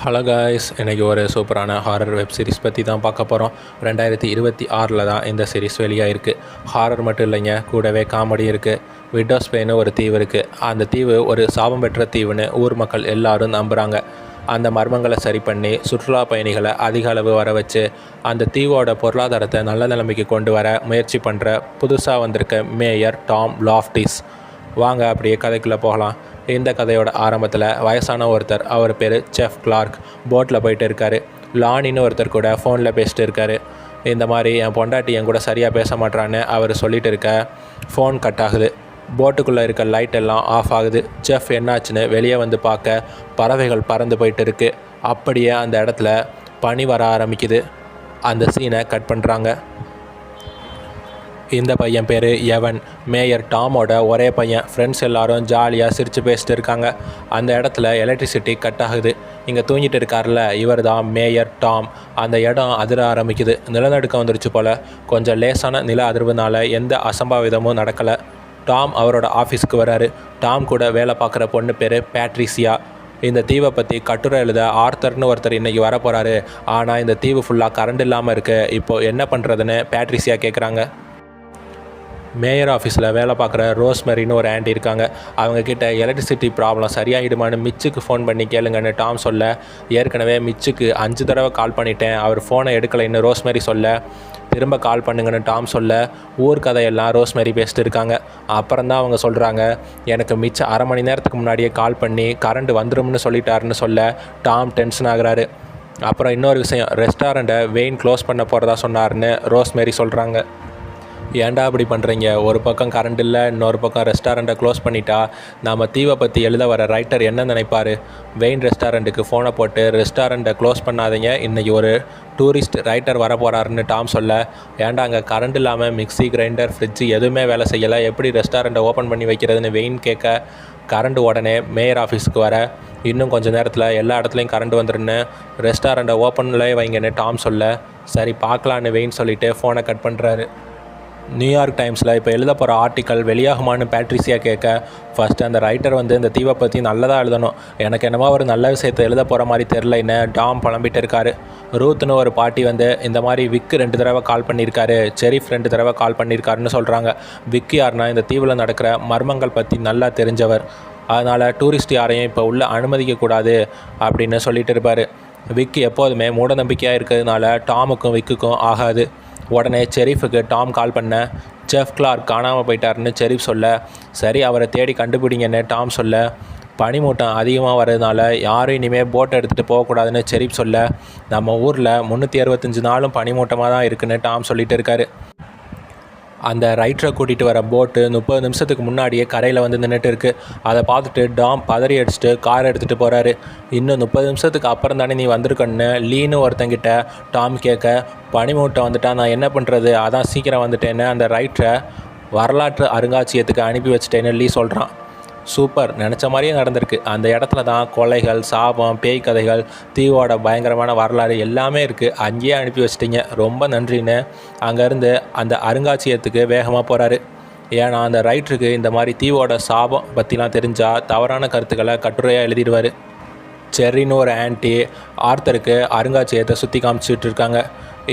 Hello guys, இன்றைக்கி ஒரு சூப்பரான ஹாரர் வெப் சீரிஸ் பற்றி தான் பார்க்க போகிறோம். 2026 தான் இந்த சீரிஸ் வெளியாகிருக்கு. ஹாரர் மட்டும் இல்லைங்க, கூடவே காமெடி இருக்குது. விடோஸ் பேன்னு ஒரு தீவு இருக்குது. அந்த தீவு ஒரு சாபம் பெற்ற தீவுன்னு ஊர் மக்கள் எல்லாரும் நம்புகிறாங்க. அந்த மர்மங்களை சரி பண்ணி சுற்றுலா பயணிகளை அதிக அளவு வர வச்சு அந்த தீவோட பொருளாதாரத்தை நல்ல நிலைமைக்கு கொண்டு வர முயற்சி பண்ணுற புதுசாக வந்திருக்க மேயர் டாம் லாஃப்டிஸ். வாங்க அப்படியே கதைக்குள்ளே போகலாம். இந்த கதையோட ஆரம்பத்தில் வயசான ஒருத்தர், அவர் பேர் செஃப் கிளார்க், போட்டில் போயிட்டு இருக்கார். லானின்னு ஒருத்தர் கூட ஃபோனில் பேசிட்டு இருக்கார். இந்த மாதிரி என் பொண்டாட்டி என் கூட சரியாக பேச மாட்டான்னு அவர் சொல்லிட்டு இருக்க ஃபோன் கட் ஆகுது. போட்டுக்குள்ளே இருக்க லைட் எல்லாம் ஆஃப் ஆகுது. செஃப் என்னாச்சுன்னு வெளியே வந்து பார்க்க பறவைகள் பறந்து போயிட்டு இருக்கு. அப்படியே அந்த இடத்துல பனி வர ஆரம்பிக்குது. அந்த சீனை கட் பண்ணுறாங்க. இந்த பையன் பேர் எவன், மேயர் டாமோட ஒரே பையன். ஃப்ரெண்ட்ஸ் எல்லாரும் ஜாலியாக சிரித்து பேசிட்டு இருக்காங்க. அந்த இடத்துல எலக்ட்ரிசிட்டி கட் ஆகுது. இங்கே தூங்கிட்டு இருக்கார்ல, இவர் தான் மேயர் டாம். அந்த இடம் அதிர ஆரம்பிக்குது. நிலநடுக்கம் வந்துருச்சு போல். கொஞ்சம் லேசான நில அதிர்வுனால எந்த அசம்பாவிதமும் நடக்கலை. டாம் அவரோட ஆஃபீஸுக்கு வராரு. டாம் கூட வேலை பார்க்குற பொண்ணு பேர் பேட்ரிசியா. இந்த தீவை பற்றி கட்டுரை எழுத ஆர்த்தர்னு ஒருத்தர் இன்றைக்கி வர போகிறாரு. ஆனால் இந்த தீவு ஃபுல்லாக கரண்ட் இல்லாமல் இருக்குது. இப்போது என்ன பண்ணுறதுன்னு பேட்ரிசியா கேட்குறாங்க. மேயர் ஆஃபீஸில் வேலை பார்க்குற ரோஸ்மெரின்னு ஒரு ஆண்டி இருக்காங்க. அவங்கக்கிட்ட எலக்ட்ரிசிட்டி ப்ராப்ளம் சரியாகிடுமான்னு மிச்சுக்கு ஃபோன் பண்ணி கேளுங்கன்னு டாம் சொல்ல, ஏற்கனவே மிச்சுக்கு 5 தடவை கால் பண்ணிட்டேன், அவர் ஃபோனை எடுக்கலைன்னு ரோஸ்மெரி சொல்ல, திரும்ப கால் பண்ணுங்கன்னு டாம் சொல்ல, ஊர் கதையெல்லாம் ரோஸ்மெரி பேசிட்டு இருக்காங்க. அப்புறம் தான் அவங்க சொல்கிறாங்க, எனக்கு மிச்சம் அரை மணி நேரத்துக்கு முன்னாடியே கால் பண்ணி கரண்ட் வந்துடும்னு சொல்லிட்டாருன்னு சொல்ல டாம் டென்ஷன் ஆகுறாரு. அப்புறம் இன்னொரு விஷயம், ரெஸ்டாரண்ட்டை வெயின் க்ளோஸ் பண்ண போகிறதா சொன்னார்னு ரோஸ்மெரி சொல்கிறாங்க. ஏன்டா அப்படி பண்ணுறீங்க? ஒரு பக்கம் கரண்ட் இல்லை, இன்னொரு பக்கம் ரெஸ்டாரண்ட்டை க்ளோஸ் பண்ணிட்டா நம்ம தீவை பற்றி எழுத வர ரைட்டர் என்ன நினைப்பார்? வெயின் ரெஸ்டாரண்ட்டுக்கு ஃபோனை போட்டு ரெஸ்டாரண்ட்டை க்ளோஸ் பண்ணாதீங்க, இன்றைக்கி ஒரு டூரிஸ்ட் ரைட்டர் வர போகிறாருன்னு டாம் சொல்ல, ஏன்டா அங்கே கரண்ட் இல்லாமல் மிக்சி, கிரைண்டர், ஃப்ரிட்ஜு எதுவுமே வேலை செய்யலை, எப்படி ரெஸ்டாரண்ட்டை ஓப்பன் பண்ணி வைக்கிறதுன்னு வெயின் கேட்க, கரண்ட் உடனே மேயர் ஆஃபீஸுக்கு வர, இன்னும் கொஞ்சம் நேரத்தில் எல்லா இடத்துலையும் கரண்ட் வந்துடுன்னு ரெஸ்டாரண்ட்டை ஓப்பன்லேயே வைங்கன்னு டாம் சொல்ல, சரி பார்க்கலான்னு வெயின் சொல்லிவிட்டு ஃபோனை கட் பண்ணுறாரு. நியூயார்க் டைம்ஸில் இப்போ எழுத போகிற ஆர்டிக்கல் வெளியாகுமான்னு பேட்ரிசியா கேட்க, ஃபஸ்ட்டு அந்த ரைட்டர் இந்த தீவை பற்றி நல்லதாக எழுதணும், எனக்கு என்னமோ ஒரு நல்ல விஷயத்தை எழுத போகிற மாதிரி தெரிலன்னு டாம் புலம்பிட்டு இருக்காரு. ரூத்னு ஒரு பாட்டி இந்த மாதிரி விக்கு 2 தடவை கால் பண்ணியிருக்காரு, செரிஃப் 2 தடவை கால் பண்ணியிருக்காருன்னு சொல்கிறாங்க. விக்கு யாருன்னா இந்த தீவில் நடக்கிற மர்மங்கள் பற்றி நல்லா தெரிஞ்சவர். அதனால் டூரிஸ்ட் யாரையும் இப்போ உள்ளே அனுமதிக்கக்கூடாது அப்படின்னு சொல்லிட்டு இருப்பார். விக்கு எப்போதுமே மூட நம்பிக்கையாக இருக்கிறதுனால டாமுக்கும் விக்குக்கும் ஆகாது. உடனே செரீஃபுக்கு டாம் கால் பண்ண, செஃப் கிளார்க் காணாமல் போயிட்டாருன்னு செரீஃப் சொல்ல, சரி அவரை தேடி கண்டுபிடிங்கன்னு டாம் சொல்ல, பனிமூட்டம் அதிகமாக வர்றதுனால யாரும் இனிமேல் போட்டை எடுத்துகிட்டு போகக்கூடாதுன்னு செரீஃப் சொல்ல, நம்ம ஊரில் 365 நாளும் பனிமூட்டமாக தான் இருக்குன்னு டாம் சொல்லிட்டு இருக்காரு. அந்த ரைட்டரை கூட்டிகிட்டு வர போட்டு 30 நிமிஷத்துக்கு முன்னாடியே கரையில் நின்றுட்டு இருக்குது. அதை பார்த்துட்டு டாம் பதறி அடிச்சுட்டு கார் எடுத்துகிட்டு போகிறாரு. இன்னும் 30 நிமிஷத்துக்கு அப்புறம் தானே நீ வந்திருக்கன்னு லீன்னு ஒருத்தங்கிட்ட டாம் கேட்க, பனிமூட்டம் வந்துட்டா நான் என்ன பண்ணுறது, அதான் சீக்கிரம் வந்துட்டேன்னு அந்த ரைட்டரை வரலாற்று அருங்காட்சியகத்துக்கு அனுப்பி வச்சுட்டேன்னு லீ சொல்கிறான். சூப்பர், நினச்ச மாதிரியே நடந்திருக்கு. அந்த இடத்துல தான் கொலைகள், சாபம், பேய் கதைகள், தீவோட பயங்கரமான வரலாறு எல்லாமே இருக்குது. அங்கேயே அனுப்பி வச்சிட்டிங்க, ரொம்ப நன்றின்னு அங்கேருந்து அந்த அருங்காட்சியகத்துக்கு வேகமாக போகிறாரு. ஏன்னா அந்த ரைட்டருக்கு இந்த மாதிரி தீவோட சாபம் பற்றிலாம் தெரிஞ்சால் தவறான கருத்துக்களை கட்டுரையாக எழுதிடுவார். செர்ரின்னு ஒரு ஆன்ட்டி ஆர்த்தருக்கு அருங்காட்சியகத்தை சுற்றி காமிச்சிட்டு இருக்காங்க.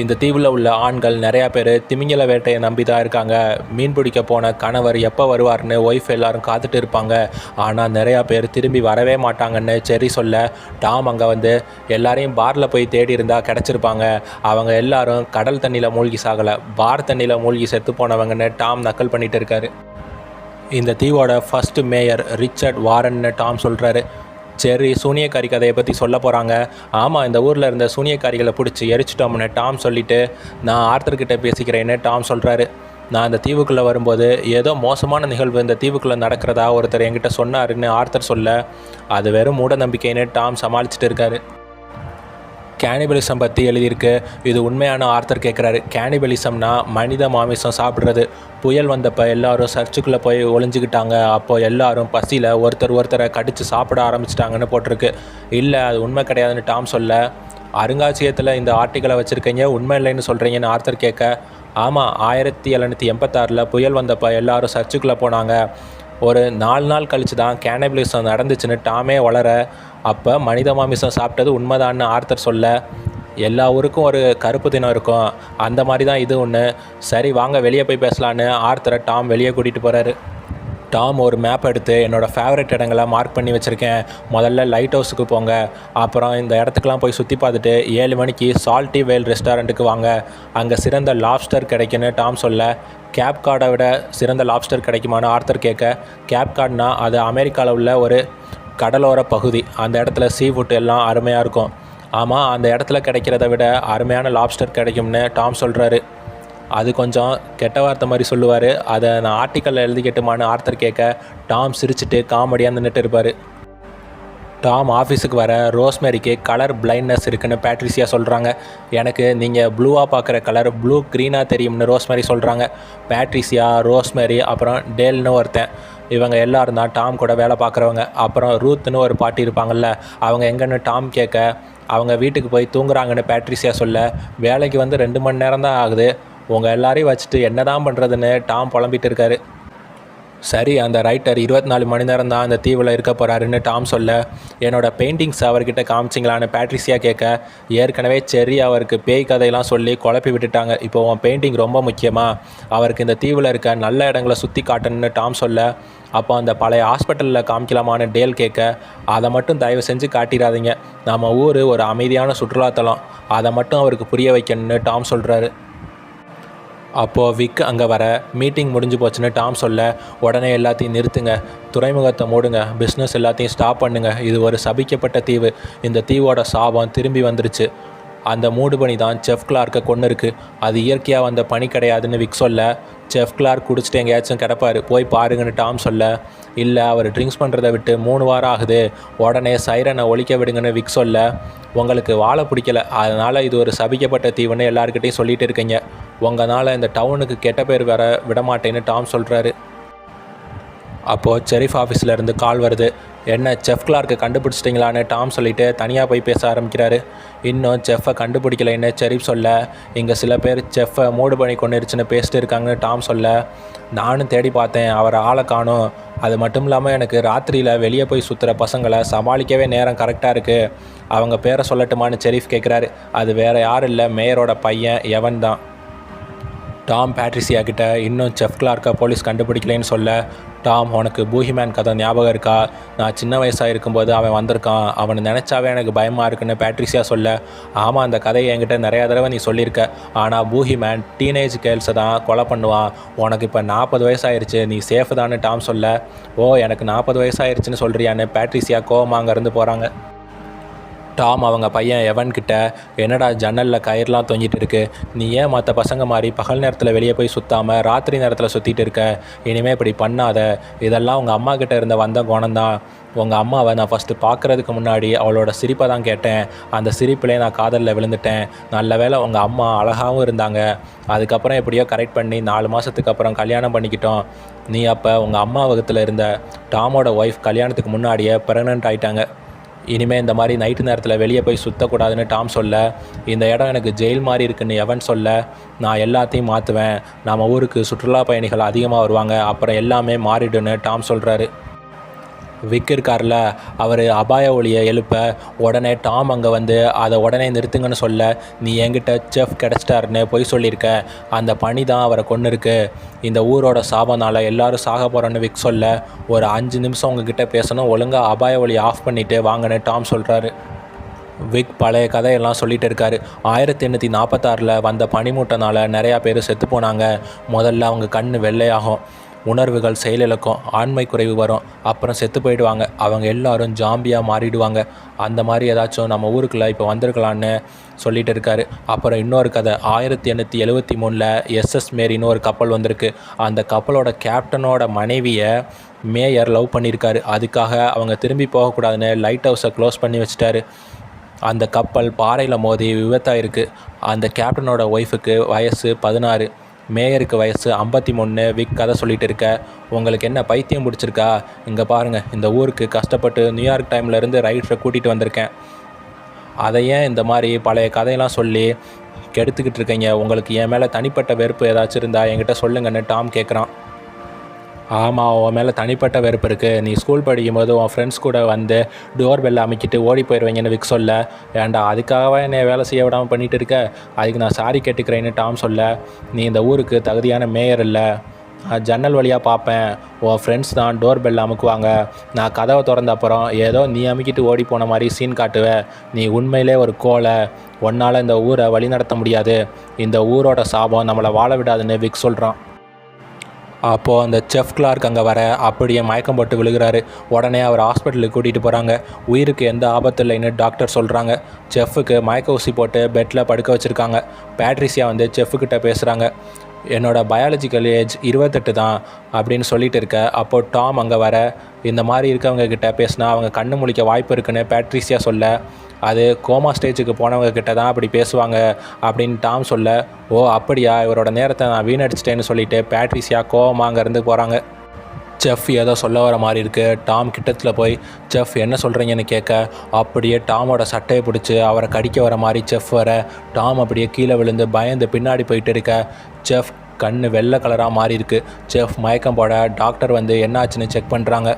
இந்த தீவில் உள்ள ஆண்கள் நிறையா பேர் திமிங்கல வேட்டையை நம்பி தான் இருக்காங்க. மீன் பிடிக்க போன கணவர் எப்போ வருவார்னு ஒய்ஃப் எல்லாரும் காத்துட்டு இருப்பாங்க. ஆனால் நிறையா பேர் திரும்பி வரவே மாட்டாங்கன்னு செர்ரி சொல்ல, டாம் அங்கே எல்லாரையும் பாரில் போய் தேடி இருந்தால் கிடச்சிருப்பாங்க, அவங்க எல்லாரும் கடல் தண்ணியில் மூழ்கி சாகலை, பார் தண்ணியில் மூழ்கி செத்து போனவங்கன்னு டாம் நக்கல் பண்ணிகிட்டு இருக்காரு. இந்த தீவோட ஃபஸ்ட்டு மேயர் ரிச்சர்ட் வாரன்னு டாம் சொல்கிறாரு. செர்ரி சூனியக்காரி கதையை பற்றி சொல்ல போகிறாங்க. ஆமாம், இந்த ஊரில் இருந்த சூனியக்காரிகளை பிடிச்சி எரிச்சிட்டோம்னு டாம் சொல்லிவிட்டு, நான் ஆர்த்தர்கிட்ட பேசிக்கிறேன்னு டாம் சொல்கிறாரு. நான் இந்த தீவுக்குள்ளே வரும்போது ஏதோ மோசமான நிகழ்வு இந்த தீவுக்குள்ளே நடக்கிறதா ஒருத்தர் என்கிட்ட சொன்னாருன்னு ஆர்த்தர் சொல்ல, அது வெறும் மூட நம்பிக்கைன்னு டாம் சமாளிச்சுட்டு இருக்காரு. கேனிபலிசம் பற்றி எழுதியிருக்கு. இது உண்மையான ஆர்த்தர் கேட்குறாரு. கேனிபலிசம்னா மனித மாமிசம் சாப்பிட்றது. புயல் வந்தப்போ எல்லாரும் சர்ச்சுக்குள்ளே போய் ஒளிஞ்சிக்கிட்டாங்க. அப்போது எல்லாரும் பசியில் ஒருத்தரை கடித்து சாப்பிட ஆரம்பிச்சிட்டாங்கன்னு போட்டிருக்கு. இல்லை, அது உண்மை கிடையாதுன்னு டாம் சொல்ல, அருங்காட்சியகத்தில் இந்த ஆர்டிக்கலை வச்சுருக்கீங்க, உண்மை இல்லைன்னு சொல்கிறீங்கன்னு ஆர்த்தர் கேட்க, ஆமாம், 1786 புயல் வந்தப்போ எல்லாரும் சர்ச்சுக்குள்ளே போனாங்க. ஒரு 4 நாள் கழித்து தான் கேனிபலிசம் நடந்துச்சுன்னு டாமே வளர, அப்போ மனித மாமிசம் சாப்பிட்டது உண்மைதான்னு ஆர்த்தர் சொல்ல, எல்லா ஊருக்கும் ஒரு கருப்பு தினம் இருக்கும், அந்த மாதிரி தான் இது ஒன்று. சரி வாங்க வெளியே போய் பேசலான்னு ஆர்த்தரை டாம் வெளியே கூட்டிகிட்டு போகிறாரு. டாம் ஒரு மேப் எடுத்து என்னோடய ஃபேவரட் இடங்களை மார்க் பண்ணி வச்சுருக்கேன், முதல்ல லைட் ஹவுஸுக்கு போங்க, அப்புறம் இந்த இடத்துக்கெலாம் போய் சுற்றி பார்த்துட்டு 7 மணிக்கு சால்ட்டி வேல் ரெஸ்டாரண்ட்டுக்கு வாங்க, அங்கே சிறந்த லாப்ஸ்டர் கிடைக்குன்னு டாம் சொல்ல, கேப் கார்டை விட சிறந்த லாப்ஸ்டர் கிடைக்குமான்னு ஆர்த்தர் கேட்க, கேப் கார்டுனா அது அமெரிக்காவில் உள்ள ஒரு கடலோர பகுதி, அந்த இடத்துல சீ ஃபுட் எல்லாம் அருமையாக இருக்கும். ஆமாம், அந்த இடத்துல கிடைக்கிறத விட அருமையான லாப்ஸ்டர் கிடைக்கும்னு டாம் சொல்கிறாரு. அது கொஞ்சம் கெட்ட வார்த்தை மாதிரி சொல்லுவார். அதை நான் ஆர்டிக்கலில் எழுதிக்கட்டுமான்னு ஆர்த்தர் கேட்க, டாம் சிரிச்சுட்டு காமெடியாக நின்றுட்டு இருப்பார். டாம் ஆஃபீஸுக்கு வர ரோஸ்மேரிக்கு கலர் பிளைண்ட்னஸ் இருக்குன்னு பேட்ரிசியா சொல்கிறாங்க. எனக்கு நீங்கள் ப்ளூவாக பார்க்குற கலர் ப்ளூ க்ரீனாக தெரியும்னு ரோஸ்மேரி சொல்கிறாங்க. பேட்ரிசியா, ரோஸ்மேரி, அப்புறம் டேல்னு ஒருத்தன், இவங்க எல்லோரும் தான் டாம் கூட வேலை பார்க்குறவங்க. அப்புறம் ரூத்னு ஒரு பாட்டி இருப்பாங்கள்ல, அவங்க எங்கன்னு டாம் கேட்க, அவங்க வீட்டுக்கு போய் தூங்குறாங்கன்னு பேட்ரிசியா சொல்ல, வேலைக்கு வந்து 2 மணி நேரம் தான் ஆகுது, உங்கள் எல்லாரையும் வச்சுட்டு என்ன தான் பண்ணுறதுன்னு டாம் புலம்பிட்டு இருக்காரு. சரி, அந்த ரைட்டர் 24 மணி நேரம் தான் அந்த தீவில் இருக்க போகிறாருன்னு டாம் சொல்ல, என்னோடய பெயிண்டிங்ஸ் அவர்கிட்ட காமிச்சிங்களான்னு பேட்ரிசியா கேட்க, ஏற்கனவே செர்ரி அவருக்கு பேய் கதையெல்லாம் சொல்லி குழப்பி விட்டுட்டாங்க, இப்போ உன் பெயிண்டிங் ரொம்ப முக்கியமாக, அவருக்கு இந்த தீவில் இருக்க நல்ல இடங்களை சுற்றி காட்டணுன்னு டாம் சொல்ல, அப்போ அந்த பழைய ஹாஸ்பிட்டலில் காமிக்கலாமான்னு டேல் கேட்க, அதை மட்டும் தயவு செஞ்சு காட்டிடாதீங்க, நம்ம ஊர் ஒரு அமைதியான சுற்றுலாத்தலம், அதை மட்டும் அவருக்கு புரிய வைக்கணுன்னு டாம் சொல்கிறாரு. அப்போது விக் அங்கே வர, மீட்டிங் முடிஞ்சு போச்சுன்னு டாம் சொல்ல, உடனே எல்லாத்தையும் நிறுத்துங்க, துறைமுகத்தை மூடுங்க, பிஸ்னஸ் எல்லாத்தையும் ஸ்டாப் பண்ணுங்கள், இது ஒரு சபிக்கப்பட்ட தீவு, இந்த தீவோட சாபம் திரும்பி வந்துருச்சு, அந்த மூடுபனி தான் செஃப் கிளார்க்கை கொன்று இருக்குது, அது இயற்கையாக வந்த பனி கிடையாதுன்னு விக் சொல்ல, செஃப் கிளார்க் குடிச்சிட்டு எங்கேயாச்சும் கிடப்பார், போய் பாருங்கன்னு டாம் சொல்ல, இல்லை அவர் ட்ரிங்க்ஸ் பண்ணுறதை விட்டு 3 வாரம் ஆகுது, உடனே சைரனை ஒழிக்க விடுங்கன்னு விக் சொல்ல, உங்களுக்கு வாழை பிடிக்கல, அதனால் இது ஒரு சபிக்கப்பட்ட தீவுன்னு எல்லாருக்கிட்டையும் சொல்லிகிட்டு இருக்கீங்க, உங்களால் இந்த டவுனுக்கு கெட்ட பேர் வர விடமாட்டேன்னு டாம் சொல்கிறாரு. அப்போது செரிஃப் ஆஃபீஸில் கால் வருது. என்ன செஃப் கிளார்க்கு கண்டுபிடிச்சிட்டிங்களான்னு டாம் சொல்லிவிட்டு தனியாக போய் பேச ஆரம்பிக்கிறாரு. இன்னும் செஃப்பை கண்டுபிடிக்கலைன்னு செரிஃப் சொல்ல, இங்கே சில பேர் செஃப்பை மூடு பண்ணி கொண்டுருச்சுன்னு பேசிட்டு இருக்காங்கன்னு டாம் சொல்ல, நானும் தேடி பார்த்தேன், அவரை ஆளை காணும், அது மட்டும் இல்லாமல் எனக்கு ராத்திரியில் வெளியே போய் சுற்றுற பசங்களை சமாளிக்கவே நேரம் கரெக்டாக இருக்குது, அவங்க பேரை சொல்லட்டுமான்னு செரிஃப் கேட்குறாரு. அது வேறு யாரும் இல்லை, மேயரோட பையன் எவன் தான். டாம் பேட்ரிசியா கிட்ட இன்னும் செஃப் கிளார்க்கை போலீஸ் கண்டுபிடிக்கலைன்னு சொல்ல, டாம் உனக்கு பூஹிமேன் கதை ஞாபகம் இருக்கா, நான் சின்ன வயசாக இருக்கும்போது அவன் வந்திருக்கான், அவனை நினச்சாவே எனக்கு பயமாக இருக்குன்னு பேட்ரிசியா சொல்ல, ஆமாம் அந்த கதையை என்கிட்ட நிறையா தடவை நீ சொல்லியிருக்க, ஆனால் பூஹிமேன் டீனேஜ் கேர்ள்ஸை தான் கொலை பண்ணுவான், உனக்கு இப்போ 40 வயசாயிருச்சு, நீ சேஃபு தான்னு டாம் சொல்ல, ஓ எனக்கு 40 வயசாயிருச்சுன்னு சொல்கிறியான்னு பேட்ரிசியா கோவமாக அங்கேருந்து போகிறாங்க. டாம் அவங்க பையன் எவன்கிட்ட, என்னடா ஜன்னலில் கயிறுலாம் தொங்கிட்டு இருக்கு, நீ ஏன் மற்ற பசங்க மாதிரி பகல் நேரத்தில் வெளியே போய் சுற்றாமல் ராத்திரி நேரத்தில் சுற்றிட்டு இருக்க, இனிமேல் இப்படி பண்ணாத, இதெல்லாம் உங்கள் அம்மா கிட்ட இருந்த வந்த குணம்தான், உங்கள் அம்மாவை நான் ஃபஸ்ட்டு பார்க்குறதுக்கு முன்னாடி அவளோட சிரிப்பை தான் கேட்டேன், அந்த சிரிப்பிலே நான் காதலில் விழுந்துட்டேன், நல்ல வேளை உங்கள் அம்மா அழகாகவும் இருந்தாங்க, அதுக்கப்புறம் எப்படியோ கரெக்ட் பண்ணி 4 மாதத்துக்கு அப்புறம் கல்யாணம் பண்ணிக்கிட்டோம், நீ அப்போ உங்கள் அம்மா வகுத்தில் இருந்த. டாமோட ஒய்ஃப் கல்யாணத்துக்கு முன்னாடியே ப்ரெக்னென்ட் ஆகிட்டாங்க, இனிமேல் இந்த மாதிரி நைட்டு நேரத்தில் வெளியே போய் சுற்றக்கூடாதுன்னு டாம் சொல்ல, இந்த இடம் எனக்கு ஜெயில் மாதிரி இருக்குன்னு எவன் சொல்ல, நான் எல்லாத்தையும் மாற்றுவேன், நம்ம ஊருக்கு சுற்றுலா பயணிகள் அதிகமாக வருவாங்க, அப்புறம் எல்லாமே மாறிடுன்னு டாம் சொல்கிறாரு. விக் இருக்கார்ல, அவர் அபாய ஒளியை எழுப்ப உடனே டாம் அங்கே வந்து அதை உடனே நிறுத்துங்கன்னு சொல்ல, நீ என்கிட்ட செஃப் கிடச்சிட்டாருன்னு பொய் சொல்லியிருக்க, அந்த பனி தான் அவரை கொன்று இருக்கு, இந்த ஊரோட சாபனால் எல்லாரும் சாக போகிறோன்னு விக் சொல்ல, ஒரு 5 நிமிஷம் உங்ககிட்ட பேசணும், ஒழுங்காக அபாய ஒளி ஆஃப் பண்ணிவிட்டு வாங்கன்னு டாம் சொல்கிறாரு. விக் பழைய கதையெல்லாம் சொல்லிகிட்டு இருக்காரு. 1846 வந்த பனிமூட்டனால் நிறையா பேர் செத்து போனாங்க, முதல்ல அவங்க கண் வெள்ளையாகும், உணர்வுகள் செயலிழக்கும், ஆண்மை குறைவு வரும், அப்புறம் செத்து போயிடுவாங்க, அவங்க எல்லாரும் ஜாம்பியாக மாறிடுவாங்க, அந்த மாதிரி ஏதாச்சும் நம்ம ஊருக்குள்ளே இப்போ வந்திருக்கலான்னு சொல்லிகிட்டு இருக்காரு. அப்புறம் இன்னொரு கதை, 1873 எஸ்எஸ் மேரின்னு ஒரு கப்பல் வந்திருக்கு, அந்த கப்பலோட கேப்டனோட மனைவியை மேயர் லவ் பண்ணியிருக்காரு, அதுக்காக அவங்க திரும்பி போகக்கூடாதுன்னு லைட் ஹவுஸை க்ளோஸ் பண்ணி வச்சிட்டாரு. அந்த கப்பல் பாறையில் மோதி விபத்தாயிருக்கு, அந்த கேப்டனோட ஒய்ஃபுக்கு வயசு 16, மேயருக்கு வயசு 53. விக் கதை சொல்லிகிட்டு இருக்க, உங்களுக்கு என்ன பைத்தியம் பிடிச்சிருக்கா, இங்கே பாருங்கள், இந்த ஊருக்கு கஷ்டப்பட்டு நியூயார்க் டைம்லேருந்து ரைடரை கூட்டிகிட்டு வந்திருக்கேன், அதை ஏன் இந்த மாதிரி பழைய கதையெல்லாம் சொல்லி கெடுத்துக்கிட்டு இருக்கீங்க, உங்களுக்கு என் மேலே தனிப்பட்ட வெறுப்பு ஏதாச்சும் இருந்தால் என்கிட்ட சொல்லுங்கன்னு டாம் கேட்குறான். ஆமாம், உன் மேலே தனிப்பட்ட வெறுப்பு இருக்குது. நீ ஸ்கூல் படிக்கும்போது உன் ஃப்ரெண்ட்ஸ் கூட வந்து டோர் பெல் அமைக்கிட்டு ஓடி போயிடுவீங்கன்னு விக் சொல்ல, ஏன்டா அதுக்காகவா என்னை வேலை செய்ய விடாமல் பண்ணிகிட்டு இருக்க, அதுக்கு நான் சாரி கேட்டுக்கிறேன்னு டாம் சொல்ல, நீ இந்த ஊருக்கு தகுதியான மேயர் இல்லை. நான் ஜன்னல் வழியாக பார்ப்பேன், உன் ஃப்ரெண்ட்ஸ் தான் டோர் பெல் அமுக்குவாங்க. நான் கதவை திறந்த அப்புறம் ஏதோ நீ அமுக்கிட்டு ஓடி போன மாதிரி சீன் காட்டுவேன். நீ உண்மையிலே ஒரு கோலை. உன்னால் இந்த ஊரை வழிநடத்த முடியாது. இந்த ஊரோட சாபம் நம்மளை வாழ விடாதுன்னு விக் சொல்கிறான். அப்போது அந்த செஃப் கிளார்க் அங்கே வர அப்படியே மயக்கம் போட்டு விழுகிறாரு. உடனே அவர் ஹாஸ்பிட்டலுக்கு கூட்டிகிட்டு போகிறாங்க. உயிருக்கு எந்த ஆபத்து இல்லைன்னு டாக்டர் சொல்கிறாங்க. செஃப்புக்கு மயக்க ஊசி போட்டு பெட்டில் படுக்க வச்சுருக்காங்க. பேட்ரிசியா வந்து செஃப்புக்கிட்ட பேசுகிறாங்க. என்னோடய பயாலஜிக்கல் ஏஜ் 28 தான் அப்படின்னு சொல்லிட்டு இருக்க. அப்போது டாம் அங்கே வர, இந்த மாதிரி இருக்கவங்க கிட்ட பேசினா அவங்க கண்ணு முழிக்க வாய்ப்பு இருக்குன்னு பேட்ரிசியா சொல்ல, அது கோமா ஸ்டேஜுக்கு போனவங்க கிட்ட தான் அப்படி பேசுவாங்க அப்படின்னு டாம் சொல்ல, ஓ அப்படியா, இவரோட நேரத்தை நான் வீணடிச்சிட்டேன்னு சொல்லிட்டு பேட்ரிசியா கோவமாக அங்கேருந்து போகிறாங்க. செஃப் ஏதோ சொல்ல வர மாதிரி இருக்குது. டாம் கிட்டத்தில் போய் செஃப் என்ன சொல்கிறீங்கன்னு கேட்க, அப்படியே டாமோட சட்டையை பிடிச்சி அவரை கடிக்க வர மாதிரி செஃப் வர, டாம் அப்படியே கீழே விழுந்து பயந்து பின்னாடி போயிட்டு இருக்க. செஃப் கண்ணு வெள்ளை கலராக மாறி இருக்கு. செஃப் மயக்கம் போட டாக்டர் வந்து என்னாச்சுன்னு செக் பண்ணுறாங்க.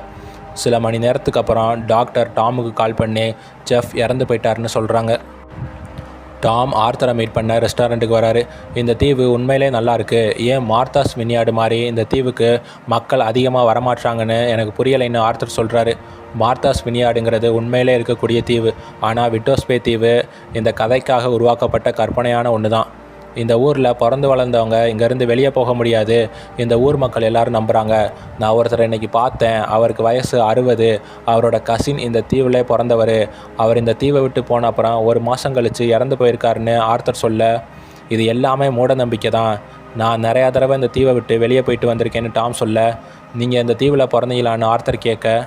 சில மணி நேரத்துக்கு அப்புறம் டாக்டர் டாமுக்கு கால் பண்ணி செஃப் இறந்து போயிட்டாருன்னு சொல்கிறாங்க. டாம் ஆர்த்தரை மீட் பண்ண ரெஸ்டாரண்ட்டுக்கு வராரு. இந்த தீவு உண்மையிலே நல்லாயிருக்கு, ஏன் மார்த்தாஸ் வினியாடு மாதிரி இந்த தீவுக்கு மக்கள் அதிகமாக வரமாட்டாங்கன்னு எனக்கு புரியலைன்னு ஆர்த்தர் சொல்கிறாரு. மார்த்தாஸ் வினியாடுங்கிறது உண்மையிலே இருக்கக்கூடிய தீவு. ஆனால் விட்டோஸ் பே தீவு இந்த கதைக்காக உருவாக்கப்பட்ட கற்பனையான ஒன்று தான். இந்த ஊரில் பிறந்து வளர்ந்தவங்க இங்கேருந்து வெளியே போக முடியாது, இந்த ஊர் மக்கள் எல்லோரும் நம்புகிறாங்க. நான் ஒருத்தரை இன்றைக்கி பார்த்தேன், அவருக்கு வயசு 60, அவரோட கசின் இந்த தீவில் பிறந்தவர். அவர் இந்த தீவை விட்டு போன அப்புறம் 1 மாதம் கழித்து இறந்து போயிருக்காருன்னு ஆர்த்தர் சொல்ல, இது எல்லாமே மூட நம்பிக்கை தான். நான் நிறையா தடவை இந்த தீவை விட்டு வெளியே போயிட்டு வந்திருக்கேன்னு டாம் சொல்ல, நீங்கள் இந்த தீவில் பிறந்தீங்களான்னு ஆர்த்தர் கேட்க,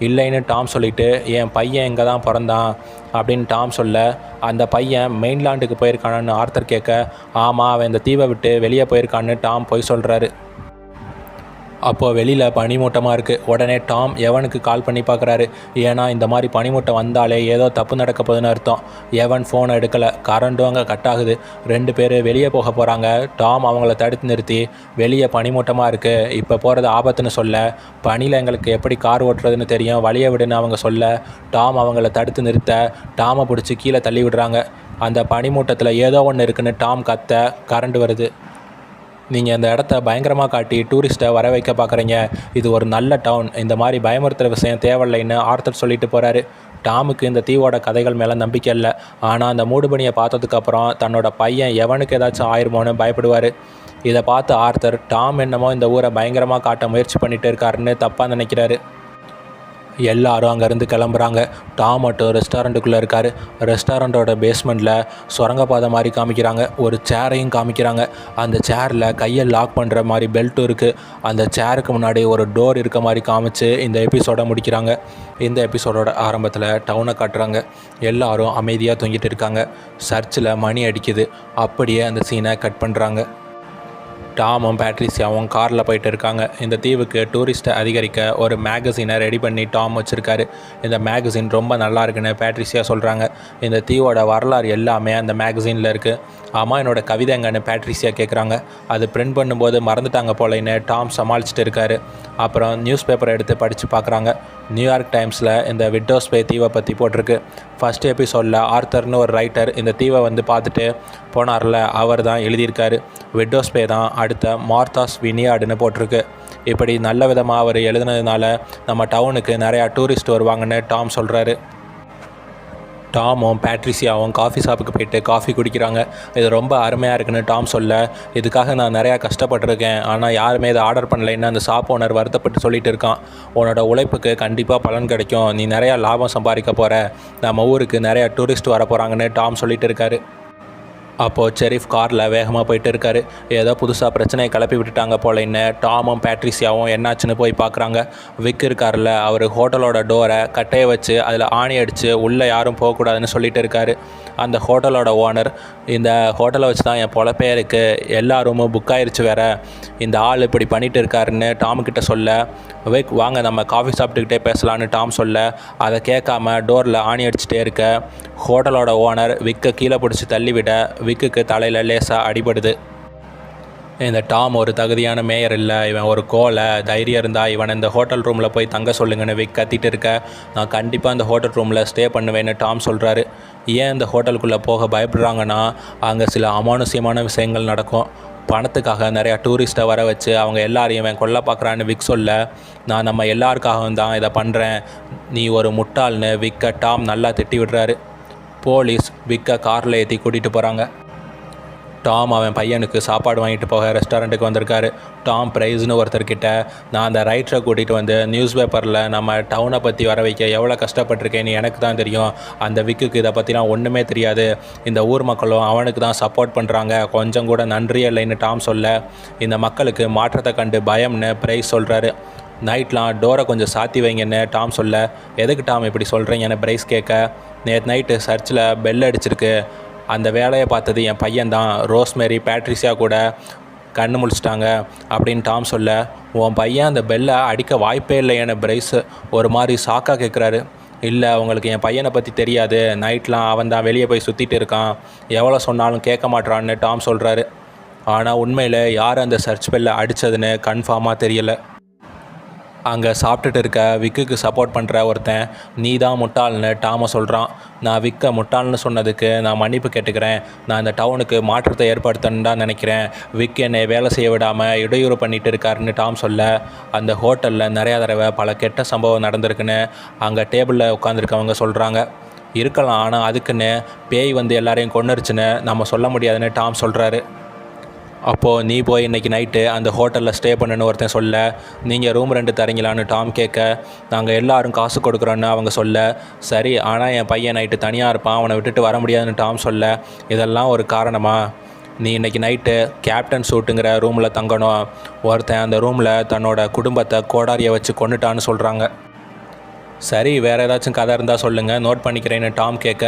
இல்லைன்னு டாம் சொல்லிவிட்டு, என் பையன் இங்கே தான் பிறந்தான் அப்படின்னு டாம் சொல்ல, அந்த பையன் மெயின்லாண்டுக்கு போயிருக்கானான்னு ஆர்த்தர் கேட்க, ஆமாம் அவன் இந்த தீவை விட்டு வெளியே போயிருக்கான்னு டாம் போய் சொல்கிறாரு. அப்போது வெளியில் பனிமூட்டமாக இருக்குது. உடனே டாம் எவனுக்கு கால் பண்ணி பார்க்குறாரு. ஏன்னா இந்த மாதிரி பனிமூட்டம் வந்தாலே ஏதோ தப்பு நடக்க போகுதுன்னு அர்த்தம். எவன் ஃபோனை எடுக்கலை. கரண்ட்டும் அங்கே கட் ஆகுது. 2 பேர் வெளியே போக போகிறாங்க. டாம் அவங்கள தடுத்து நிறுத்தி, வெளியே பனிமூட்டமாக இருக்குது, இப்போ போகிறது ஆபத்துன்னு சொல்ல, பனியில் எங்களுக்கு எப்படி கார் ஓட்டுறதுன்னு தெரியும், வழியை விடுன்னு அவங்க சொல்ல, டாம் அவங்கள தடுத்து நிறுத்த டாமை பிடிச்சி கீழே தள்ளி விடுறாங்க. அந்த பனிமூட்டத்தில் ஏதோ ஒன்று இருக்குன்னு டாம் கத்த, கரண்ட் வருது. நீங்கள் இந்த இடத்த பயங்கரமாக காட்டி டூரிஸ்ட்டை வர வைக்க பார்க்குறீங்க, இது ஒரு நல்ல டவுன், இந்த மாதிரி பயமுறுத்துகிற விஷயம் தேவையில்லைன்னு ஆர்த்தர் சொல்லிட்டு போகிறாரு. டாமுக்கு இந்த தீவோட கதைகள் மேலே நம்பிக்கை இல்லை. ஆனால் அந்த மூடுபனியை பார்த்ததுக்கப்புறம் தன்னோட பையன் எவனுக்கு ஏதாச்சும் ஆயிருமோன்னு பயப்படுவார். இதை பார்த்து ஆர்த்தர் டாம் என்னமோ இந்த ஊரை பயங்கரமாக காட்ட முயற்சி பண்ணிகிட்டு இருக்காருன்னு தப்பாக நினைக்கிறாரு. எல்லாரும் அங்கேருந்து கிளம்புறாங்க. டாம் மட்டும் ரெஸ்டாரண்ட்டுக்குள்ளே இருக்கார். ரெஸ்டாரண்ட்டோட பேஸ்மெண்ட்டில் சுரங்கப்பாதை மாதிரி காமிக்கிறாங்க. ஒரு சேரையும் காமிக்கிறாங்க. அந்த சேரில் கையை லாக் பண்ணுற மாதிரி பெல்ட்டும் இருக்குது. அந்த சேருக்கு முன்னாடி ஒரு டோர் இருக்க மாதிரி காமிச்சு இந்த எபிசோடை முடிக்கிறாங்க. இந்த எபிசோடோட ஆரம்பத்தில் டவுனை காட்டுறாங்க. எல்லாரும் அமைதியாக தூங்கிட்டு இருக்காங்க. சர்ச்சில் மணி அடிக்குது. அப்படியே அந்த சீனை கட் பண்ணுறாங்க. டாமும் பேட்ரிசியாவும் காரில் போயிட்டு இருக்காங்க. இந்த தீவுக்கு டூரிஸ்ட்டை அதிகரிக்க ஒரு மேகசினை ரெடி பண்ணி டாம் வச்சுருக்காரு. இந்த மேகசின் ரொம்ப நல்லா இருக்குன்னு பேட்ரிசியா சொல்கிறாங்க. இந்த தீவோட வரலாறு எல்லாமே அந்த மேகசினில் இருக்குது. ஆமாம், என்னோடய கவிதை எங்கன்னு பேட்ரிசியா கேட்குறாங்க. அது பிரிண்ட் பண்ணும்போது மறந்துட்டாங்க போலன்னு டாம் சமாளிச்சுட்டு இருக்காரு. அப்புறம் நியூஸ் பேப்பரை எடுத்து படித்து பார்க்குறாங்க. நியூயார்க் டைம்ஸில் இந்த விட்டோஸ் பே தீவை பற்றி போட்டிருக்கு. ஃபஸ்ட் எபிசோடில் ஆர்த்தர்னு ஒரு ரைட்டர் இந்த தீவை வந்து பார்த்துட்டு போனார்ல, அவர் தான் எழுதியிருக்காரு. விட்டோஸ் பே தான் அடுத்த மார்த்தாஸ் வினியாடுன்னு போட்டிருக்கு. இப்படி நல்ல விதமாக அவர் எழுதுனதுனால நம்ம டவுனுக்கு நிறையா டூரிஸ்ட் வருவாங்கன்னு டாம் சொல்கிறாரு. டாமும் பேட்ரிசியாவும் காஃபி ஷாப்புக்கு போயிட்டு காஃபி குடிக்கிறாங்க. இது ரொம்ப அருமையாக இருக்குன்னு டாம் சொல்ல, இதுக்காக நான் நிறையா கஷ்டப்பட்டிருக்கேன், ஆனால் யாருமே இதை ஆர்டர் பண்ணலைன்னு அந்த ஷாப் ஓனர் வருத்தப்பட்டு சொல்லிட்டு இருக்கான். உன்னோட உழைப்புக்கு கண்டிப்பாக பலன் கிடைக்கும், நீ நிறையா லாபம் சம்பாதிக்க போகிற, நம்ம ஊருக்கு நிறையா டூரிஸ்ட் வர போகிறாங்கன்னு டாம் சொல்லிட்டு இருக்காரு. அப்போது ஷெரீஃப் காரில் வேகமாக போயிட்டு இருக்காரு. ஏதோ புதுசாக பிரச்சனையை கிளப்பி விட்டுட்டாங்க போலன்னு டாமும் பேட்ரிசியாவும் என்னாச்சுன்னு போய் பார்க்குறாங்க. விக் இருக்கார்ல, அவர் ஹோட்டலோட டோரை கட்டையை வச்சு அதில் ஆணி அடித்து உள்ளே யாரும் போகக்கூடாதுன்னு சொல்லிட்டு இருக்காரு. அந்த ஹோட்டலோட ஓனர், இந்த ஹோட்டலை வச்சு தான் என் பொழப்பே இருக்குது, எல்லா ரூமும் புக் ஆயிடுச்சு வேறு, இந்த ஆள் இப்படி பண்ணிகிட்டு இருக்காருன்னு டாமுக்கிட்ட சொல்ல, விக் வாங்க நம்ம காஃபி சாப்பிட்டுக்கிட்டே பேசலான்னு டாம் சொல்ல, அதை கேட்காம டோரில் ஆணி அடிச்சுட்டே இருக்க ஹோட்டலோட ஓனர் விக்கை கீழே பிடிச்சி தள்ளிவிட விக்குக்கு தலையில் லேசாக அடிபடுது. இந்த டாம் ஒரு தகுதியான மேயர் இல்லை, இவன் ஒரு கோலை, தைரியம் இருந்தால் இவனை இந்த ஹோட்டல் ரூமில் போய் தங்க சொல்லுங்கன்னு விக் கத்திட்டு இருக்க. நான் கண்டிப்பாக இந்த ஹோட்டல் ரூமில் ஸ்டே பண்ணுவேன்னு டாம் சொல்கிறாரு. ஏன் இந்த ஹோட்டலுக்குள்ளே போக பயப்படுறாங்கன்னா அங்கே சில அமானுஷ்யமான விஷயங்கள் நடக்கும். பணத்துக்காக நிறையா டூரிஸ்ட்டை வர வச்சு அவங்க எல்லாரையும் இவன் கொல்ல பார்க்குறான்னு விக் சொல்ல, நான் நம்ம எல்லாருக்காகவும் தான் இதை பண்ணுறேன், நீ ஒரு முட்டாள்னு விக்கை டாம் நல்லா திட்டி விடுறாரு. போலீஸ் விக்கை காரில் ஏற்றி கூட்டிகிட்டு போகிறாங்க. டாம் அவன் பையனுக்கு சாப்பாடு வாங்கிட்டு போக ரெஸ்டாரண்ட்டுக்கு வந்திருக்காரு. டாம் ப்ரைஸ்னு ஒருத்தர்கிட்ட, நான் அந்த ரைட்டரை கூட்டிகிட்டு வந்து நியூஸ் பேப்பரில் நம்ம டவுனை பற்றி வர வைக்க எவ்வளோ கஷ்டப்பட்டிருக்கேன்னு எனக்கு தான் தெரியும், அந்த விக்குக்கு இதை பற்றிலாம் ஒன்றுமே தெரியாது, இந்த ஊர் மக்களும் அவனுக்கு தான் சப்போர்ட் பண்ணுறாங்க, கொஞ்சம் கூட நன்றியே இல்லைன்னு டாம் சொல்ல, இந்த மக்களுக்கு மாற்றத்தை கண்டு பயம்னு ப்ரைஸ் சொல்கிறாரு. நைட்லாம் டோரை கொஞ்சம் சாத்தி வைங்கன்னு டாம் சொல்ல, எதுக்கு டாம் இப்படி சொல்கிறீங்கன்னு ப்ரைஸ் கேட்க, நேற்று நைட்டு சர்ச்சில் பெல் அடிச்சிருக்கு, அந்த வேலையை பார்த்தது என் பையன்தான், ரோஸ்மேரி பேட்ரிசியா கூட கண்ணு முழிச்சிட்டாங்க அப்படின்னு டாம் சொல்ல, உன் பையன் அந்த பெல்லை அடிக்க வாய்ப்பே இல்லைன்னு பிரைஸ் ஒரு மாதிரி ஷாக்காக கேட்குறாரு. இல்லை, உங்களுக்கு என் பையனை பற்றி தெரியாது, நைட்லாம் அவன் தான் வெளியே போய் சுற்றிட்டு இருக்கான், எவ்வளோ சொன்னாலும் கேட்க மாட்டான்னு டாம் சொல்கிறாரு. ஆனால் உண்மையில் யார் அந்த சர்ச் பெல்லை அடித்ததுன்னு கன்ஃபார்மாக தெரியலை. அங்கே சாப்பிட்டுட்டு இருக்க விக்குக்கு சப்போர்ட் பண்ணுற ஒருத்தன், நீ தான் முட்டாள்னு டாமை சொல்கிறான். நான் விக்கை முட்டாள்னு சொன்னதுக்கு நான் மன்னிப்பு கேட்டுக்கிறேன், நான் இந்த டவுனுக்கு மாற்றத்தை ஏற்படுத்தணுன்னு தான் நினைக்கிறேன், விக் என்னை வேலை செய்ய விடாமல் இடையூறு பண்ணிகிட்டு இருக்காருன்னு டாம் சொல்ல, அந்த ஹோட்டலில் நிறையா தடவை பல கெட்ட சம்பவம் நடந்திருக்குன்னு அங்கே டேபிளில் உட்காந்துருக்கவங்க சொல்கிறாங்க. இருக்கலாம், ஆனால் அதுக்குன்னு பேய் வந்து எல்லாரையும் கொன்னுருச்சுன்னு நம்ம சொல்ல முடியாதுன்னு டாம் சொல்கிறாரு. அப்போது நீ போய் இன்றைக்கி நைட்டு அந்த ஹோட்டலில் ஸ்டே பண்ணுன்னு ஒருத்தன் சொல்ல, நீங்கள் ரூம் ரெண்ட் தரீங்களான்னு டாம் கேட்க, நாங்கள் எல்லோரும் காசு கொடுக்குறோன்னு அவங்க சொல்ல, சரி, ஆனால் என் பையன் நைட்டு தனியாக இருப்பான், அவனை விட்டுட்டு வர முடியாதுன்னு டாம் சொல்ல, இதெல்லாம் ஒரு காரணமா, நீ இன்றைக்கி நைட்டு கேப்டன் சூட்டுங்கிற ரூமில் தங்கணும், ஒருத்தன் அந்த ரூமில் தன்னோட குடும்பத்தை கோடாரியை வச்சு கொண்டுட்டான்னு சொல்கிறாங்க. சரி, வேறு ஏதாச்சும் கதை இருந்தால் சொல்லுங்கள், நோட் பண்ணிக்கிறேன்னு டாம் கேட்க,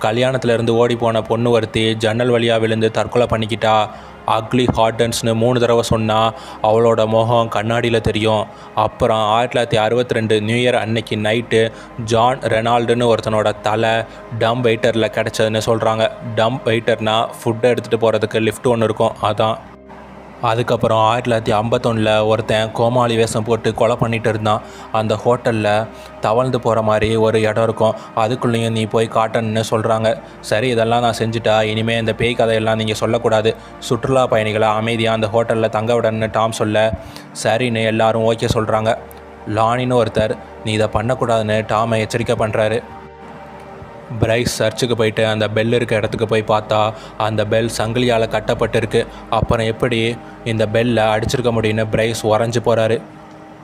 கல்யாணத்துலேருந்து ஓடி போன பொண்ணு ஒருத்தி ஜன்னல் வழியாக விழுந்து தற்கொலை பண்ணிக்கிட்டா, அக்லி ஹார்டன்ஸ்னு 3 தடவை சொன்னால் அவளோட முகம் கண்ணாடியில் தெரியும். அப்புறம் 1962 நியூ இயர் அன்னைக்கு நைட்டு ஜான் ரெனால்டுன்னு ஒருத்தனோட தலை டம்ப் வெயிட்டரில் கிடச்சதுன்னு சொல்கிறாங்க. டம்ப் வெயிட்டர்னால் ஃபுட்டை எடுத்துகிட்டு போகிறதுக்கு லிஃப்ட் ஒன்று இருக்கும், அதான். அதுக்கப்புறம் 1951 ஒருத்தன் கோமாளி வேஷம் போட்டு கொலை பண்ணிகிட்டு இருந்தான். அந்த ஹோட்டலில் தவழ்ந்து போகிற மாதிரி ஒரு இடம் இருக்கும், அதுக்குள்ளேயும் நீ போய் காட்டணுன்னு சொல்கிறாங்க. சரி, இதெல்லாம் நான் செஞ்சுட்டா இனிமேல் இந்த பேய் கதையெல்லாம் நீங்கள் சொல்லக்கூடாது, சுற்றுலா பயணிகளை அமைதியாக அந்த ஹோட்டலில் தங்க விடணுன்னு டாம் சொல்ல, சரின்னு எல்லாரும் ஓகே சொல்கிறாங்க. லானின்னு ஒருத்தர், நீ இதை பண்ணக்கூடாதுன்னு டாமை எச்சரிக்கை பண்ணுறாரு. பிரைஸ் சர்ச்சுக்கு போயிட்டு அந்த பெல் இருக்க இடத்துக்கு போய் பார்த்தா அந்த பெல் சங்கிலியால் கட்டப்பட்டிருக்கு. அப்புறம் எப்படி இந்த பெல்லை அடிச்சிருக்க முடியும்னு பிரைஸ் உறைஞ்சி போகிறாரு.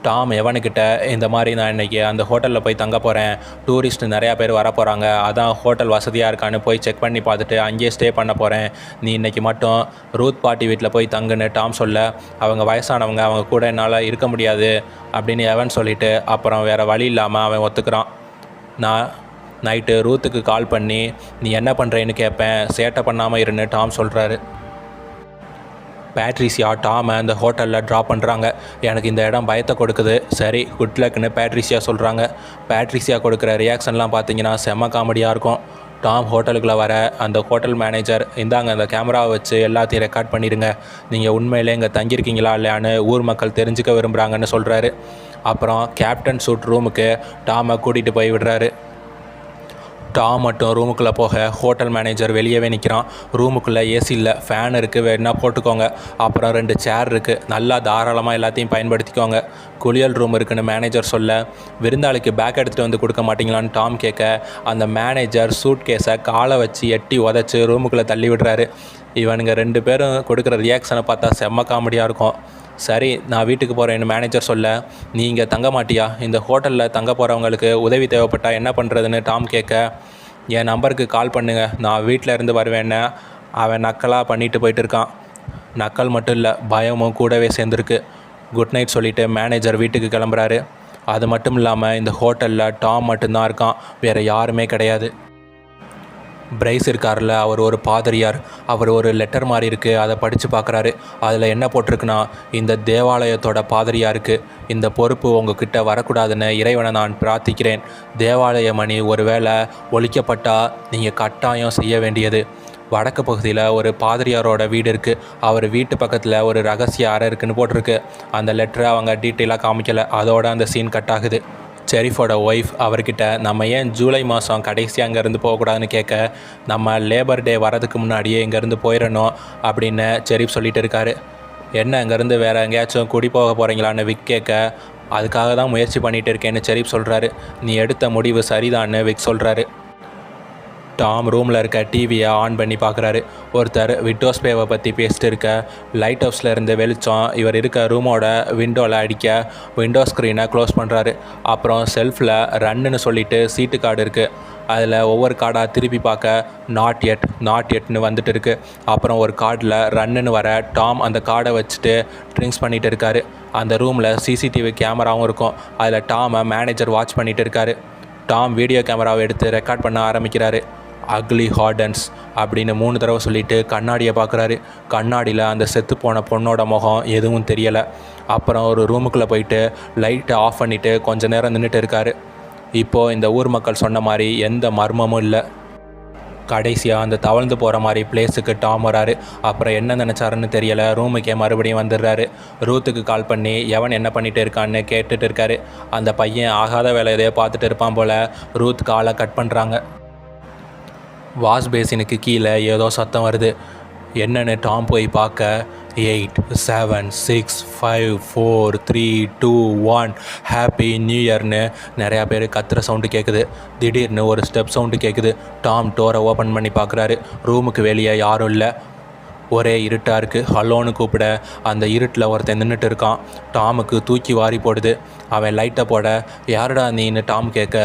டாம் எவனுக்கிட்ட, இந்த மாதிரி நான் இன்றைக்கி அந்த ஹோட்டலில் போய் தங்க போகிறேன், டூரிஸ்ட் நிறையா பேர் வர போகிறாங்க, அதான் ஹோட்டல் வசதியாக இருக்கான்னு போய் செக் பண்ணி பார்த்துட்டு அங்கேயே ஸ்டே பண்ண போகிறேன், நீ இன்றைக்கி மட்டும் ரூத் பாட்டி வீட்டில் போய் தங்குன்னு டாம் சொல்ல, அவங்க வயசானவங்க, அவங்க கூட என்னால் இருக்க முடியாது அப்படின்னு எவன் சொல்லிவிட்டு அப்புறம் வேறு வழி இல்லாமல் அவன் ஒத்துக்கிறான். நான் நைட்டு ரூத்துக்கு கால் பண்ணி நீ என்ன பண்ணுறேன்னு கேட்பேன், சேட்டை பண்ணாமல் இருன்னு டாம் சொல்கிறாரு. பேட்ரிசியா டாமை அந்த ஹோட்டலில் ட்ராப் பண்ணுறாங்க. எனக்கு இந்த இடம் பயத்தை கொடுக்குது. சரி, குட் லக்னு பேட்ரிசியா சொல்கிறாங்க. பேட்ரிசியா கொடுக்குற ரியாக்ஷன்லாம் பார்த்தீங்கன்னா செம்ம காமெடியாக இருக்கும். டாம் ஹோட்டலுக்குள்ளே வர அந்த ஹோட்டல் மேனேஜர், இந்தாங்க அந்த கேமராவை வச்சு எல்லாத்தையும் ரெக்கார்ட் பண்ணிடுங்க, நீங்கள் உண்மையிலே இங்கே தங்கியிருக்கீங்களா இல்லையான்னு ஊர் மக்கள் தெரிஞ்சுக்க விரும்புகிறாங்கன்னு சொல்கிறாரு. அப்புறம் கேப்டன் சூட் ரூமுக்கு டாமை கூட்டிகிட்டு போய் விடுறாரு. டாம் மட்டும் ரூமுக்குள்ளே போக ஹோட்டல் மேனேஜர் வெளியவே நிற்கிறான். ரூமுக்குள்ளே ஏசி இல்லை, ஃபேன் இருக்குது, வேணா போட்டுக்கோங்க, அப்புறம் 2 சேர் இருக்குது, நல்லா தாராளமாக எல்லாத்தையும் பயன்படுத்திக்கோங்க, குளியல் ரூம் இருக்குன்னு மேனேஜர் சொல்ல, விருந்தாளிக்கு பேக் எடுத்துகிட்டு வந்து கொடுக்க மாட்டிங்களான்னு டாம் கேட்க, அந்த மேனேஜர் சூட் கேஸை காலை வச்சு எட்டி உதச்சி ரூமுக்குள்ளே தள்ளி விடுறாரு. இவனுங்க 2 பேரும் கொடுக்குற ரியாக்ஷனை பார்த்தா செம்ம காமெடியாக இருக்கும். சரி, நான் வீட்டுக்கு போகிறேன்னு மேனேஜர் சொல்ல, நீ இங்கே தங்க மாட்டியா, இந்த ஹோட்டலில் தங்க போகிறவங்களுக்கு உதவி தேவைப்பட்டால் என்ன பண்ணுறதுன்னு டாம் கேட்க, என் நம்பருக்கு கால் பண்ணுங்கள், நான் வீட்டில் இருந்து வருவேன்னு அவன் நக்கலாக பண்ணிட்டு போயிட்டு இருக்கான். நக்கல் மட்டும் இல்லை, பயமும் கூடவே சேர்ந்துருக்கு. குட் நைட் சொல்லிவிட்டு மேனேஜர் வீட்டுக்கு கிளம்புறாரு. அது மட்டும் இல்லாமல் இந்த ஹோட்டலில் டாம் மட்டும்தான் இருக்கான், வேறு யாருமே கிடையாது. பிரைஸ் இருக்கார்ல, அவர் ஒரு பாதிரியார், அவர் ஒரு லெட்டர் மாதிரி இருக்குது, அதை படித்து பார்க்குறாரு. அதில் என்ன போட்டிருக்குன்னா, இந்த தேவாலயத்தோட பாதிரியாருக்கு இந்த பொறுப்பு உங்ககிட்ட வரக்கூடாதுன்னு இறைவனை நான் பிரார்த்திக்கிறேன். தேவாலய மணி ஒரு வேளை ஒழிக்கப்பட்டால் நீங்கள் கட்டாயம் செய்ய வேண்டியது வடக்கு பகுதியில் ஒரு பாதிரியாரோட வீடு இருக்குது. அவர் வீட்டு பக்கத்தில் ஒரு ரகசிய அறை இருக்குன்னு போட்டிருக்கு. அந்த லெட்டரை அவங்க டீட்டெயிலாக காமிக்கலை. அதோட அந்த சீன் கட் ஆகுது. ஷெரீஃபோட ஒய்ஃப் அவர்கிட்ட நம்ம ஏன் ஜூலை மாதம் கடைசி அங்கேருந்து போகக்கூடாதுன்னு கேட்க, நம்ம லேபர் டே வரதுக்கு முன்னாடியே இங்கேருந்து போயிடணும் அப்படின்னு ஷெரீஃப் சொல்லிட்டு இருக்காரு. என்ன அங்கேருந்து வேறு எங்கேயாச்சும் குடி போக போகிறீங்களான்னு விக் கேட்க, அதுக்காக தான் முயற்சி பண்ணிகிட்டு இருக்கேன்னு ஷெரீஃப் சொல்கிறாரு. நீ எடுத்த முடிவு சரிதான்னு விக் சொல்கிறாரு. டாம் ரூமில் இருக்க டிவியை ஆன் பண்ணி பார்க்குறாரு. ஒருத்தர் விண்டோஸ் பேவை பற்றி பேசிட்டு இருக்க. லைட் ஹவுஸில் இருந்து வெளிச்சம் இவர் இருக்க ரூமோட விண்டோவில் அடிக்க விண்டோ ஸ்க்ரீனை க்ளோஸ் பண்ணுறாரு. அப்புறம் செல்ஃபில் ரன்னுன்னு சொல்லிட்டு சீட்டு கார்டு இருக்குது. அதில் ஒவ்வொரு கார்டாக திருப்பி பார்க்க நாட் எட்னு வந்துட்டு இருக்குது. அப்புறம் ஒரு கார்டில் ரன்னுன்னு வர டாம் அந்த கார்டை வச்சுட்டு ட்ரிங்க்ஸ் பண்ணிகிட்டு இருக்காரு. அந்த ரூமில் சிசிடிவி கேமராவும் இருக்கும். அதில் டாமை மேனேஜர் வாட்ச் பண்ணிகிட்டு இருக்காரு. டாம் வீடியோ கேமராவை எடுத்து ரெக்கார்ட் பண்ண ஆரம்பிக்கிறாரு. அக்லி ஹார்டன்ஸ் அப்படின்னு 3 தடவை சொல்லிவிட்டு கண்ணாடியை பார்க்குறாரு. கண்ணாடியில் அந்த செத்து போன பொண்ணோட முகம் எதுவும் தெரியலை. அப்புறம் ஒரு ரூமுக்குள்ளே போயிட்டு லைட்டை ஆஃப் பண்ணிவிட்டு கொஞ்ச நேரம் நின்றுட்டு இருக்காரு. இப்போது இந்த ஊர் மக்கள் சொன்ன மாதிரி எந்த மர்மமும் இல்லை. கடைசியாக அந்த தவழ்ந்து போகிற மாதிரி பிளேஸுக்கு டாம் வராரு. அப்புறம் என்ன நினச்சாருன்னு தெரியலை. ரூமுக்கே மறுபடியும் வந்துடுறாரு. ரூத்துக்கு கால் பண்ணி எவன் என்ன பண்ணிகிட்டு இருக்கான்னு கேட்டுட்டு இருக்காரு. அந்த பையன் ஆகாத வேலை எதையோ பார்த்துட்டு இருப்பான் போல். ரூத் காலை கட் பண்ணுறாங்க. வாஷ் பேசினுக்கு கீழே ஏதோ சத்தம் வருது. என்னன்னு டாம் போய் பார்க்க 8 7 6 5 4 3 2 1 ஹாப்பி நியூ இயர்னு நிறையா பேர் கத்துற சவுண்டு கேட்குது. திடீர்னு ஒரு ஸ்டெப் சவுண்டு கேட்குது. டாம் டோரை ஓப்பன் பண்ணி பார்க்குறாரு. ரூமுக்கு வெளியே யாரும் இல்லை. ஒரே இருட்டாக இருக்குது. ஹலோன்னு கூப்பிட அந்த இருட்டில் ஒருத்தன் நின்றுட்டு இருக்கான். டாமுக்கு தூக்கி வாரி போடுது. அவன் லைட்டை போட யாருடா நீன்னு டாம் கேட்க,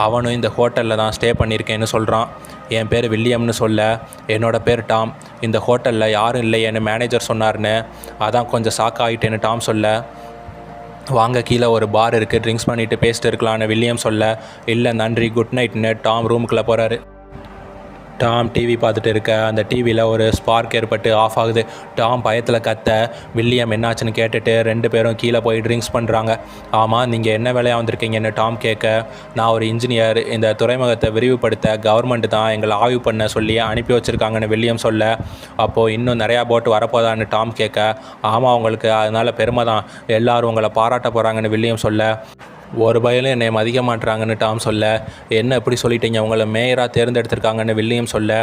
அவனும் இந்த ஹோட்டலில் தான் ஸ்டே பண்ணியிருக்கேன்னு சொல்கிறான். என் பேர் வில்லியம்னு சொல்ல, என்னோடய பேர் டாம், இந்த ஹோட்டலில் யாரும் இல்லையேன்னு மேனேஜர் சொன்னார்னு, அதான் கொஞ்சம் ஷாக் ஆகிட்டேன்னு டாம் சொல்ல, வாங்க கீழே ஒரு பார் இருக்குது, ட்ரிங்க்ஸ் பண்ணிவிட்டு பேசிட்டு இருக்கலான்னு வில்லியம் சொல்ல, இல்லை நன்றி குட் நைட்னு டாம் ரூமுக்குள்ளே போகிறாரு. டாம் டிவி பார்த்துட்டு இருக்க. அந்த டிவியில் ஒரு ஸ்பார்க் ஏற்பட்டு ஆஃப் ஆகுது. டாம் பயத்தில் கத்த வில்லியம் என்னாச்சுன்னு கேட்டுட்டு 2 பேரும் கீழே போய் ட்ரிங்க்ஸ் பண்ணுறாங்க. ஆமாம், நீங்கள் என்ன வேலையாக வந்திருக்கீங்கன்னு டாம் கேட்க, நான் ஒரு இன்ஜினியர், இந்த துறைமுகத்தை விரிவுபடுத்த கவர்மெண்ட் தான் எங்களை ஆய்வு பண்ண சொல்லி அனுப்பி வச்சுருக்காங்கன்னு வில்லியம் சொல்ல, அப்போது இன்னும் நிறையா போட்டு வரப்போதான்னு டாம் கேட்க, ஆமாம் உங்களுக்கு அதனால் பெருமை தான், எல்லோரும் உங்களை பாராட்ட போகிறாங்கன்னு வில்லியம் சொல்ல, ஒரு பயலும் என்னை மதிக்க மாட்டுறாங்கன்னு டாம் சொல்ல, என்ன எப்படி சொல்லிட்டீங்க, உங்களை மேயராக தேர்ந்தெடுத்திருக்காங்கன்னு வில்லியம் சொல்ல,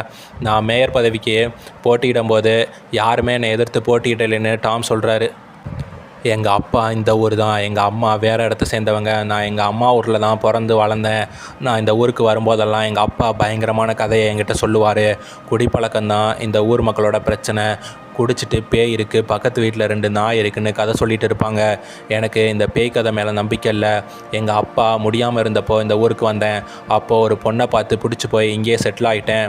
நான் மேயர் பதவிக்கு போட்டியிடும்போது யாருமே என்னை எதிர்த்து போட்டியிடலைன்னு டாம் சொல்கிறாரு. எங்கள் அப்பா இந்த ஊர் தான், எங்கள் அம்மா வேறு இடத்த சேர்ந்தவங்க, நான் எங்கள் அம்மா ஊரில் தான் பிறந்து வளர்ந்தேன். நான் இந்த ஊருக்கு வரும்போதெல்லாம் எங்கள் அப்பா பயங்கரமான கதையை என்கிட்ட சொல்லுவார். குடிப்பழக்கம்தான் இந்த ஊர் மக்களோட பிரச்சனை. குடிச்சிட்டு பேய் இருக்குது, பக்கத்து வீட்டில் 2 நாய் இருக்குன்னு கதை சொல்லிகிட்டு இருப்பாங்க. எனக்கு இந்த பேய் கதை மேலே நம்பிக்கை இல்லை. எங்கள் அப்பா முடியாமல் இருந்தப்போ இந்த ஊருக்கு வந்தேன். அப்போது ஒரு பொண்ணை பார்த்து பிடிச்சி போய் இங்கேயே செட்டில் ஆகிட்டேன்.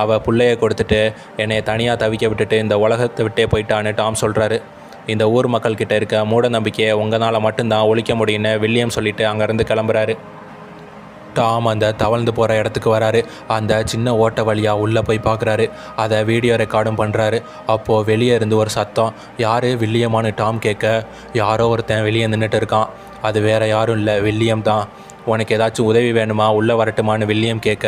அவள் பிள்ளைய கொடுத்துட்டு என்னை தனியாக தவிக்க விட்டுட்டு இந்த உலகத்தை விட்டே போயிட்டான்னு டாம் சொல்கிறாரு. இந்த ஊர் மக்கள்கிட்ட இருக்க மூட நம்பிக்கையை உங்களால் மட்டும்தான் ஒழிக்க முடியும்னு வில்லியம் சொல்லிவிட்டு அங்கேருந்து கிளம்புறாரு. டாம் அந்த தவழ்ந்து போகிற இடத்துக்கு வராரு. அந்த சின்ன ஓட்ட வழியாக உள்ளே போய் பார்க்குறாரு. அதை வீடியோ ரெக்கார்டும் பண்ணுறாரு. அப்போது வெளியே இருந்து ஒரு சத்தம். யார் வில்லியமானு டாம் கேட்க, யாரோ ஒருத்தன் வெளியே நின்றுட்டு இருக்கான். அது வேறு யாரும் இல்லை, வில்லியம் தான். உனக்கு ஏதாச்சும் உதவி வேணுமா, உள்ளே வரட்டுமான்னு வில்லியம் கேட்க,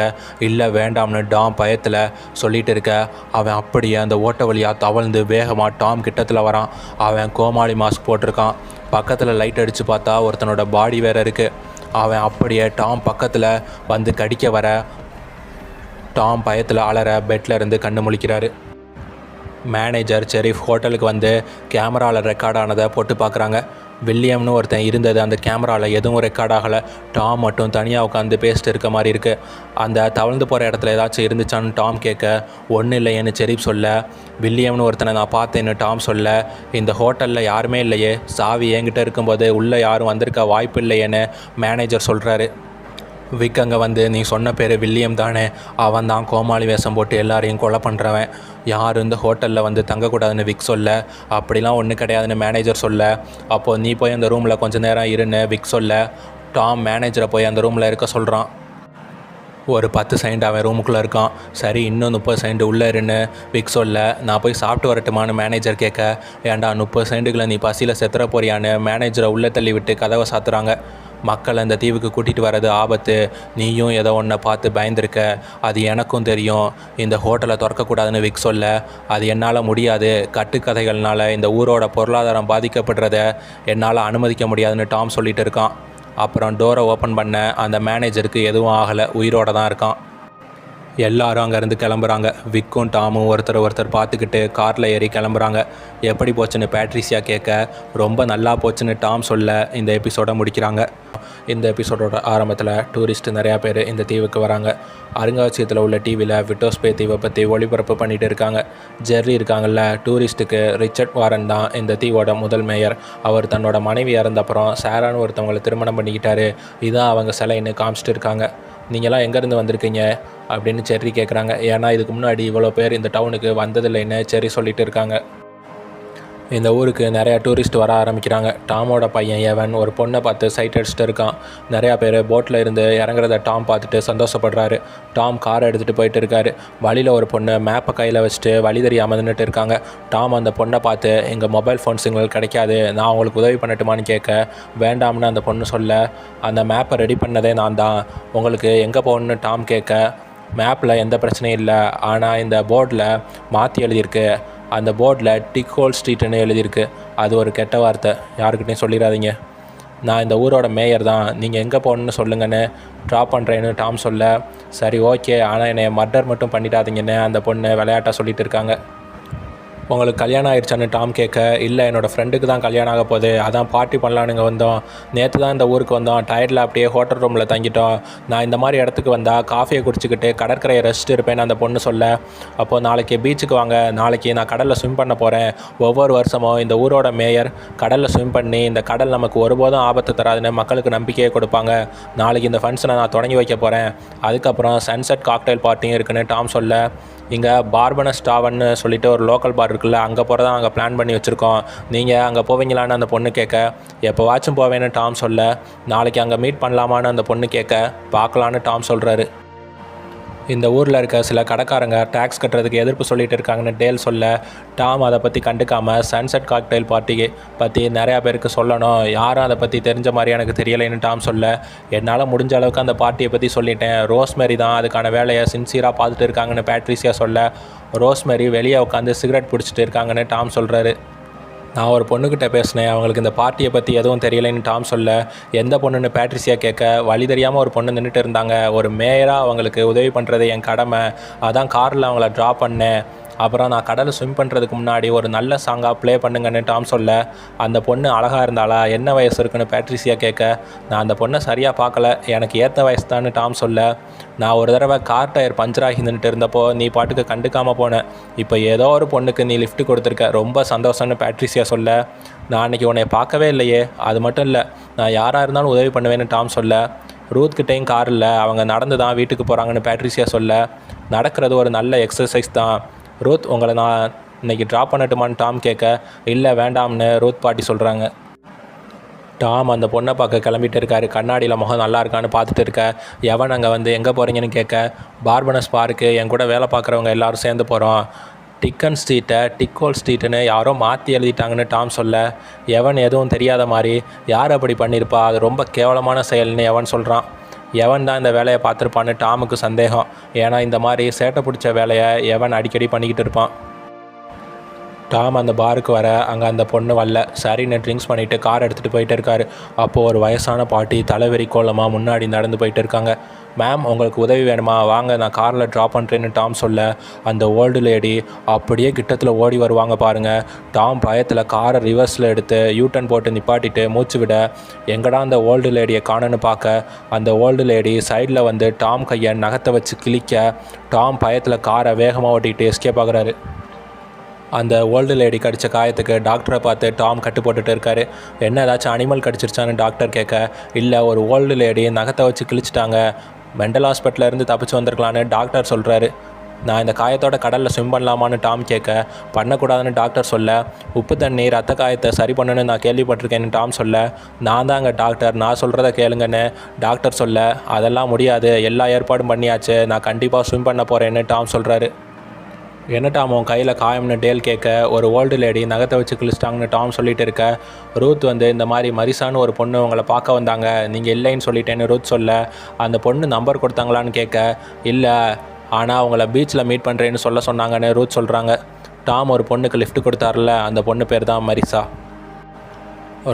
இல்லை வேண்டாம்னு டாம் பயத்தில் சொல்லிகிட்டு இருக்க, அவன் அப்படியே அந்த ஓட்ட வழியாக தவழ்ந்து வேகமாக டாம் கிட்டத்தில் வரான். அவன் கோமாளி மாஸ்க் போட்டிருக்கான். பக்கத்தில் லைட் அடித்து பார்த்தா ஒருத்தனோட பாடி வேறு இருக்குது. அவன் அப்படியே டாம் பக்கத்தில் வந்து கடிக்க வர டாம் பயத்தில் அலற பெட்டில் இருந்து கண்ணு முழிக்கிறாரு. மேனேஜர் ஷெரீஃப் ஹோட்டலுக்கு வந்து கேமராவில் ரெக்கார்ட் ஆனதை போட்டு பார்க்குறாங்க. வில்லியம்னு ஒருத்தன் இருந்தது அந்த கேமராவில் எதுவும் ரெக்கார்ட் ஆகலை. டாம் மட்டும் தனியாக உட்காந்து பேசிட்டு இருக்க மாதிரி இருக்குது. அந்த தவழ்ந்து போகிற இடத்துல ஏதாச்சும் இருந்துச்சான்னு டாம் கேட்க, ஒன்றும் இல்லையேன்னு ஷெரீஃப் சொல்ல, வில்லியம்னு ஒருத்தனை நான் பார்த்தேன்னு டாம் சொல்ல, இந்த ஹோட்டலில் யாருமே இல்லையே, சாவி என்கிட்ட இருக்கும்போது உள்ளே யாரும் வந்திருக்க வாய்ப்பு இல்லையேன்னு மேனேஜர் சொல்கிறாரு. விக் அங்கே வந்து, நீ சொன்ன பேர் வில்லியம் தானே, அவன் தான் கோமாளி வேஷம் போட்டு எல்லாரையும் கொலை பண்ணுறவன். யார் இந்த ஹோட்டலில் வந்து தங்கக்கூடாதுன்னு விக் சொல்ல, அப்படிலாம் ஒன்றும் கிடையாதுன்னு மேனேஜர் சொல்ல, அப்போது நீ போய் அந்த ரூமில் கொஞ்சம் நேரம் இருன்னு விக் சொல்ல, டாம் மேனேஜரை போய் அந்த ரூமில் இருக்க சொல்கிறான். ஒரு 10 செகண்ட் அவன் ரூமுக்குள்ளே இருக்கான். சரி, இன்னும் 30 செகண்ட் உள்ளே இருன்னு விக் சொல்ல, நான் போய் சாப்பிட்டு வரட்டுமான்னு மேனேஜர் கேட்க, ஏன்டா 30 செகண்டுக்குள்ளே நீ பசியில் செத்துற போறியான்னு மேனேஜரை உள்ளே தள்ளி விட்டு கதவை சாத்துறாங்க. மக்களை இந்த தீவுக்கு கூட்டிகிட்டு வர்றது ஆபத்து. நீயும் ஏதோ ஒன்றை பார்த்து பயந்துருக்க. அது எனக்கும் தெரியும். இந்த ஹோட்டலை திறக்கக்கூடாதுன்னு விக் சொல்ல, அது என்னால் முடியாது. கட்டுக்கதைகள்னால இந்த ஊரோட பொருளாதாரம் பாதிக்கப்படுறத என்னால் அனுமதிக்க முடியாதுன்னு டாம் சொல்லிட்டு இருக்கான். அப்புறம் டோரை ஓப்பன் பண்ண அந்த மேனேஜருக்கு எதுவும் ஆகலை, உயிரோடு தான் இருக்கான். எல்லாரும் அங்கேருந்து கிளம்புறாங்க. விக்கும் டாமும் ஒருத்தர் பார்த்துக்கிட்டு காரில் ஏறி கிளம்புறாங்க. எப்படி போச்சுன்னு பேட்ரிசியா கேட்க, ரொம்ப நல்லா போச்சுன்னு டாம் சொல்ல இந்த எபிசோடை முடிக்கிறாங்க. இந்த எபிசோடோட ஆரம்பத்தில் டூரிஸ்ட் நிறையா பேர் இந்த தீவுக்கு வராங்க. அருங்காட்சியகத்தில் உள்ள டிவியில் விட்டோஸ்பே தீவை பற்றி ஒளிபரப்பு பண்ணிகிட்டு இருக்காங்க. ஜெர்ரி இருக்காங்கல்ல, டூரிஸ்ட்டுக்கு ரிச்சர்ட் வாரன் தான் இந்த தீவோட முதல் மேயர். அவர் தன்னோட மனைவி இறந்தப்புறம் சாரான்னு ஒருத்தவங்களை திருமணம் பண்ணிக்கிட்டாரு. இதான் அவங்க சிலைன்னு காமிச்சிட்டு இருக்காங்க. நீங்களாம் எங்கேருந்து வந்திருக்கீங்க அப்படின்னு செர்ரி கேட்குறாங்க. ஏன்னா இதுக்கு முன்னாடி இவ்வளோ பேர் இந்த டவுனுக்கு வந்ததில்லைன்னு செர்ரி சொல்லிட்டு இருக்காங்க. இந்த ஊருக்கு நிறையா டூரிஸ்ட் வர ஆரம்பிக்கிறாங்க. டாமோட பையன் எவன் ஒரு பொண்ணை பார்த்து சைட் அடிச்சுட்டு இருக்கான். நிறையா பேர் போட்டில் இருந்து இறங்குறத டாம் பார்த்துட்டு சந்தோஷப்படுறாரு. டாம் காரை எடுத்துகிட்டு போயிட்டு இருக்காரு. வழியில் ஒரு பொண்ணு மேப்பை கையில் வச்சுட்டு வழி தெரியாமல் நின்றுட்டு இருக்காங்க. டாம் அந்த பொண்ணை பார்த்து, எங்கள் மொபைல் ஃபோன் சிக்னல் கிடைக்காது, நான் உங்களுக்கு உதவி பண்ணட்டுமான்னு கேட்க, வேண்டாம்னு அந்த பொண்ணு சொல்ல, அந்த மேப்பை ரெடி பண்ணதே நான் தான், உங்களுக்கு எங்கே போகணுன்னு டாம் கேட்க, மேப்பில் எந்த பிரச்சனையும் இல்லை, ஆனால் இந்த போர்டில் மாற்றி எழுதியிருக்கு, அந்த போர்டில் டிக்கோல் ஸ்ட்ரீட்டுன்னு எழுதியிருக்கு, அது ஒரு கெட்ட வார்த்தை, யாருக்கிட்டையும் சொல்லிடாதீங்க, நான் இந்த ஊரோட மேயர் தான், நீங்கள் எங்கே போகணுன்னு சொல்லுங்கன்னு ட்ராப் பண்ணுறேன்னு டாம் சொல்ல, சரி ஓகே, ஆனால் என்னை மர்டர் மட்டும் பண்ணிடாதீங்கன்னு அந்த பொண்ணு விளையாட்டாக சொல்லிகிட்டு இருக்காங்க. உங்களுக்கு கல்யாணம் ஆயிடுச்சான்னு டாம் கேட்க, இல்லை என்னோடய ஃப்ரெண்டுக்கு தான் கல்யாணம் ஆக போகுது, அதான் பார்ட்டி பண்ணலானுங்க வந்தோம், நேற்று தான் இந்த ஊருக்கு வந்தோம், டயர்டில் அப்படியே ஹோட்டல் ரூமில் தங்கிட்டோம், நான் இந்த மாதிரி இடத்துக்கு வந்தால் காஃபியை குடிச்சிக்கிட்டு கடற்கரையை ரெஸ்ட் இருப்பேன்னு அந்த பொண்ணு சொல்ல, அப்போது நாளைக்கு பீச்சுக்கு வாங்க, நாளைக்கு நான் கடலில் ஸ்விம் பண்ண போகிறேன், ஒவ்வொரு வருஷமும் இந்த ஊரோட மேயர் கடலில் ஸ்விம் பண்ணி இந்த கடல் நமக்கு ஒருபோதும் ஆபத்து தராதுன்னு மக்களுக்கு நம்பிக்கையை கொடுப்பாங்க, நாளைக்கு இந்த ஃபங்க்ஷனை நான் தொடங்கி வைக்க போகிறேன், அதுக்கப்புறம் சன்செட் காக்டெயில் பார்ட்டியும் இருக்குன்னு டாம் சொல்ல, இங்கே பார்பனஸ் டாவன்னு சொல்லிட்டு ஒரு லோக்கல் பார் இருக்குல்ல, அங்கே போகிறதா நாங்கள் பிளான் பண்ணி வச்சுருக்கோம், நீங்கள் அங்கே போவீங்களான்னு அந்த பொண்ணு கேட்க, எப்போவாச்சும் போவேன்னு டாம் சொல்ல, நாளைக்கு அங்கே மீட் பண்ணலாமான்னு அந்த பொண்ணு கேட்க, பார்க்கலான்னு டாம் சொல்கிறாரு. இந்த ஊரில் இருக்க சில கடைக்காரங்க டேக்ஸ் கட்டுறதுக்கு எதிர்ப்பு சொல்லிட்டு இருக்காங்கன்னு டேல் சொல்ல, டாம் அதை பற்றி கண்டுக்காமல் சன்செட் காக்டெயில் பார்ட்டி பற்றி நிறையா பேருக்கு சொல்லணும், யாரும் அதை பற்றி தெரிஞ்ச மாதிரி எனக்கு தெரியலைன்னு டாம் சொல்ல, என்னால் முடிஞ்ச அளவுக்கு அந்த பார்ட்டியை பற்றி சொல்லிட்டேன், ரோஸ்மேரி தான் அதுக்கான வேலையை சின்சியராக பார்த்துட்டு இருக்காங்கன்னு பேட்ரிசியா சொல்ல, ரோஸ்மேரி வெளியே உட்காந்து சிகரெட் பிடிச்சிட்டு இருக்காங்கன்னு டாம் சொல்கிறாரு. நான் ஒரு பொண்ணுக்கிட்ட பேசினேன், அவங்களுக்கு இந்த பார்ட்டியை பற்றி எதுவும் தெரியலைன்னு டாம் சொல்ல, எந்த பொண்ணுன்னு பேட்ரிசியா கேட்க, வழி தெரியாமல் ஒரு பொண்ணு நின்றுட்டு இருந்தாங்க, ஒரு மேயராக அவங்களுக்கு உதவி பண்ணுறது என் கடமை, அதான் காரில் அவங்கள ட்ராப் பண்ணேன், அப்புறம் நான் கடலை ஸ்விம் பண்ணுறதுக்கு முன்னாடி ஒரு நல்ல சாங்காக ப்ளே பண்ணுங்கன்னு டாம் சொல்ல, அந்த பொண்ணு அழகாக இருந்தாளா, என்ன வயசு இருக்குன்னு பேட்ரிசியா கேட்க, நான் அந்த பொண்ணை சரியாக பார்க்கல, எனக்கு ஏற்ற வயசு தான்னு டாம் சொல்ல, நான் ஒரு தடவை கார் டயர் பஞ்சராகி நின்றுட்டு இருந்தப்போ நீ பாட்டுக்கு கண்டுக்காமல் போனேன், இப்போ ஏதோ ஒரு பொண்ணுக்கு நீ லிஃப்ட் கொடுத்துருக்க, ரொம்ப சந்தோஷம்னு பேட்ரிசியா சொல்ல, நான் அன்றைக்கி உன்னை பார்க்கவே இல்லையே, அது மட்டும் இல்லை, நான் யாராக இருந்தாலும் உதவி பண்ணுவேன்னு டாம் சொல்ல, ரூத்கிட்டையும் கார் இல்லை, அவங்க நடந்து தான் வீட்டுக்கு போகிறாங்கன்னு பேட்ரிசியா சொல்ல, நடக்கிறது ஒரு நல்ல எக்ஸசைஸ் தான், ரூத் உங்களை நான் இன்றைக்கி ட்ராப் பண்ணட்டுமான்னு டாம் கேட்க, இல்லை வேண்டாம்னு ரூத் பாட்டி சொல்கிறாங்க. டாம் அந்த பொண்ணை பார்க்க கிளம்பிட்டு இருக்காரு. கண்ணாடியில் முகம் நல்லா இருக்கான்னு பார்த்துட்டு இருக்க, எவன் அங்கே வந்து எங்கே போகிறீங்கன்னு கேட்க, பார்பனஸ் பார்க்கு என் கூட வேலை பார்க்குறவங்க எல்லோரும் சேர்ந்து போகிறோம், டிக்கன் ஸ்ட்ரீட்டை டிக்கோல் ஸ்ட்ரீட்டுன்னு யாரோ மாற்றி எழுதிட்டாங்கன்னு டாம் சொல்ல, எவன் எதுவும் தெரியாத மாதிரி, யார் அப்படி பண்ணியிருப்பா, அது ரொம்ப கேவலமான செயல்னு எவன் சொல்கிறான். எவன் தான் இந்த வேலையை பார்த்துருப்பான்னு டாமுக்கு சந்தேகம், ஏன்னா இந்த மாதிரி சேட்டை பிடிச்ச வேலையை எவன் அடிக்கடி பண்ணிக்கிட்டு இருப்பான். டாம் அந்த பாருக்கு வர அங்கே அந்த பொண்ணு வரல. சரின்னு ட்ரிங்க்ஸ் பண்ணிவிட்டு கார் எடுத்துகிட்டு போயிட்டு இருக்காரு. அப்போது ஒரு வயசான பாட்டி தலைவெறி கோலமாக முன்னாடி நடந்து போயிட்டு இருக்காங்க. மேம் உங்களுக்கு உதவி வேணுமா, வாங்க நான் காரில் ட்ராப் பண்ணுறேன்னு டாம் சொல்ல, அந்த ஓல்டு லேடி அப்படியே கிட்டத்தில் ஓடி வருவாங்க பாருங்கள். டாம் பயத்தில் காரை ரிவர்ஸில் எடுத்து யூட்டன் போட்டு நிப்பாட்டிட்டு மூச்சு விட, எங்கடா அந்த ஓல்டு லேடியை காணன்னு பார்க்க, அந்த ஓல்டு லேடி சைடில் வந்து டாம் கையை நகத்தை வச்சு கிழிக்க, டாம் பயத்தில் காரை வேகமாக ஓட்டிகிட்டு எஸ்கேப் ஆகுறாரு. அந்த ஓல்டு லேடி கடித்த காயத்துக்கு டாக்டரை பார்த்து டாம் கட்டு போட்டுட்டு இருக்காரு. என்ன ஏதாச்சும் அனிமல் கடிச்சிருச்சான்னு டாக்டர் கேட்க, இல்லை ஒரு ஓல்டு லேடி நகத்தை வச்சு கிழிச்சிட்டாங்க, மெண்டல் ஹாஸ்பிட்டலேருந்து தப்பிச்சு வந்திருக்கலான்னு டாக்டர் சொல்கிறாரு. நான் இந்த காயத்தோட கடலில் ஸ்விம் பண்ணலாமான்னு டாம் கேட்க, பண்ணக்கூடாதுன்னு டாக்டர் சொல்ல, உப்பு தண்ணி ரத்த காயத்தை சரி பண்ணுன்னு நான் கேள்விப்பட்டிருக்கேன்னு டாம் சொல்ல, நான் தாங்க டாக்டர், நான் சொல்கிறத கேளுங்கன்னு டாக்டர் சொல்ல, அதெல்லாம் முடியாது, எல்லா ஏற்பாடும் பண்ணியாச்சு, நான் கண்டிப்பாக ஸ்விம் பண்ண போகிறேன்னு டாம் சொல்கிறாரு. என்ன டாம் உன் கையில் காயம்னு டேல் கேட்க, ஒரு ஓல்டு லேடி நகத்தை வச்சு கிழிச்சிட்டாங்கன்னு டாம் சொல்லிட்டு இருக்க, ரூத் வந்து இந்த மாதிரி மரிசான்னு ஒரு பொண்ணு உங்களை பார்க்க வந்தாங்க, நீங்கள் இல்லைன்னு சொல்லிட்டேன்னு ரூத் சொல்ல, அந்த பொண்ணு நம்பர் கொடுத்தாங்களான்னு கேட்க, இல்லை ஆனால் அவங்கள பீச்சில் மீட் பண்ணுறேன்னு சொல்ல சொன்னாங்கன்னு ரூத் சொல்கிறாங்க. டாம் ஒரு பொண்ணுக்கு லிஃப்ட் கொடுத்தாருல, அந்த பொண்ணு பேர் தான் மரிசா.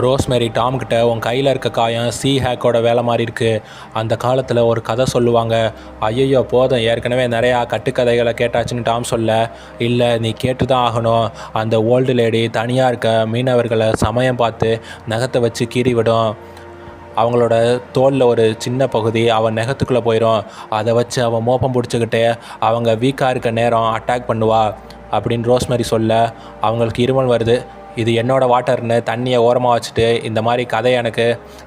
ரோஸ்மேரி டாம்கிட்ட உன் கையில் இருக்க காயம் சி ஹேக்கோட வேலை மாதிரி இருக்குது, அந்த காலத்தில் ஒரு கதை சொல்லுவாங்க. ஐயோ போதும், ஏற்கனவே நிறையா கட்டுக்கதைகளை கேட்டாச்சுன்னு டாம் சொல்ல, இல்லை நீ கேட்டு தான் ஆகணும். அந்த ஓல்டு லேடி தனியாக இருக்க மீனவர்களை சமயம் பார்த்து நகத்தை வச்சு கீறி விடும். அவங்களோட தோலில் ஒரு சின்ன பகுதி அவன் நெகத்துக்குள்ளே போயிடும். அதை வச்சு அவன் மோப்பம் பிடிச்சிக்கிட்டு அவங்க வீக்காக இருக்க நேரம் அட்டாக் பண்ணுவா அப்படின்னு ரோஸ்மேரி சொல்ல, அவங்களுக்கு இருமல் வருது. இது என்னோடய வாட்டர்னு தண்ணியை ஓரமாக வச்சுட்டு, இந்த மாதிரி கதை எனக்கு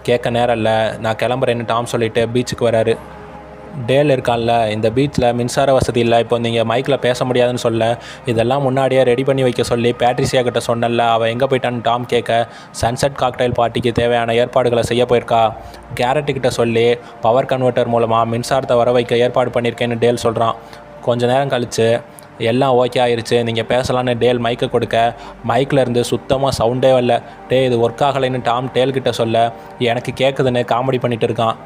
கேட்க நேரம் இல்லை, நான் கிளம்புறேன்னு டாம் சொல்லிவிட்டு பீச்சுக்கு வராரு. டேல் இருக்கான்ல, இந்த பீச்சில் மின்சார வசதி இல்லை, இப்போ நீங்கள் மைக்கில் பேச முடியாதுன்னு சொல்ல, இதெல்லாம் முன்னாடியே ரெடி பண்ணி வைக்க சொல்லி பேட்ரிசியா கிட்ட சொன்னல, அவள் எங்கே போயிட்டான்னு டாம் கேட்க, சன்செட் காக்டைல் பார்ட்டிக்கு தேவையான ஏற்பாடுகளை செய்ய போயிருக்கா, கேரட்டுக்கிட்ட சொல்லி பவர் கன்வெர்ட்டர் மூலமாக மின்சாரத்தை வர வைக்க ஏற்பாடு பண்ணியிருக்கேன்னு டேல் சொல்கிறான். கொஞ்ச நேரம் கழித்து எல்லாம் ஓகே ஆயிடுச்சு, நீங்கள் பேசலான்னு டேல் மைக்கை கொடுக்க, மைக்கில் இருந்து சுத்தமாக சவுண்டே வரல. இது ஒர்க் ஆகலைன்னு டாம் டேல்கிட்ட சொல்ல, எனக்கு கேட்குதுன்னு காமெடி பண்ணிகிட்டு இருக்கான்.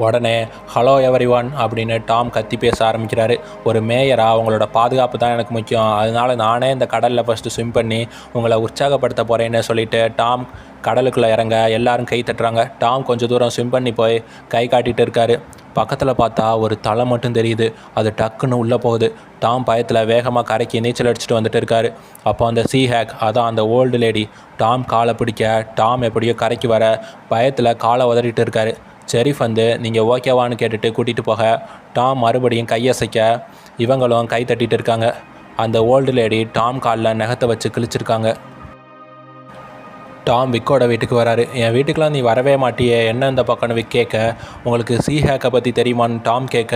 உடனே ஹலோ எவரி ஒன் அப்படின்னு டாம் கத்தி பேச ஆரம்பிக்கிறாரு. ஒரு மேயராக அவங்களோட பாதுகாப்பு தான் எனக்கு முக்கியம், அதனால நானே இந்த கடலில் ஃபஸ்ட்டு ஸ்விம் பண்ணி உங்களை உற்சாகப்படுத்த போகிறேன்னு சொல்லிவிட்டு டாம் கடலுக்குள்ளே இறங்க எல்லாரும் கை தட்டுறாங்க. டாம் கொஞ்சம் தூரம் ஸ்விம் பண்ணி போய் கை காட்டிகிட்டு இருக்காரு. பக்கத்தில் பார்த்தா ஒரு தலை மட்டும் தெரியுது, அது டக்குன்னு உள்ளே போகுது. டாம் பயத்தில் வேகமாக கரைக்கி நீச்சல் அடிச்சுட்டு வந்துட்டு இருக்காரு. அப்போ அந்த சி ஹேக், அதான் அந்த ஓல்டு லேடி, டாம் காலை பிடிக்க, டாம் எப்படியோ கரைக்கு வர பயத்தில் காலை உதறிட்டு இருக்காரு. ஷெரீஃப் வந்து நீங்கள் ஓகேவான்னு கேட்டுட்டு கூட்டிகிட்டு போக, டாம் மறுபடியும் கையசைக்க இவங்களும் கை தட்டிகிட்டு இருக்காங்க. அந்த ஓல்டு லேடி டாம் காலில் நகத்தை வச்சு கிழிச்சிருக்காங்க. டாம் விக்கோட வீட்டுக்கு வராரு. என் வீட்டுக்கெலாம் நீ வரவே மாட்டியே, என்ன இந்த பக்கம்னு விக் கேட்க, உங்களுக்கு சி ஹேக்கை பற்றி தெரியுமான்னு டாம் கேட்க,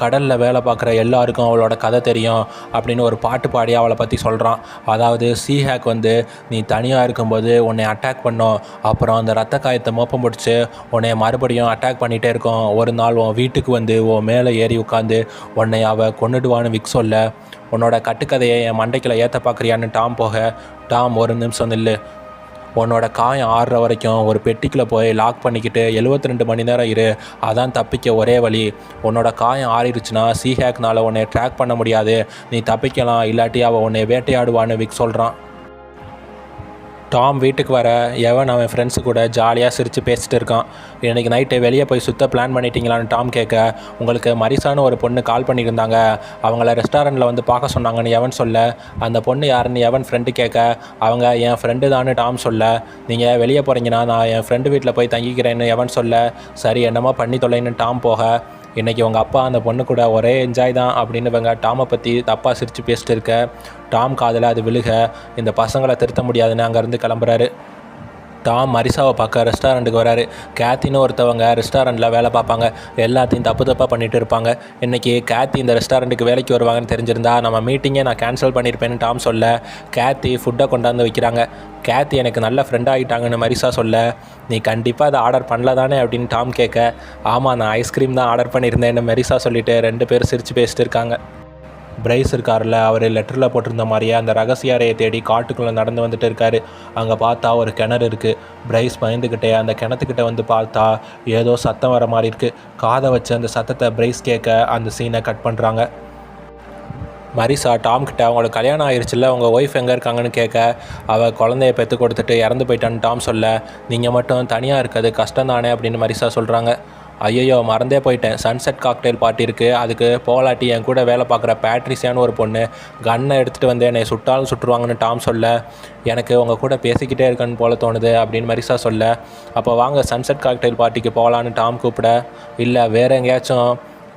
கடலில் வேலை பார்க்குற எல்லாருக்கும் அவளோட கதை தெரியும் அப்படின்னு ஒரு பாட்டு பாடி அவளை பற்றி சொல்கிறான். அதாவது சி ஹேக் வந்து நீ தனியாக இருக்கும்போது உன்னை அட்டாக் பண்ணோம், அப்புறம் அந்த ரத்த காயத்தை மோப்பம் பிடிச்சி உன்னை மறுபடியும் அட்டாக் பண்ணிகிட்டே இருக்கோம். ஒரு நாள் உன் வீட்டுக்கு வந்து உன் மேலே ஏறி உட்காந்து உன்னை அவள் கொன்னுடுவான்னு விக் சொல்ல, உன்னோட கட்டுக்கதையை என் மண்டைக்கில் ஏற்ற பார்க்குறியான்னு டாம் போக, டாம் ஒரு நிமிஷம் நில்லு, உன்னோட காயம் ஆறுற வரைக்கும் ஒரு பெட்டிக்குள்ளே போய் லாக் பண்ணிக்கிட்டு 72 மணி நேரம் இரு, அதான் தப்பிக்க ஒரே வழி. உன்னோட காயம் ஆறிடுச்சுன்னா சி ஹேக்னால் உன்னை ட்ராக் பண்ண முடியாது, நீ தப்பிக்கலாம், இல்லாட்டி அவள் உன்னை வேட்டையாடுவான்னு விக் சொல்கிறான். டாம் வீட்டுக்கு வர எவன் அவன் ஃப்ரெண்ட்ஸு கூட ஜாலியாக சிரித்து பேசிட்டு இருக்கான். இன்றைக்கி நைட்டு வெளியே போய் சுத்த பிளான் பண்ணிட்டீங்களான்னு டாம் கேட்க, உங்களுக்கு மரிசான்னு ஒரு பொண்ணு கால் பண்ணியிருந்தாங்க, அவங்கள ரெஸ்டாரண்ட்டில் வந்து பார்க்க சொன்னாங்கன்னு எவன் சொல்ல, அந்த பொண்ணு யாருன்னு எவன் ஃப்ரெண்டு கேட்க, அவங்க என் ஃப்ரெண்டு தான்னு டாம் சொல்ல, நீங்கள் வெளியே போகிறீங்கன்னா நான் என் ஃப்ரெண்டு வீட்டில் போய் தங்கிக்கிறேன்னு எவன் சொல்ல, சரி என்னமோ பண்ணி தொலைன்னு டாம் போக, இன்றைக்கி உங்கள் அப்பா அந்த பொண்ணு கூட ஒரே என்ஜாய் தான் அப்படின்னு இவங்க டாமை பற்றி தப்பாக சிரித்து பேசிட்டு இருக்க, டாம் காதில் அது விழுக, இந்த பசங்களை திருத்த முடியாதுன்னு அங்கேருந்து கிளம்புறாரு. டாம் மரிசாவை பார்க்க ரெஸ்டாரண்ட்டுக்கு வராரு. கேத்தின்னு ஒருத்தவங்க ரெஸ்டாரண்ட்டில் வேலை பார்ப்பாங்க, எல்லாத்தையும் தப்பாக பண்ணிகிட்டு இருப்பாங்க. இன்றைக்கி கேத்தி இந்த ரெஸ்டாரண்ட்டுக்கு வேலைக்கு வருவாங்கன்னு தெரிஞ்சிருந்தா நம்ம மீட்டிங்கே நான் கேன்சல் பண்ணியிருப்பேன்னு டாம் சொல்ல, கேத்தி ஃபுட்டை கொண்டாந்து வைக்கிறாங்க. கேத்தி எனக்கு நல்ல ஃப்ரெண்ட் ஆகிட்டாங்கன்னு மரிசா சொல்ல, நீ கண்டிப்பாக அதை ஆர்டர் பண்ணல தானே அப்படின்னு டாம் கேட்க, ஆமாம் நான் ஐஸ்கிரீம் தான் ஆர்டர் பண்ணியிருந்தேன்னு மரிசா சொல்லிவிட்டு 2 பேரும் சிரித்து பேசிட்டு இருக்காங்க. பிரைஸ் இருக்கார்ல, அவர் லெட்டரில் போட்டிருந்த மாதிரியே அந்த ரகசிய அறையை தேடி காட்டுக்குள்ளே நடந்து வந்துட்டு இருக்காரு. அங்கே பார்த்தா ஒரு கிணறு இருக்குது. பிரைஸ் பயந்துக்கிட்டே அந்த கிணத்துக்கிட்ட வந்து பார்த்தா ஏதோ சத்தம் வர மாதிரி இருக்குது. காதை வச்சு அந்த சத்தத்தை பிரைஸ் கேட்க அந்த சீனை கட் பண்ணுறாங்க. மரிசா டாம் கிட்ட அவங்களுக்கு கல்யாணம் ஆயிடுச்சுல்ல, உங்கள் ஒய்ஃப் எங்கே இருக்காங்கன்னு கேட்க, அவள் குழந்தைய பெற்று கொடுத்துட்டு இறந்து போயிட்டான்னு டாம் சொல்ல, நீங்கள் மட்டும் தனியாக இருக்கிறது கஷ்டம் தானே அப்படின்னு மரிசா சொல்கிறாங்க. ஐயோ மறந்தே போயிட்டேன், சன்செட் காக்டெயில் பார்ட்டி இருக்குது, அதுக்கு போகலாட்டி என் கூட வேலை பார்க்குற பேட்ரிசியான்னு ஒரு பொண்ணு கன்னை எடுத்துகிட்டு வந்து என்னை சுட்டாலும் சுட்டுருவாங்கன்னு டாம் சொல்ல, எனக்கு உங்கள் கூட பேசிக்கிட்டே இருக்கன்னு போல தோணுது அப்படின்னு மரிசா சொல்ல, அப்போ வாங்க சன்செட் காக்டெயில் பார்ட்டிக்கு போகலான்னு டாம் கூப்பிட, இல்லை வேறு எங்கேயாச்சும்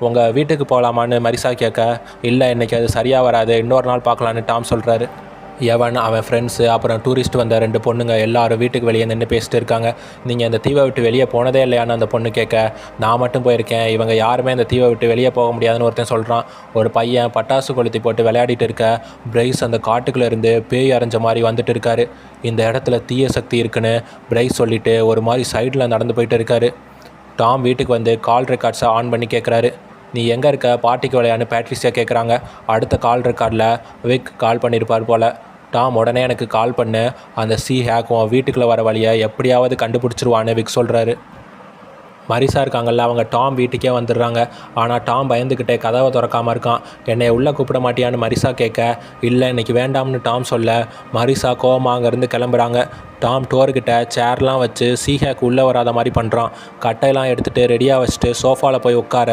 உங்கள் வீட்டுக்கு போகலாமான்னு மரிசா கேட்க, இல்லை இன்றைக்கி அது சரியாக வராது, இன்னொரு நாள் பார்க்கலான்னு டாம் சொல்கிறாரு. எவன் அவன் ஃப்ரெண்ட்ஸு அப்புறம் டூரிஸ்ட் வந்த 2 பொண்ணுங்க எல்லாரும் வீட்டுக்கு வெளியே நின்று பேசிட்டு இருக்காங்க. நீங்கள் அந்த தீவை விட்டு வெளியே போனதே இல்லையான்னு அந்த பொண்ணு கேட்க, நான் மட்டும் போயிருக்கேன், இவங்க யாருமே அந்த தீவை விட்டு வெளியே போக முடியாதுன்னு ஒருத்தன் சொல்கிறான். ஒரு பையன் பட்டாசு கொளுத்தி போட்டு விளையாடிட்டு இருக்க, பிரைஸ் அந்த காட்டுக்குள்ளே இருந்து பேய் அரைஞ்ச மாதிரி வந்துட்டு இருக்காரு. இந்த இடத்துல தீய சக்தி இருக்குன்னு பிரைஸ் சொல்லிவிட்டு ஒரு மாதிரி சைடில் நடந்து போயிட்டு இருக்காரு. டாம் வீட்டுக்கு வந்து கால் ரெக்கார்ட்ஸை ஆன் பண்ணி கேட்குறாரு, நீ எங்கே இருக்க, பார்ட்டிக்கு விளையான்னு பேட்ரிசியா கேட்குறாங்க. அடுத்த கால் ரெக்கார்டில் விக் கால் பண்ணியிருப்பார் போல். டாம் உடனே எனக்கு கால் பண்ணு, அந்த சி ஹேக் உன் வீட்டுக்குள்ளே வர வழியை எப்படியாவது கண்டுபிடிச்சிருவான்னு விக் சொல்கிறாரு. மரிசா இருக்காங்கல்ல, அவங்க டாம் வீட்டுக்கே வந்துடுறாங்க. ஆனால் டாம் பயந்துக்கிட்டே கதவை திறக்காமல் இருக்கான். என்னை உள்ளே கூப்பிட மாட்டியான்னு மரிசா கேட்க, இல்லை இன்னைக்கு வேண்டாம்னு டாம் சொல்ல, மரிசா கோவமாக அங்கேருந்து கிளம்புறாங்க. டாம் டோர்கிட்ட சேர்லாம் வச்சு சீஹேக் உள்ளே வராத மாதிரி பண்ணுறான். கட்டையெல்லாம் எடுத்துகிட்டு ரெடியாக வச்சுட்டு சோஃபாவில் போய் உட்கார,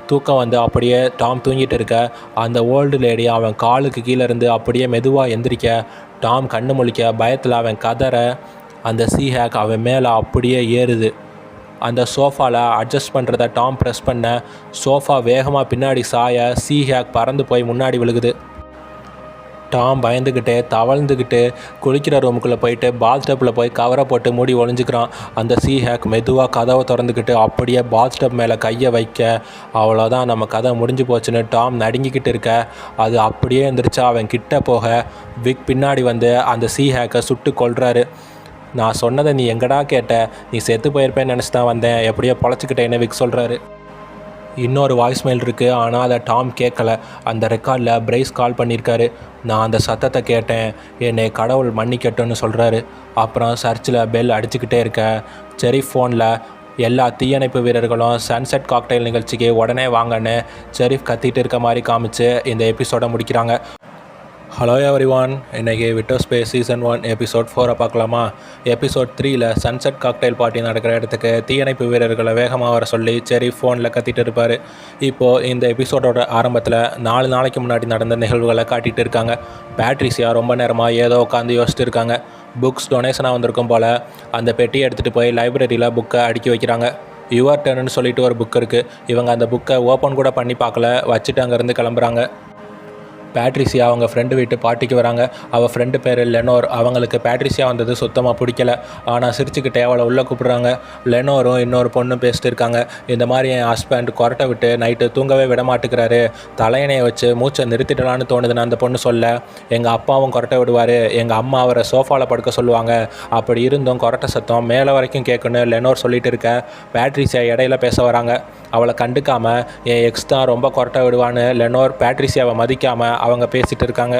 தூக்கம் வந்து அப்படியே டாம் தூங்கிட்டு இருக்க, அந்த ஓல்டு லேடி அவன் காலுக்கு கீழே இருந்து அப்படியே மெதுவாக எந்திரிக்க, டாம் கண்ணு முழிக்க பயத்தில் அவன் கதற, அந்த சீஹேக் அவன் மேலே அப்படியே ஏறுது. அந்த சோஃபாவில் அட்ஜஸ்ட் பண்ணுறத டாம் ப்ரெஸ் பண்ண, சோஃபா வேகமாக பின்னாடி சாய சீஹேக் பறந்து போய் முன்னாடி விழுகுது. டாம் பயந்துக்கிட்டே தவழ்ந்துக்கிட்டு குளிக்கிற ரூமுக்குள்ளே போயிட்டு பாத்டப்பில் போய் கவரை போட்டு மூடி ஒளிஞ்சிக்கிறான். அந்த சீஹேக் மெதுவாக கதவை திறந்துக்கிட்டு அப்படியே பாத்டப் மேலே கையை வைக்க, அவ்வளோதான் நம்ம கதை முடிஞ்சு போச்சுன்னு டாம் நடுங்கிக்கிட்டு இருக்க, அது அப்படியே எந்திரிச்சா அவன் கிட்ட போக, விக் பின்னாடி வந்து அந்த சீஹேக்கை சுட்டு கொல்றாரு. நான் சொன்னதை நீ எங்கடா கேட்ட, நீ செத்து போயிருப்பேன்னு நினச்சி தான் வந்தேன், எப்படியோ பொழைச்சிக்கிட்டேன்னு விக் சொல்கிறாரு. இன்னொரு வாய்ஸ்மெயில் இருக்குது, ஆனால் அதை டாம் கேட்கல. அந்த ரெக்கார்டில் பிரைஸ் கால் பண்ணியிருக்காரு. நான் அந்த சத்தத்தை கேட்டேன், என்னை கடவுள் மன்னிக்கட்டும்னு சொல்கிறாரு. அப்புறம் சர்ச்சில் பெல் அடிச்சுக்கிட்டே இருக்க, செரிஃப் ஃபோனில் எல்லா தீயணைப்பு வீரர்களும் சன்செட் காக்டெயில் நிகழ்ச்சிக்கு உடனே வாங்கன்னு செரிஃப் கத்திட்டு இருக்க மாதிரி காமிச்சு இந்த எபிசோடை முடிக்கிறாங்க. ஹலோ எவ்ரிவான், இன்றைக்கி விட்டோ ஸ்பேஸ் சீசன் 1 எபிசோட் 4 பார்க்கலாமா? எபிசோட் 3ல் சன்செட் காக்டெயில் பார்ட்டி நடக்கிற இடத்துக்கு தீயணைப்பு வீரர்களை வேகமாக வர சொல்லி செரிஃப் ஃபோனில் கத்திட்டு இருப்பார். இப்போது இந்த எபிசோடோட ஆரம்பத்தில் 4 நாளைக்கு முன்னாடி நடந்த நிகழ்வுகளை காட்டிகிட்டு இருக்காங்க. பேட்ரிசியா ரொம்ப நேரமாக ஏதோ உட்காந்து யோசிச்சுட்டு இருக்காங்க. புக்ஸ் டொனேஷனாக வந்திருக்கும் போல் அந்த பெட்டியை எடுத்துகிட்டு போய் லைப்ரரியில் புக்கை அடுக்கி வைக்கிறாங்க. யுவர் டர்ன்னு சொல்லிட்டு ஒரு புக் இருக்குது. இவங்க அந்த புக்கை ஓப்பன் கூட பண்ணி பார்க்கல, வச்சுட்டு அங்கேருந்து கிளம்புறாங்க. பேட்ரிசியா அவங்க ஃப்ரெண்டு வீட்டு பார்ட்டிக்கு வராங்க. அவள் ஃப்ரெண்டு பேர் லெனோர். அவங்களுக்கு பேட்ரிசியா வந்தது சுத்தமாக பிடிக்கல. ஆனால் சிரிச்சுக்கிட்டே அவளை உள்ளே கூப்பிட்றாங்க. லெனோரும் இன்னொரு பொண்ணும் பேசிட்டு இருக்காங்க. இந்த மாதிரி என் ஹஸ்பண்ட் கொரட்டை விட்டு நைட்டு தூங்கவே விட மாட்டேங்கிறாரு, தலையணையை வச்சு மூச்சை நிறுத்திடலான்னு தோணுதுன்னு அந்த பொண்ணு சொல்ல, எங்கள் அப்பாவும் கொரட்டை விடுவார், எங்கள் அம்மா அவரை சோஃபாவில் படுக்க சொல்லுவாங்க, அப்படி இருந்தும் கொரட்டை சத்தம் மேலே வரைக்கும் கேட்குன்னு லெனோர் சொல்லிட்டு இருக்க, பேட்ரிசியா இடையில பேச வராங்க. அவளை கண்டுக்காமல் என் எக்ஸ் தான் ரொம்ப கொரட்டை விடுவான்னு லெனோர் பேட்ரிசியாவை மதிக்காமல் அவங்க பேசிகிட்டு இருக்காங்க.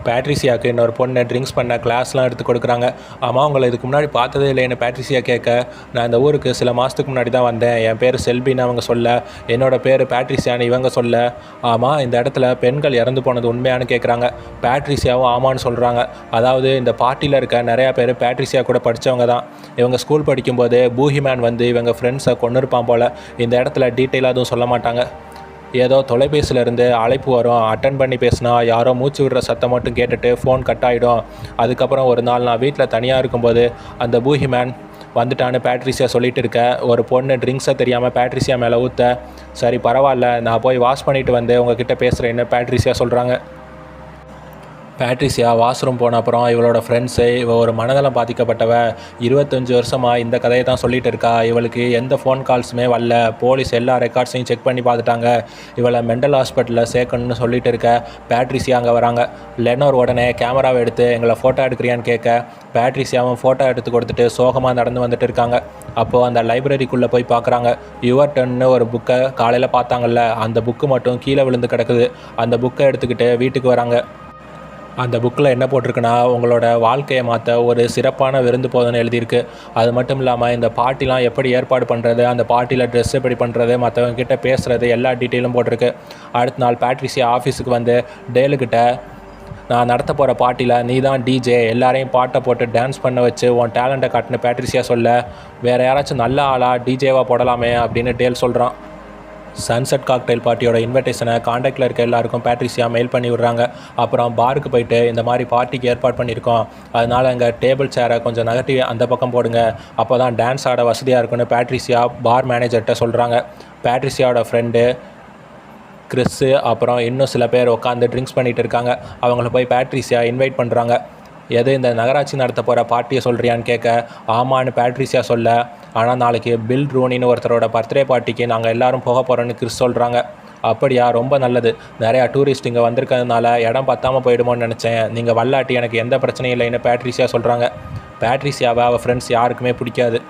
பேட்ரிசியாவுக்கு இன்னொரு பொண்ணு ட்ரிங்க்ஸ் பண்ண கிளாஸ்லாம் எடுத்து கொடுக்குறாங்க. ஆமாம், உங்களை இதுக்கு முன்னாடி பார்த்ததே இல்லைன்னு பேட்ரிசியா கேட்க, நான் இந்த ஊருக்கு சில மாதத்துக்கு முன்னாடி தான் வந்தேன், என் பேர் செல்பின்னு அவங்க சொல்ல, என்னோடய பேர் பேட்ரிசியான்னு இவங்க சொல்ல, ஆமாம் இந்த இடத்துல பெண்கள் இறந்து போனது உண்மையானு கேட்குறாங்க. பேட்ரிசியாவும் ஆமான்னு சொல்கிறாங்க. அதாவது இந்த பார்ட்டியில் இருக்க நிறையா பேர் பேட்ரிசியா கூட படித்தவங்க தான். இவங்க ஸ்கூல் படிக்கும்போது பூஹிமேன் வந்து இவங்க ஃப்ரெண்ட்ஸை கொண்டு இருப்பான் போல். இந்த இடத்துல டீட்டெயிலாக எதுவும் சொல்ல மாட்டாங்க. ஏதோ தொலைபேசியிலேருந்து அழைப்பு வரும், அட்டன் பண்ணி பேசினா யாரோ மூச்சு விடுற சத்தம் மட்டும் கேட்டுட்டு ஃபோன் கட் ஆகிடும். அதுக்கப்புறம் ஒரு நாள் நான் வீட்டில் தனியாக இருக்கும்போது அந்த பூஹிமேன் வந்துட்டான்னு பேட்ரிசியா சொல்லிட்டு இருக்க, ஒரு பொண்ணு ட்ரிங்க்ஸை தெரியாமல் பேட்ரிசியா மேலே ஊற்ற, சரி பரவாயில்ல நான் போய் வாஷ் பண்ணிவிட்டு வந்து உங்ககிட்ட பேசுகிறேன்னு பேட்ரிசியா சொல்கிறாங்க. பேட்ரிசியா வாஷ்ரூம் போன அப்புறம் இவளோட ஃப்ரெண்ட்ஸு, இவள் ஒரு மனநலம் பாதிக்கப்பட்டவ, 25 வருஷமாக இந்த கதையை தான் சொல்லிகிட்டு இருக்கா, இவளுக்கு எந்த ஃபோன் கால்ஸுமே வரல, போலீஸ் எல்லா ரெக்கார்ட்ஸையும் செக் பண்ணி பார்த்துட்டாங்க, இவளை மெண்டல் ஹாஸ்பிட்டலில் சேர்க்கணும்னு சொல்லிட்டு இருக்க பேட்ரிசியா அங்கே வராங்க. லெனோர் உடனே கேமராவை எடுத்து எங்களை ஃபோட்டோ எடுக்கிறியான்னு கேட்க, பேட்ரிசியாவும் ஃபோட்டோ எடுத்து கொடுத்துட்டு சோகமாக நடந்து வந்துட்டு இருக்காங்க. அப்போது அந்த லைப்ரரிக்குள்ளே போய் பார்க்குறாங்க. யுவர் டர்ன்னு ஒரு புக்கை காலையில் பார்த்தாங்கல்ல, அந்த புக்கு மட்டும் கீழே விழுந்து கிடக்குது. அந்த புக்கை எடுத்துக்கிட்டு வீட்டுக்கு வராங்க. அந்த புக்கில் என்ன போட்டிருக்குன்னா, உங்களோட வாழ்க்கையை மாற்ற ஒரு சிறப்பான விருந்து போதுன்னு எழுதியிருக்கு. அது மட்டும் இல்லாமல் இந்த பார்ட்டிலாம் எப்படி ஏற்பாடு பண்ணுறது, அந்த பார்ட்டியில் ட்ரெஸ் எப்படி பண்ணுறது, மற்றவங்கக்கிட்ட பேசுகிறது, எல்லா டீட்டெயிலும் போட்டிருக்கு. அடுத்த நாள் பேட்ரிசியா ஆஃபீஸுக்கு வந்து டேலுக்கிட்ட, நான் நடத்த போகிற பார்ட்டியில் நீ தான் டிஜே, எல்லாரையும் பாட்டை போட்டு டான்ஸ் பண்ண வச்சு உன் டேலண்ட்டை காட்டுன்னு பேட்ரிசியா சொல்ல, வேறு யாராச்சும் நல்ல ஆளாக டிஜேவாக போடலாமே அப்படின்னு டேல் சொல்கிறான். சன்செட் காக்டெயில் பார்ட்டியோட இன்விடேஷனை காண்டாக்டில் இருக்க எல்லாருக்கும் பேட்ரிசியா மெயில் பண்ணி விட்றாங்க. அப்புறம் பாருக்கு போயிட்டு இந்த மாதிரி பார்ட்டிக்கு ஏற்பாடு பண்ணியிருக்கோம், அதனால் எங்கள் டேபிள் சேரை கொஞ்சம் நகர்த்தி அந்த பக்கம் போடுங்க, அப்போ தான் டான்ஸ் ஆட வசதியாக இருக்குன்னு பேட்ரிசியா பார் மேனேஜர்கிட்ட சொல்கிறாங்க. பேட்ரிசியாவோட ஃப்ரெண்டு கிறிஸ்ஸு அப்புறம் இன்னும் சில பேர் உட்காந்து ட்ரிங்க்ஸ் பண்ணிகிட்டு இருக்காங்க. அவங்கள போய் பேட்ரிசியா இன்வைட் பண்ணுறாங்க. எது இந்த நகராட்சி நடத்த போகிற பார்ட்டியை சொல்கிறியான்னு கேட்க, ஆமான்னு பேட்ரிசியா சொல்ல, ஆனால் நாளைக்கு பில் ரூனின்னு ஒருத்தரோட பர்த்டே பார்ட்டிக்கு நாங்கள் எல்லோரும் போக போகிறோன்னு கிறிஸ் சொல்கிறாங்க. அப்படியா, ரொம்ப நல்லது, நிறையா டூரிஸ்ட் இங்கே வந்திருக்கிறதுனால இடம் பத்தாமல் போயிடுமோன்னு நினச்சேன், நீங்கள் வல்லாட்டி எனக்கு எந்த பிரச்சனையும் இல்லைன்னு பேட்ரிசியா சொல்கிறாங்க. பேட்ரிசியாவை அவள் ஃப்ரெண்ட்ஸ் யாருக்குமே பிடிக்காது.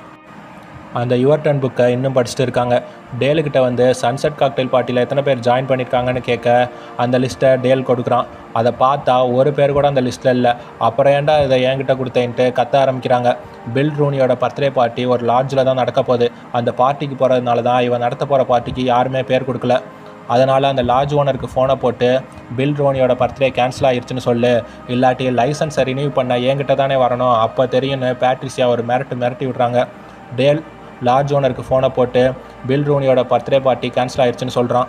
அந்த யுவர் டர்ன் புக்கை இன்னும் படிச்சுட்டு இருக்காங்க. டேலுக்கிட்ட வந்து சன்செட் காக்டெயில் பார்ட்டியில் எத்தனை பேர் ஜாயின் பண்ணியிருக்காங்கன்னு கேட்க அந்த லிஸ்ட்டை டேல் கொடுக்குறான். அதை பார்த்தா ஒரு பேர் கூட அந்த லிஸ்ட்டில் இல்லை. அப்புறம் ஏன்டா இதை என்கிட்ட கொடுத்தேன்ட்டு கத்த ஆரம்பிக்கிறாங்க. பில் ரூனியோட பர்த்டே பார்ட்டி ஒரு லாட்ஜில் தான் நடக்க போகுது. அந்த பார்ட்டிக்கு போகிறதுனால தான் இவன் நடத்த போகிற பார்ட்டிக்கு யாருமே பேர் கொடுக்கல. அதனால் அந்த லாட்ஜ் ஓனருக்கு ஃபோனை போட்டு பில் ரோனியோட பர்த்டே கேன்சல் ஆகிடுச்சுன்னு சொல்லு, இல்லாட்டி லைசன்ஸை ரினியூ பண்ண என்கிட்ட தானே வரணும், அப்போ தெரியும்னு பேட்ரிசியா ஒரு மிரட்டி விட்றாங்க. டேல் லாட்ஜ் ஓனருக்கு ஃபோனை போட்டு பில் ரூனியோட பர்த்டே பார்ட்டி கேன்சல் ஆகிடுச்சுன்னு சொல்கிறான்.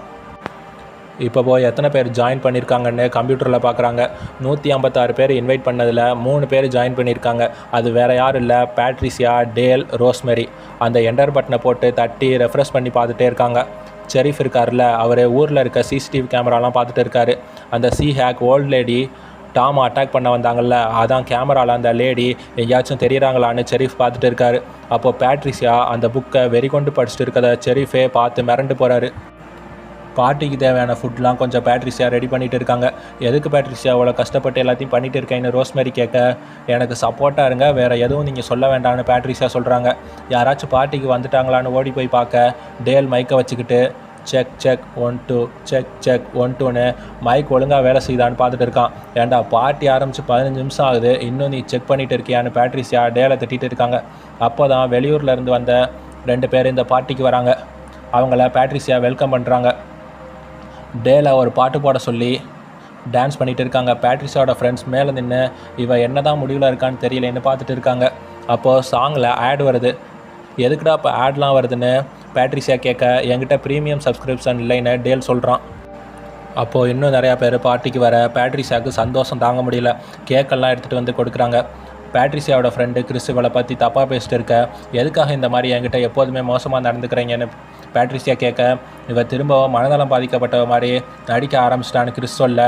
இப்போ போய் எத்தனை பேர் ஜாயின் பண்ணியிருக்காங்கன்னு கம்ப்யூட்டரில் பார்க்குறாங்க. 156 பேர் இன்வைட் பண்ணதில் 3 பேர் ஜாயின் பண்ணியிருக்காங்க. அது வேறு யாரும் இல்லை, பேட்ரிசியா, டேல், ரோஸ்மெரி. அந்த என்டர் பட்டனை போட்டு தட்டி ரெஃப்ரெஷ் பண்ணி பார்த்துட்டே இருக்காங்க. ஷெரீஃப் இருக்கார்ல, அவர் ஊரில் இருக்க சிசிடிவி கேமராலாம் பார்த்துட்டு இருக்காரு. அந்த hack volt lady Tom attack பண்ண வந்தாங்கல்ல, அதான் கேமராவில் அந்த லேடி எங்கேயாச்சும் தெரியுறாங்களான்னு ஷெரீஃப் பார்த்துட்டு இருக்காரு. அப்போது பேட்ரிசியா அந்த புக்கை வெறிகொண்டு படிச்சுட்டு இருக்கதை ஷெரீஃபே பார்த்து மிரண்டு போகிறாரு. பார்ட்டிக்கு தேவையான ஃபுட்லாம் கொஞ்சம் பேட்ரிசியா ரெடி பண்ணிகிட்டு இருக்காங்க. எதுக்கு பேட்ரிசியா அவ்வளோ கஷ்டப்பட்டு எல்லாத்தையும் பண்ணிகிட்டு இருக்கேன்னு ரோஸ்மெரி கேட்க, எனக்கு சப்போர்ட்டாக இருங்க, வேறு எதுவும் நீங்கள் சொல்ல வேண்டாம்னு பேட்ரிசியா சொல்கிறாங்க. யாராச்சும் பார்ட்டிக்கு வந்துட்டாங்களான்னு ஓடி போய் பார்க்க டேல் மைக்கை வச்சுக்கிட்டு செக் செக் 1 2 செக் செக் 1 2ன்னு மைக் ஒழுங்காக வேலை செய்தான்னு பார்த்துட்டு இருக்கான். ஏன்டா பார்ட்டி ஆரம்பித்து 15 நிமிஷம் ஆகுது, இன்னும் நீ செக் பண்ணிகிட்டு இருக்கியான்னு பேட்ரிசியா டேலை திட்டிகிட்டு இருக்காங்க. அப்போ தான் வெளியூர்லேருந்து வந்த 2 பேர் இந்த பார்ட்டிக்கு வராங்க. அவங்கள பேட்ரிசியா வெல்கம் பண்ணுறாங்க. டேலை ஒரு பாட்டு போட சொல்லி டான்ஸ் பண்ணிகிட்டு இருக்காங்க. பேட்ரிசியாவோட ஃப்ரெண்ட்ஸ் மேலே நின்று இவ என்ன தான் முடிவில் இருக்கான்னு தெரியலன்னு பார்த்துட்டு இருக்காங்க. அப்போது சாங்கில் ஆட் வருது. எதுக்குடா இப்போ ஆட்லாம் வருதுன்னு பேட்ரிசியா கேட்க, என்கிட்ட ப்ரீமியம் சப்ஸ்கிரிப்ஷன் இல்லைன்னு டேல் சொல்கிறான். அப்போது இன்னும் நிறையா பேர் பார்ட்டிக்கு வர பேட்ரிசியாவுக்கு சந்தோஷம் தாங்க முடியல. கேக்கெல்லாம் எடுத்துகிட்டு வந்து கொடுக்குறாங்க. பேட்ரிசியாவோட ஃப்ரெண்டு கிறிஸ் இவளை பற்றி தப்பாக பேசிட்டு இருக்க, எதுக்காக இந்த மாதிரி என்கிட்ட எப்போதுமே மோசமாக நடந்துக்கிறீங்கன்னு பேட்ரிசியா கேட்க, இவ திரும்பவும் மனநலம் பாதிக்கப்பட்ட மாதிரி நடிக்க ஆரம்பிச்சிட்டான்னு கிறிஸ் சொல்ல,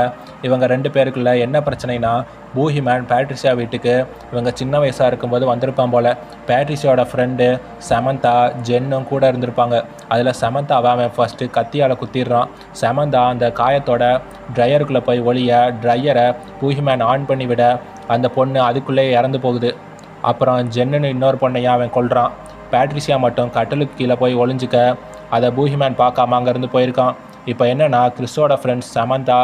இவங்க 2 பேருக்குள்ள என்ன பிரச்சனைனா, பூஹிமேன் பேட்ரிசியா வீட்டுக்கு இவங்க சின்ன வயசாக இருக்கும்போது வந்திருப்பான் போல். பேட்ரிசியாவோட ஃப்ரெண்டு சமந்தா, ஜென்னும் கூட இருந்திருப்பாங்க. அதில் சமந்தாவை அவன் ஃபஸ்ட்டு கத்தியால் குத்திடுறான். சமந்தா அந்த காயத்தோட ட்ரையருக்குள்ளே போய் ஒளிய ட்ரையரை பூஹிமேன் ஆன் பண்ணி விட அந்த பொண்ணு அதுக்குள்ளே இறந்து போகுது. அப்புறம் ஜென்னுன்னு இன்னொரு பொண்ணையும் அவன் கொல்றான். பேட்ரிசியா மட்டும் கட்டலுக்கு கீழே போய் ஒளிஞ்சிக்க அதை பூஹிமேன் பார்க்காம அங்கேருந்து போயிருக்கான். இப்போ என்னென்னா, கிறிஸோட ஃப்ரெண்ட்ஸ் சமந்தா,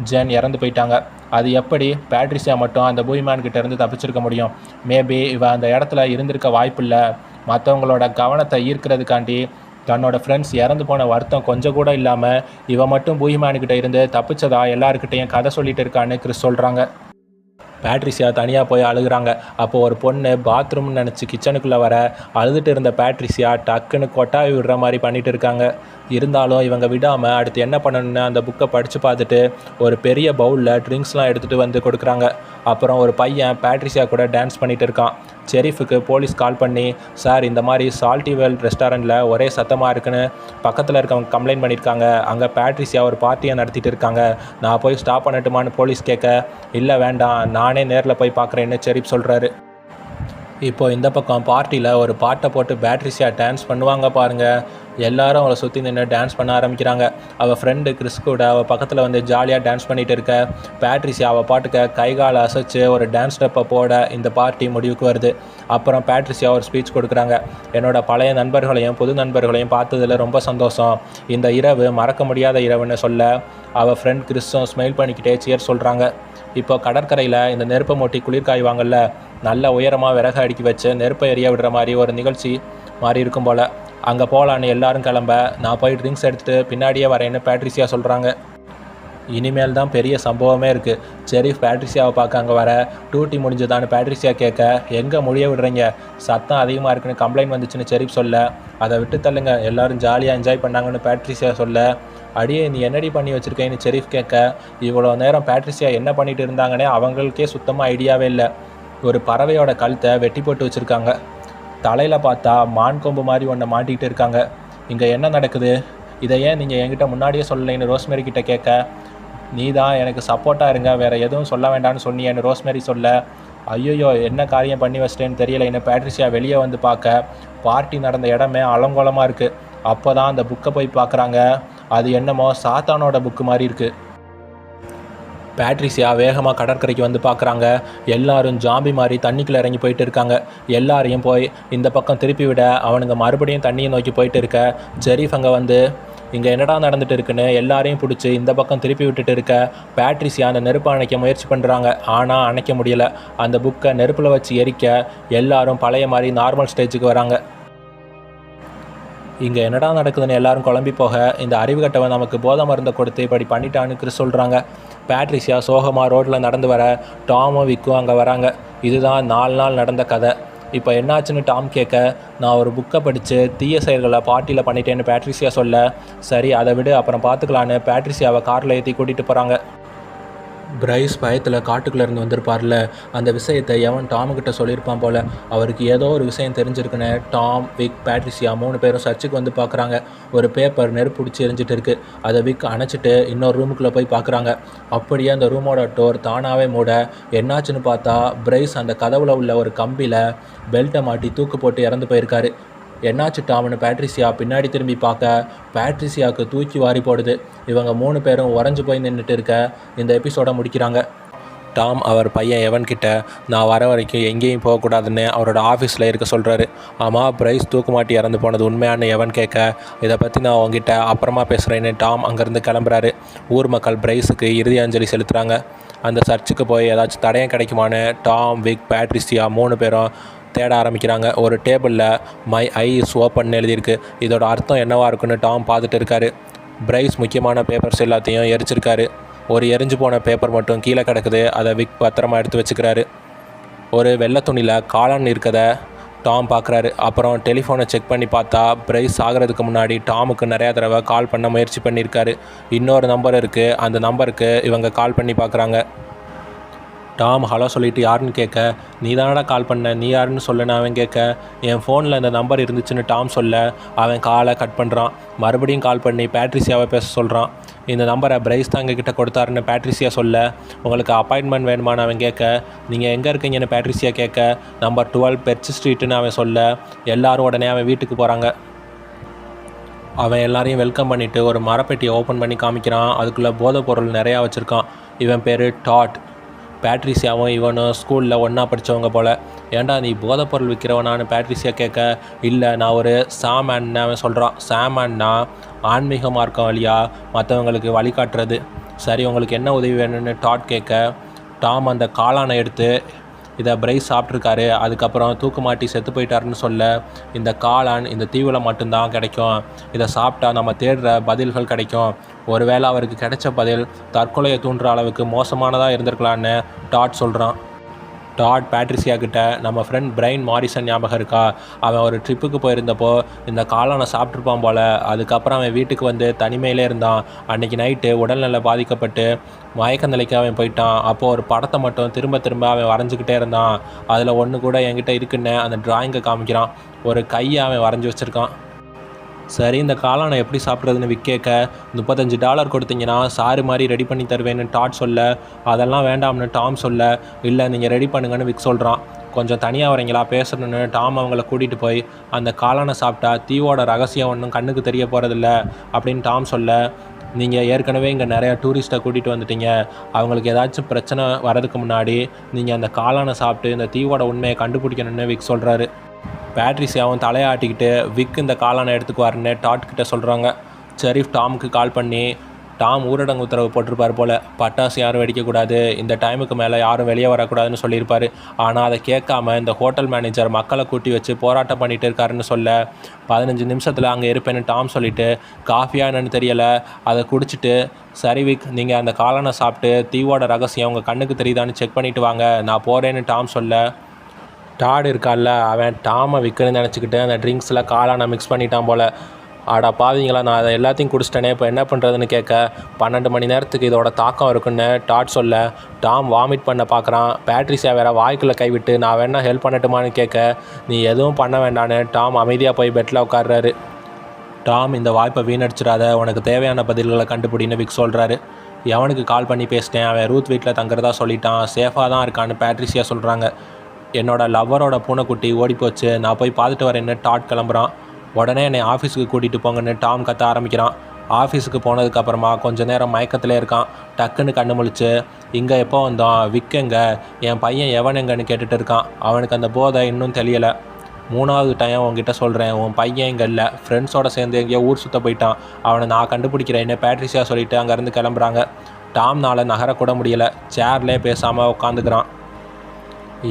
ஜென் இறந்து போயிட்டாங்க. அது எப்படி பேட்ரிசியா மட்டும் அந்த பூஹிமேன்கிட்ட இருந்து தப்பிச்சிருக்க முடியும்? மேபி இவ அந்த இடத்துல இருந்திருக்க வாய்ப்பில்லை. மற்றவங்களோட கவனத்தை ஈர்க்கிறதுக்காண்டி தன்னோட ஃப்ரெண்ட்ஸ் இறந்து போன வருத்தம் கொஞ்சம் கூட இல்லாமல் இவ மட்டும் பூஹிமேன்கிட்ட இருந்து தப்பிச்சதா எல்லாருக்கிட்டையும் கதை சொல்லிட்டு இருக்கான்னு கிறிஸ் சொல்கிறாங்க. பேட்ரிசியா தனியாக போய் அழுகுறாங்க. அப்போது ஒரு பொண்ணு பாத்ரூம்னு நினச்சி கிச்சனுக்குள்ளே வர, அழுதுட்டு இருந்த பேட்ரிசியா டக்குன்னு கொட்டாவி விடுற மாதிரி பண்ணிகிட்டு இருக்காங்க. இருந்தாலும் இவங்க விடாமல் அடுத்து என்ன பண்ணணுன்னு அந்த புக்கை படித்து பார்த்துட்டு ஒரு பெரிய பவுலில் ட்ரிங்க்ஸ்லாம் எடுத்துகிட்டு வந்து கொடுக்குறாங்க. அப்புறம் ஒரு பையன் பேட்ரிசியா கூட டான்ஸ் பண்ணிகிட்டு இருக்கான். ஷெரீஃபுக்கு போலீஸ் கால் பண்ணி, சார் இந்த மாதிரி சால்ட்டி வேர்ல்ட் ரெஸ்டாரண்ட்டில் ஒரே சத்தமாக இருக்குன்னு பக்கத்தில் இருக்கவங்க கம்ப்ளைண்ட் பண்ணியிருக்காங்க, அங்கே பேட்ரிசியா ஒரு பார்ட்டியை நடத்திட்டு இருக்காங்க, நான் போய் ஸ்டாப் பண்ணட்டுமான்னு போலீஸ் கேட்க, இல்லை வேண்டாம் நானே நேரில் போய் பார்க்குறேன்னு ஷெரீஃப் சொல்கிறாரு. இப்போது இந்த பக்கம் பார்ட்டியில் ஒரு பாட்டை போட்டு பேட்ரிசியா டான்ஸ் பண்ணுவாங்க பாருங்கள். எல்லாரும் அவளை சுற்றி நின்று டான்ஸ் பண்ண ஆரம்பிக்கிறாங்க. அவள் ஃப்ரெண்டு கிறிஸ் கூட அவள் பக்கத்தில் வந்து ஜாலியாக டான்ஸ் பண்ணிகிட்டு இருக்க, பேட்ரிசியா அவள் பாட்டுக்க கைகாலை அசைச்சு ஒரு டான்ஸ் ஸ்டெப்பை போட இந்த பார்ட்டி முடிவுக்கு வருது. அப்புறம் பேட்ரிசியா ஒரு ஸ்பீச் கொடுக்குறாங்க. என்னோடய பழைய நண்பர்களையும் புது நண்பர்களையும் பார்த்ததில் ரொம்ப சந்தோஷம். இந்த இரவு மறக்க முடியாத இரவுன்னு சொல்ல, அவள் ஃப்ரெண்ட் கிறிஸும் ஸ்மைல் பண்ணிக்கிட்டே சியர் சொல்கிறாங்க. இப்போ கடற்கரையில் இந்த நெருப்பை மூட்டி குளிர் காய்வாங்கல்ல, நல்ல உயரமாக விறகு அடுக்கி வச்சு நெருப்பை எரிய விடுற மாதிரி ஒரு நிகழ்ச்சி மாதிரி இருக்கும் போல். அங்கே போகலான்னு எல்லாரும் கிளம்ப, நான் போய் ட்ரிங்க்ஸ் எடுத்துகிட்டு பின்னாடியே வரேன்னு பேட்ரிசியா சொல்கிறாங்க. இனிமேல் தான் பெரிய சம்பவமே இருக்குது. ஷெரீஃப் பேட்ரிசியாவை பார்க்க அங்கே வர, டூட்டி முடிஞ்சுதான்னு பேட்ரிசியா கேட்க, எங்கே முடிய விடுறீங்க, சத்தம் அதிகமாக இருக்குன்னு கம்ப்ளைண்ட் வந்துச்சுன்னு ஷெரீஃப் சொல்ல, அதை விட்டு தள்ளுங்க, எல்லோரும் ஜாலியாக என்ஜாய் பண்ணாங்கன்னு பேட்ரிசியா சொல்ல, அடியே நீ என்னடி பண்ணி வச்சுருக்கேன்னு ஷெரீஃப் கேட்க, இவ்வளோ நேரம் பேட்ரிசியா என்ன பண்ணிட்டு இருந்தாங்கன்னே அவங்களுக்கே சுத்தமாக ஐடியாவே இல்லை. ஒரு பறவையோட கழுத்தை வெட்டி போட்டு வச்சுருக்காங்க. தலையில் பார்த்தா மான் கொம்பு மாதிரி ஒன்றை மாட்டிக்கிட்டு இருக்காங்க. இங்கே என்ன நடக்குது, இதை ஏன் நீங்கள் என்கிட்ட முன்னாடியே சொல்லலைன்னு ரோஸ்மெரி கிட்ட கேட்க, நீ தான் எனக்கு சப்போர்ட்டாக இருங்க, வேறு எதுவும் சொல்ல வேண்டாம்னு சொன்னியன்னு ரோஸ்மெரி சொல்ல, ஐயோயோ என்ன காரியம் பண்ணி வச்சிட்டேன்னு தெரியலைன்னு பேட்ரிசியா வெளியே வந்து பார்க்க, பார்ட்டி நடந்த இடமே அலங்கோலமாக இருக்குது. அப்போ தான் அந்த புக்கை போய் பார்க்குறாங்க. அது என்னமோ சாத்தானோட புக்கு மாதிரி இருக்குது. பேட்ரிசியா வேகமாக கடற்கரைக்கு வந்து பார்க்குறாங்க. எல்லாரும் ஜாம்பி மாதிரி தண்ணிக்குள்ளே இறங்கி போயிட்டு இருக்காங்க. எல்லாரையும் போய் இந்த பக்கம் திருப்பி விட அவனுங்க மறுபடியும் தண்ணியை நோக்கி போயிட்டு இருக்க ஜெரீஃப் அங்கே வந்து இங்கே என்னடா நடந்துட்டு இருக்குன்னு எல்லாரையும் பிடிச்சி இந்த பக்கம் திருப்பி விட்டுட்டு இருக்க பேட்ரிசியா அந்த நெருப்பை அணைக்க முயற்சி பண்ணுறாங்க. ஆனால் அணைக்க முடியல. அந்த புக்கை நெருப்பில் வச்சு எரிக்க எல்லாரும் பழைய மாதிரி நார்மல் ஸ்டேஜுக்கு வராங்க. இங்கே என்னடா நடக்குதுன்னு எல்லாரும் குழம்பி போக இந்த அறிவுகட்டவன் நமக்கு போதை மருந்தை கொடுத்து இப்படி பண்ணிட்டான்னு கிறிஸ் சொல்கிறாங்க. பேட்ரிசியா சோகமாக ரோட்டில் நடந்து வர டாமும் விக்கும் அங்கே வராங்க. இதுதான் 4 நாள் நடந்த கதை. இப்போ என்னாச்சுன்னு டாம் கேட்க, நான் ஒரு புக்கை படித்து தீய செயல்களை பார்ட்டியில் பண்ணிட்டேன்னு பேட்ரிசியா சொல்ல, சரி அதை விடு அப்புறம் பார்த்துக்கலான்னு பேட்ரிசியாவை காரில் ஏற்றி கூட்டிகிட்டு போகிறாங்க. பிரைஸ் பயத்தில் காட்டுக்குள்ளே இருந்து வந்திருப்பார்ல, அந்த விஷயத்தை எவன் டாமுக்கிட்ட சொல்லியிருப்பான் போல். அவருக்கு ஏதோ ஒரு விஷயம் தெரிஞ்சிருக்குன்னு டாம், விக், பேட்ரிசியா 3 பேரும் சர்ச்சுக்கு வந்து பார்க்குறாங்க. ஒரு பேப்பர் நெருப்பு பிடிச்சி எரிஞ்சிட்டு இருக்குது. அதை விக் அணைச்சிட்டு இன்னொரு ரூமுக்குள்ளே போய் பார்க்குறாங்க. அப்படியே அந்த ரூமோட டோர் தானாகவே மூட என்னாச்சுன்னு பார்த்தா பிரைஸ் அந்த கதவுல உள்ள ஒரு கம்பியில் பெல்ட்டை மாட்டி தூக்கு போட்டு இறந்து போயிருக்காரு. என்னாச்சு டாம்னு பேட்ரிசியா பின்னாடி திரும்பி பார்க்க பேட்ரிசியாவுக்கு தூக்கி வாரி போடுது. இவங்க 3 பேரும் உறைஞ்சு போய் நின்றுட்டு இருக்க இந்த எபிசோட முடிக்கிறாங்க. டாம் அவர் பையன் எவன்கிட்ட நான் வர வரைக்கும் எங்கேயும் போகக்கூடாதுன்னு அவரோட ஆஃபீஸில் இருக்க சொல்கிறாரு. ஆமாம், பிரைஸ் தூக்கு மாட்டி இறந்து போனது உண்மையானு எவன் கேட்க, இதை பற்றி நான் அவங்ககிட்ட அப்புறமா பேசுகிறேன்னு டாம் அங்கேருந்து கிளம்புறாரு. ஊர் மக்கள் பிரைஸுக்கு இறுதி அஞ்சலி செலுத்துகிறாங்க. அந்த சர்ச்சுக்கு போய் ஏதாச்சும் தடயம் கிடைக்குமான்னு டாம், விக், பேட்ரிசியா 3 பேரும் தேட ஆரம்பிக்கிறாங்க. ஒரு டேபிளில் மை ஐ இஸ் ஓப்பன் எழுதியிருக்கு. இதோட அர்த்தம் என்னவாக இருக்குன்னு டாம் பார்த்துட்டு இருக்காரு. பிரைஸ் முக்கியமான பேப்பர்ஸ் எல்லாத்தையும் எரிச்சிருக்காரு. ஒரு எரிஞ்சு போன பேப்பர் மட்டும் கீழே கிடக்குது. அதை விக் பத்திரமா எடுத்து வச்சுக்கிறாரு. ஒரு வெள்ளை துணியில் காளான் இருக்கதை டாம் பார்க்குறாரு. அப்புறம் டெலிஃபோனை செக் பண்ணி பார்த்தா பிரைஸ் ஆகிறதுக்கு முன்னாடி டாமுக்கு நிறையா தடவை கால் பண்ண முயற்சி பண்ணியிருக்காரு. இன்னொரு நம்பர் இருக்குது. அந்த நம்பருக்கு இவங்க கால் பண்ணி பார்க்குறாங்க. டாம் ஹலோ சொல்லிவிட்டு யாருன்னு கேட்க, நீ தானடா கால் பண்ண, நீ யாருன்னு சொல்லுன்னு அவன் கேட்க, என் ஃபோனில் இந்த நம்பர் இருந்துச்சுன்னு டாம் சொல்ல அவன் காலை கட் பண்ணுறான். மறுபடியும் கால் பண்ணி பேட்ரிசியாவை பேச சொல்கிறான். இந்த நம்பரை பிரைஸ் தான் எங்ககிட்ட கொடுத்தாருன்னு பேட்ரிசியா சொல்ல, உங்களுக்கு அப்பாயின்மெண்ட் வேணுமான்னு அவன் கேட்க, நீங்கள் எங்கே இருக்கீங்கன்னு பேட்ரிசியா கேட்க, நம்பர் 12 பெர்ச் ஸ்ட்ரீட்டுன்னு அவன் சொல்ல, எல்லாரும் உடனே அவன் வீட்டுக்கு போகிறாங்க. அவன் எல்லாரையும் வெல்கம் பண்ணிவிட்டு ஒரு மரப்பெட்டியை ஓப்பன் பண்ணி காமிக்கிறான். அதுக்குள்ளே போதைப் பொருள் நிறையா வச்சுருக்கான். இவன் பேர் டாட். பேட்ரிசியாவும் இவனும் ஸ்கூலில் ஒன்றா படித்தவங்க போல். ஏன்டா நீ போதைப்பொருள் விற்கிறவனான்னு பேட்ரிசியா கேட்க, இல்லை நான் ஒரு சாமன்னு அவன் சொல்கிறான். சாமன்னா ஆன்மீக மார்க்கம் வழியாக மற்றவங்களுக்கு வழிகாட்டுறது. சரி, உங்களுக்கு என்ன உதவி வேணும்னு டாட் கேட்க, டாம் அந்த காளானை எடுத்து இதை பிரைஸ் சாப்பிட்ருக்காரு, அதுக்கப்புறம் தூக்கு மாட்டி செத்து போயிட்டாருன்னு சொல்ல, இந்த காளான் இந்த தீவில் மட்டும்தான் கிடைக்கும், இதை சாப்பிட்டா நம்ம தேடுற பதில்கள் கிடைக்கும். ஒருவேளை அவருக்கு கிடைச்ச பதில் தற்கொலையை தூண்டுற அளவுக்கு மோசமானதாக இருந்திருக்கலான்னு டாட் சொல்கிறான். டாட் பேட்ரிசியா கிட்ட, நம்ம ஃப்ரெண்ட் பிரைன் மாரிசன் ஞாபகம் இருக்கா, அவன் ஒரு ட்ரிப்புக்கு போயிருந்தப்போ இந்த காளானை சாப்பிட்ருப்பான் போல். அதுக்கப்புறம் அவன் வீட்டுக்கு வந்து தனிமையிலே இருந்தான். அன்றைக்கி நைட்டு உடல்நல பாதிக்கப்பட்டு மயக்க நிலைக்கு அவன் போயிட்டான். அப்போது ஒரு படத்தை மட்டும் திரும்ப திரும்ப அவன் வரைஞ்சிக்கிட்டே இருந்தான். அதில் ஒன்று கூட என்கிட்ட இருக்குன்னு அந்த டிராயிங்கை காமிக்கிறான். ஒரு கையை அவன் வரைஞ்சி வச்சுருக்கான். சரி, இந்த காளானை எப்படி சாப்பிட்றதுன்னு விக் கேட்க, $35 கொடுத்தீங்கன்னா சாறு மாதிரி ரெடி பண்ணி தருவேன்னு டாட் சொல்ல, அதெல்லாம் வேண்டாம்னு டாம் சொல்ல, இல்லை நீங்கள் ரெடி பண்ணுங்கன்னு விக் சொல்கிறான். கொஞ்சம் தனியாக வரீங்களா பேசணுன்னு டாம் அவங்கள கூட்டிகிட்டு போய், அந்த காளானை சாப்பிட்டா தீவோட ரகசியம் ஒன்றும் கண்ணுக்கு தெரிய போகிறதில்ல அப்படின்னு டாம் சொல்ல, நீங்கள் ஏற்கனவே இங்கே நிறையா டூரிஸ்ட்டை கூட்டிகிட்டு வந்துட்டீங்க, அவங்களுக்கு ஏதாச்சும் பிரச்சனை வரதுக்கு முன்னாடி நீங்கள் அந்த காளானை சாப்பிட்டு இந்த தீவோட உண்மையை கண்டுபிடிக்கணும்னு விக் சொல்கிறாரு. பேட்ரிசியாவும் தலையாட்டிக்கிட்டு விக் இந்த காளானை எடுத்துக்குவாருன்னு டாட் கிட்ட சொல்கிறாங்க. ஷெரீஃப் டாமுக்கு கால் பண்ணி, டாம் ஊரடங்கு உத்தரவு போட்டிருப்பார் போல், பட்டாசு யாரும் வெடிக்கக்கூடாது, இந்த டைமுக்கு மேலே யாரும் வெளியே வரக்கூடாதுன்னு சொல்லியிருப்பார். ஆனால் அதை கேட்காம இந்த ஹோட்டல் மேனேஜர் மக்களை கூட்டி வச்சு போராட்டம் பண்ணிகிட்டு இருக்காருன்னு சொல்ல, 15 நிமிஷத்தில் அங்கே இருப்பேன்னு டாம் சொல்லிவிட்டு, காஃபியா என்னன்னு தெரியலை, அதை குடிச்சிட்டு, சரி விக், நீங்கள் அந்த காளானை சாப்பிட்டு தீவோட ரகசியம் உங்கள் கண்ணுக்கு தெரியுதான்னு செக் பண்ணிவிட்டு வாங்க, நான் போகிறேன்னு டாம் சொல்ல, டாட் இருக்கால, அவன் டாமை விற்கணும்னு நினச்சிக்கிட்டு அந்த ட்ரிங்க்ஸில் காளானை மிக்ஸ் பண்ணிட்டான் போல். ஆடா பாவீங்களா, நான் அதை எல்லாத்தையும் குடிச்சிட்டேனே, இப்போ என்ன பண்ணுறதுன்னு கேட்க, 12 மணி நேரத்துக்கு இதோட தாக்கம் இருக்குன்னு டாட் சொல்ல, டாம் வாமிட் பண்ண பார்க்குறான். பேட்ரிசியா வேறு வாய்க்குள்ளே கைவிட்டு, நான் வேணா ஹெல்ப் பண்ணட்டுமான்னு கேட்க, நீ எதுவும் பண்ண வேண்டான்னு டாம் அமைதியாக போய் பெட்டில் உட்கார்றாரு. டாம், இந்த வாய்ப்பை வீணடிச்சிடாத, உனக்கு தேவையான பதில்களை கண்டுபிடின்னு விக் சொல்கிறாரு. எவனுக்கு கால் பண்ணி பேசிட்டேன், அவன் ரூத் வீட்டில் தங்குறதா சொல்லிட்டான், சேஃபாக தான் இருக்கான்னு பேட்ரிசியா சொல்கிறாங்க. என்னோட லவ்வரோட பூனைக்குட்டி ஓடிப்போச்சு, நான் போய் பார்த்துட்டு வரேன்னு டாட் கிளம்புறான். உடனே என்னை ஆஃபீஸுக்கு கூட்டிகிட்டு போங்கன்னு டாம் கத்த ஆரம்பிக்கிறான். ஆஃபீஸுக்கு போனதுக்கப்புறமா கொஞ்ச நேரம் மயக்கத்திலே இருக்கான். டக்குன்னு கண்ணு முழிச்சு, இங்கே எப்போ வந்தோம், விக் எங்க, என் பையன் எவன் எங்கன்னு கேட்டுட்டு இருக்கான். அவனுக்கு அந்த போதை இன்னும் தெரியலை. 3வது டைம் உங்ககிட்ட சொல்கிறேன், உன் பையன் இங்கே இல்லை, ஃப்ரெண்ட்ஸோடு சேர்ந்து எங்கேயோ ஊர் சுற்ற போயிட்டான், அவனை நான் கண்டுபிடிக்கிறேன்னு பேட்ரிஷியா சொல்லிவிட்டு அங்கேருந்து கிளம்புறாங்க. டாம்னால் நகரக்கூட முடியலை. சேர்லேயே பேசாமல் உட்காந்துக்கிறான்.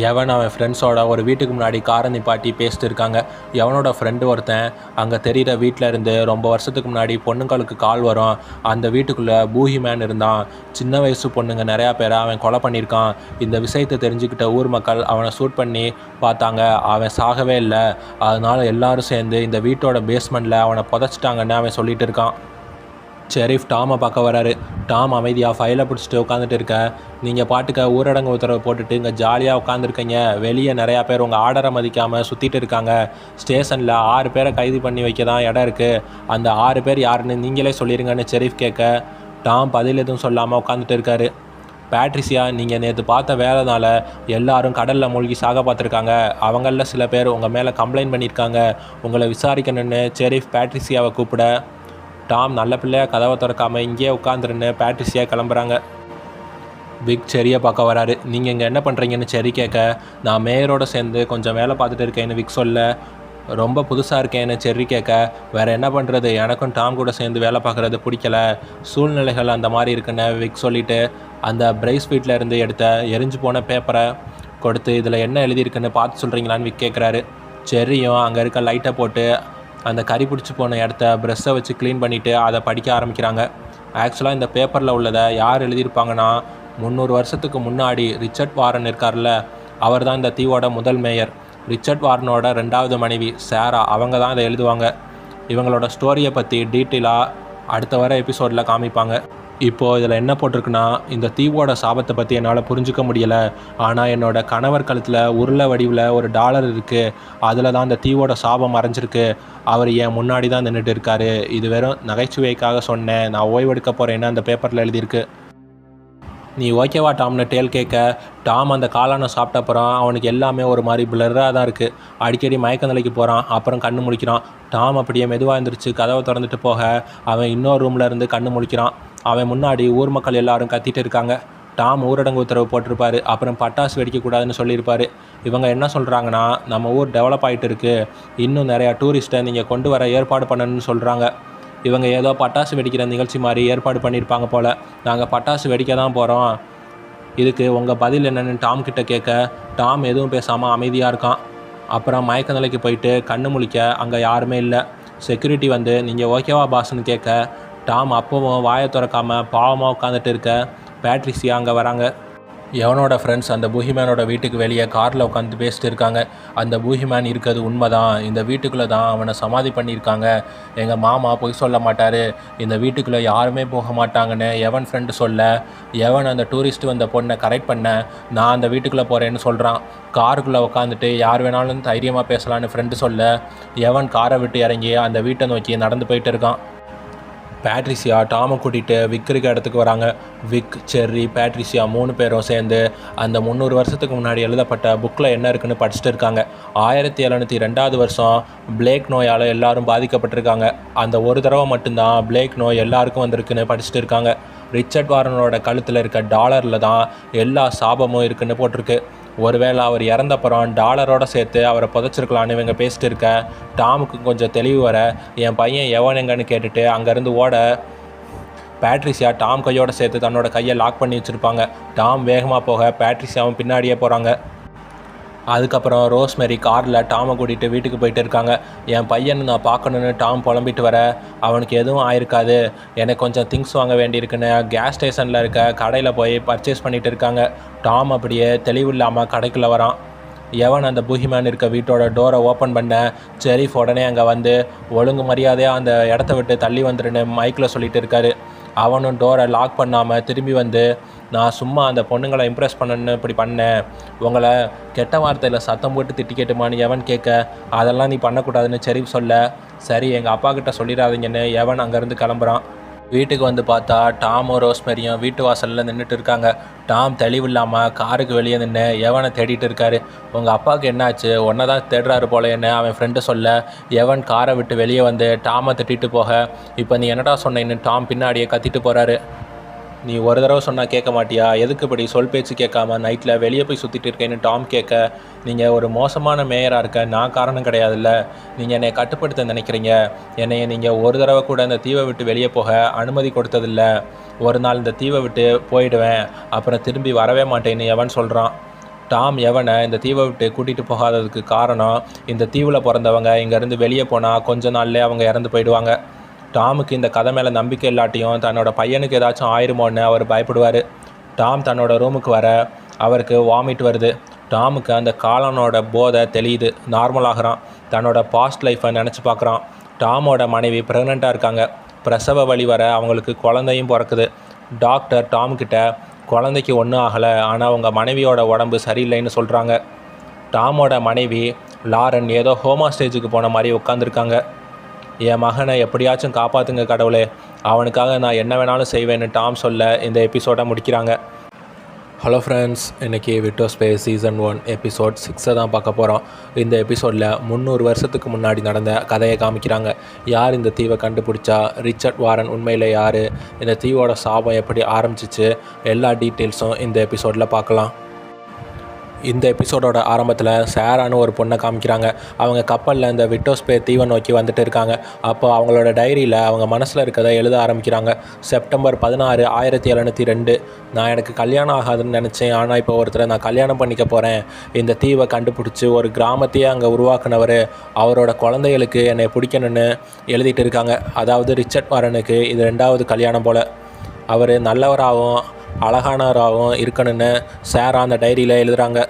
எவன் அவன் ஃப்ரெண்ட்ஸோட ஒரு வீட்டுக்கு முன்னாடி காரை நிப்பாட்டி பேசிட்டு இருக்காங்க. எவனோட ஃப்ரெண்டு ஒருத்தன் அங்கே தெரிகிற வீட்டில் இருந்து ரொம்ப வருஷத்துக்கு முன்னாடி பொண்ணுங்களுக்கு கால் வரும், அந்த வீட்டுக்குள்ளே பூஹி மேன் இருந்தான், சின்ன வயசு பொண்ணுங்க நிறையா பேரை அவன் கொலை பண்ணியிருக்கான். இந்த விஷயத்தை தெரிஞ்சுக்கிட்ட ஊர் மக்கள் அவனை ஷூட் பண்ணி பார்த்தாங்க, அவன் சாகவே இல்லை. அதனால் எல்லாரும் சேர்ந்து இந்த வீட்டோட பேஸ்மெண்ட்டில் அவனை புதைச்சிட்டாங்கன்னு அவன் சொல்லிட்டு இருக்கான். ஷெரீஃப் டாமை பார்க்க வராரு. டாம் அமைதியாக ஃபைலை பிடிச்சிட்டு உட்காந்துட்டு இருக்க, நீங்கள் பாட்டுக்க ஊரடங்கு உத்தரவு போட்டுட்டு இங்கே ஜாலியாக உட்காந்துருக்கீங்க, வெளியே நிறையா பேர் உங்கள் ஆர்டரை மதிக்காமல் சுற்றிட்டு இருக்காங்க, ஸ்டேஷனில் 6 பேரை கைது பண்ணி வைக்க தான் இடம் இருக்குது, அந்த 6 பேர் யாருன்னு நீங்களே சொல்லிடுங்கன்னு ஷெரீஃப் கேட்க, டாம் பதில் எதுவும் சொல்லாமல் உட்காந்துட்டு இருக்காரு. பேட்ரிஷியா, நீங்கள் நேற்று பார்த்த வேலைனால எல்லாரும் கடலில் மூழ்கி சாக பார்த்துருக்காங்க, அவங்களில் சில பேர் உங்கள் மேலே கம்ப்ளைண்ட் பண்ணியிருக்காங்க, உங்களை விசாரிக்கணும்னு ஷெரீஃப் பேட்ரிஷியாவை கூப்பிட, டாம் நல்ல பிள்ளையாக கதவை திறக்காமல் இங்கேயே உட்காந்துருன்னு பேட்ரிஷியா கிளம்புறாங்க. விக் செரியை பார்க்க வராரு. நீங்கள் இங்கே என்ன பண்ணுறீங்கன்னு செரி கேட்க, நான் மேயரோடு சேர்ந்து கொஞ்சம் வேலை பார்த்துட்டு இருக்கேன்னு விக் சொல்ல, ரொம்ப புதுசாக இருக்கேன்னு செர்ரி கேட்க, வேறு என்ன பண்ணுறது, எனக்கும் டாம் கூட சேர்ந்து வேலை பார்க்குறது பிடிக்கல, சூழ்நிலைகள் அந்த மாதிரி இருக்குன்னு விக் சொல்லிவிட்டு அந்த பிரைஸ் வீட்டில் இருந்து எடுத்த எரிஞ்சு போன பேப்பரை கொடுத்து, இதில் என்ன எழுதியிருக்குன்னு பார்த்து சொல்கிறீங்களான்னு விக் கேட்குறாரு. செர்ரியும் அங்கே இருக்க லைட்டை போட்டு அந்த கறி பிடிச்சி போன இடத்த ப்ரெஷ்ஷை வச்சு க்ளீன் பண்ணிவிட்டு அதை படிக்க ஆரம்பிக்கிறாங்க. ஆக்சுவலாக இந்த பேப்பரில் உள்ளதை யார் எழுதியிருப்பாங்கன்னா, 300 வருஷத்துக்கு முன்னாடி ரிச்சர்ட் வாரன் இருக்கார்ல, அவர் தான் இந்த தீவோட முதல் மேயர். ரிச்சர்ட் வாரனோட 2வது மனைவி சாரா, அவங்க தான் இதை எழுதுவாங்க. இவங்களோட ஸ்டோரியை பற்றி டீட்டெயிலாக அடுத்த வர எபிசோடில் காமிப்பாங்க. இப்போது இதில் என்ன போட்டிருக்குன்னா, இந்த தீவோட சாபத்தை பற்றி என்னால் புரிஞ்சிக்க முடியலை, ஆனால் என்னோட கணவர் கழுத்தில் உருளை வடிவில் ஒரு டாலர் இருக்குது, அதில் தான் இந்த தீவோட சாபம் மறைஞ்சிருக்கு, அவர் என் முன்னாடி தான் நின்றுட்டு இருக்காரு, இது வெறும் நகைச்சுவைக்காக சொன்னேன், நான் ஓய்வெடுக்க போகிறேன்னு அந்த பேப்பரில் எழுதியிருக்கு. நீ ஓகேவா டாம்னு டேல் கேட்க, டாம் அந்த காளானை சாப்பிட்ட அப்புறம் அவனுக்கு எல்லாமே ஒரு மாதிரி பிளர்ராக தான் இருக்குது, அடிக்கடி மயக்க நிலைக்கு போகிறான், அப்புறம் கண்ணு முழிக்கிறான். டாம் அப்படியே மெதுவாக எழுந்திரிச்சு கதவை திறந்துட்டு போக, அவன் இன்னொரு ரூமில் இருந்து கண்ணு முழிக்கிறான். அவன் முன்னாடி ஊர் மக்கள் எல்லாரும் கத்திட்டு இருக்காங்க. டாம் ஊரடங்கு உத்தரவு போட்டிருப்பாரு, அப்புறம் பட்டாசு வெடிக்கக்கூடாதுன்னு சொல்லியிருப்பார். இவங்க என்ன சொல்கிறாங்கன்னா, நம்ம ஊர் டெவலப் ஆகிட்டு இருக்குது, இன்னும் நிறையா டூரிஸ்ட்டை நீங்கள் கொண்டு வர ஏற்பாடு பண்ணணும்னு சொல்கிறாங்க. இவங்க ஏதோ பட்டாசு வெடிக்கிற நிகழ்ச்சி மாதிரி ஏற்பாடு பண்ணியிருப்பாங்க போல். நாங்கள் பட்டாசு வெடிக்க தான் போகிறோம், இதுக்கு உங்கள் பதில் என்னென்னு டாம் கிட்ட கேட்க, டாம் எதுவும் பேசாமல் அமைதியாக இருக்கான். அப்புறம் மயக்க நிலைக்கு போயிட்டு கண்ணு முழிக்க அங்கே யாருமே இல்லை. செக்யூரிட்டி வந்து நீங்கள் ஓகேவா பாஸ்ன்னு கேட்க, டாம் அப்பவும் வாயை திறக்காமல் பாவமாக உட்காந்துட்டு இருக்க, பேட்ரிஷியா அங்கே வராங்க. எவனோட ஃப்ரெண்ட்ஸ் அந்த பூஹிமேனோட வீட்டுக்கு வெளியே காரில் உட்காந்து பேசிட்டு இருக்காங்க. அந்த பூஹிமேன் இருக்கிறது உண்மை தான், இந்த வீட்டுக்குள்ளே தான் அவனை சமாதி பண்ணியிருக்காங்க, எங்கள் மாமா பொய் சொல்ல மாட்டார், இந்த வீட்டுக்குள்ளே யாருமே போக மாட்டாங்கன்னு எவன் ஃப்ரெண்டு சொல்ல, எவன் அந்த டூரிஸ்ட்டு வந்த பொண்ணை கரெக்ட் பண்ண, நான் அந்த வீட்டுக்குள்ளே போகிறேன்னு சொல்கிறான். காருக்குள்ளே உட்காந்துட்டு யார் வேணாலும் தைரியமாக பேசலான்னு ஃப்ரெண்டு சொல்ல, எவன் காரை விட்டு இறங்கி அந்த வீட்டை நோக்கி நடந்து போயிட்டு இருக்கான். பேட்ரிஷியா டாமை கூட்டிகிட்டு விக் இருக்க இடத்துக்கு வராங்க. விக், செர்ரி, பேட்ரிஷியா 3 பேரும் சேர்ந்து அந்த 300 வருஷத்துக்கு முன்னாடி எழுதப்பட்ட புக்கில் என்ன இருக்குன்னு படிச்சுட்டு இருக்காங்க. 1702 வருஷம் பிளேக் நோயால் எல்லாரும் பாதிக்கப்பட்டிருக்காங்க. அந்த ஒரு தடவை மட்டும்தான் பிளேக் நோய் எல்லாருக்கும் வந்திருக்குன்னு படிச்சுட்டு இருக்காங்க. ரிச்சர்ட் வாரனோட கழுத்தில் இருக்க டாலரில் தான் எல்லா சாபமும் இருக்குன்னு போட்டிருக்கு. ஒருவேளை அவர் இறந்தப்புறம் டாலரோடு சேர்த்து அவரை புதைச்சிருக்கலான்னு இவங்க பேசிட்டு இருக்க, டாமுக்கு கொஞ்சம் தெளிவு வர, என் பையன் எவன் எங்கன்னு கேட்டுட்டு அங்கேருந்து ஓட, பேட்ரிஷியா டாம் கையோடு சேர்த்து தன்னோட கையை லாக் பண்ணி வச்சுருப்பாங்க. டாம் வேகமாக போக பேட்ரிஷியாவும் பின்னாடியே போகிறாங்க. அதுக்கப்புறம் ரோஸ்மெரி காரில் டாமை கூட்டிகிட்டு வீட்டுக்கு போயிட்டு இருக்காங்க. என் பையனை நான் பார்க்கணுன்னு டாம் புலம்பிட்டு வர, அவனுக்கு எதுவும் ஆயிருக்காது, எனக்கு கொஞ்சம் திங்ஸ் வாங்க வேண்டியிருக்குன்னு கேஸ் ஸ்டேஷனில் இருக்க கடையில் போய் பர்ச்சேஸ் பண்ணிகிட்டு இருக்காங்க. டாம் அப்படியே தெளிவில்லாமல் கடைக்குள்ளே வரான். எவன் அந்த பூஹிமேன் இருக்க வீட்டோட டோரை ஓப்பன் பண்ண, ஷெரீஃப் உடனே அங்கே வந்து ஒழுங்கு மரியாதையாக அந்த இடத்த விட்டு தள்ளி வந்துருன்னு மைக்கில் சொல்லிட்டு இருக்காரு. அவனும் டோரை லாக் பண்ணாமல் திரும்பி வந்து, நான் சும்மா அந்த பொண்ணுங்களை இம்ப்ரெஸ் பண்ணணுன்னு இப்படி பண்ணேன், உங்களை கெட்ட வார்த்தையில் சத்தம் போட்டு திட்டிக்கட்டுமான்னு எவன் கேட்க, அதெல்லாம் நீ பண்ணக்கூடாதுன்னு ஷெரீஃப் சொல்ல, சரி எங்கள் அப்பா கிட்ட சொல்லிடாதீங்கன்னு எவன் அங்கேருந்து கிளம்புறான். வீட்டுக்கு வந்து பார்த்தா டாமும் ரோஸ்மெரியும் வீட்டு வாசலில் நின்றுட்டு இருக்காங்க. டாம் தெளிவில்லாமல் காருக்கு வெளியே நின்று எவனை தேடிட்டு இருக்காரு. உங்கள் அப்பாவுக்கு என்னாச்சு, ஒன்றை தான் தேடுறாரு போலேன்னு அவன் ஃப்ரெண்டு சொல்ல, எவன் காரை விட்டு வெளியே வந்து டாமை திட்டிட்டு போக, இப்போ நீ என்னடா சொன்னேன்னு டாம் பின்னாடியே கத்திட்டு போகிறாரு. நீ ஒரு தடவை சொன்னால் கேட்க மாட்டியா, எதுக்கு இப்படி சொல் பேச்சு கேட்காம நைட்டில் வெளியே போய் சுற்றிட்டு இருக்கேன்னு டாம் கேட்க, நீங்கள் ஒரு மோசமான மேயராக இருக்க நான் காரணம் கிடையாதுல்ல, நீங்கள் என்னை கட்டுப்படுத்த நினைக்கிறீங்க, என்னைய நீங்கள் ஒரு தடவை கூட இந்த தீவை விட்டு வெளியே போக அனுமதி கொடுத்ததில்ல, ஒரு நாள் இந்த தீவை விட்டு போயிடுவேன், அப்புறம் திரும்பி வரவே மாட்டேன்னு எவன் சொல்கிறான். டாம் எவனை இந்த தீவை விட்டு கூட்டிகிட்டு போகாததுக்கு காரணம், இந்த தீவில் பிறந்தவங்க இங்கேருந்து வெளியே போனால் கொஞ்ச நாள்லேயே அவங்க இறந்து போயிடுவாங்க. டாமுக்கு இந்த கதை மேலே நம்பிக்கை இல்லாட்டியும் தன்னோட பையனுக்கு ஏதாச்சும் ஆயிருமோன்னு அவர் பயப்படுவார். டாம் தன்னோட ரூமுக்கு வர அவருக்கு வாமிட் வருது. டாமுக்கு அந்த காலனோட போதை தெளியுது, நார்மலாகிறான். தன்னோட பாஸ்ட் லைஃப்பை நினச்சி பார்க்குறான். டாமோட மனைவி ப்ரெக்னெண்ட்டாக இருக்காங்க. பிரசவ வலி வர அவங்களுக்கு குழந்தையும் பிறக்குது. டாக்டர் டாம்கிட்ட குழந்தைக்கு ஒன்றும் ஆகலை, ஆனால் அவங்க மனைவியோட உடம்பு சரியில்லைன்னு சொல்கிறாங்க. டாமோட மனைவி லாரன் ஏதோ ஹோமா ஸ்டேஜுக்கு போன மாதிரி உட்காந்துருக்காங்க. என் மகனை எப்படியாச்சும் காப்பாற்றுங்க கடவுளே, அவனுக்காக நான் என்ன வேணாலும் செய்வேன்னு டாம் சொல்ல இந்த எபிசோடை முடிக்கிறாங்க. ஹலோ ஃப்ரெண்ட்ஸ், இன்றைக்கி விட்டோ ஸ்பேஸ் சீசன் 1 எபிசோட் 6 தான் பார்க்க போகிறோம். இந்த எபிசோடில் 300 வருஷத்துக்கு முன்னாடி நடந்த கதையை காமிக்கிறாங்க. யார் இந்த தீவை கண்டுபிடிச்சா, ரிச்சர்ட் வாரன் உண்மையில் யார், இந்த தீவோட சாபம் எப்படி ஆரம்பிச்சிச்சு, எல்லா டீட்டெயில்ஸும் இந்த எபிசோடில் பார்க்கலாம். இந்த எபிசோடோட ஆரம்பத்தில் சேரான்னு ஒரு பொண்ணை காமிக்கிறாங்க. அவங்க கப்பலில் இந்த விட்டோஸ்பே தீவை நோக்கி வந்துட்டு இருக்காங்க. அப்போ அவங்களோட டைரியில் அவங்க மனசில் இருக்கிறத எழுத ஆரம்பிக்கிறாங்க. செப்டம்பர் 16, 1702. நான் எனக்கு கல்யாணம் ஆகாதுன்னு நினச்சேன், ஆனால் இப்போ ஒருத்தரை நான் கல்யாணம் பண்ணிக்க போகிறேன். இந்த தீவை கண்டுபிடிச்சி ஒரு கிராமத்தையே அங்கே உருவாக்குனவர், அவரோட குழந்தைகளுக்கு என்னை பிடிக்கணும்னு எழுதிட்டு இருக்காங்க. அதாவது ரிச்சர்ட் வாரனுக்கு இது 2வது கல்யாணம் போல். அவர் நல்லவராகவும் அழகானவராகவும் இருக்கணும்னு சேரா அந்த டைரியில் எழுதுகிறாங்க.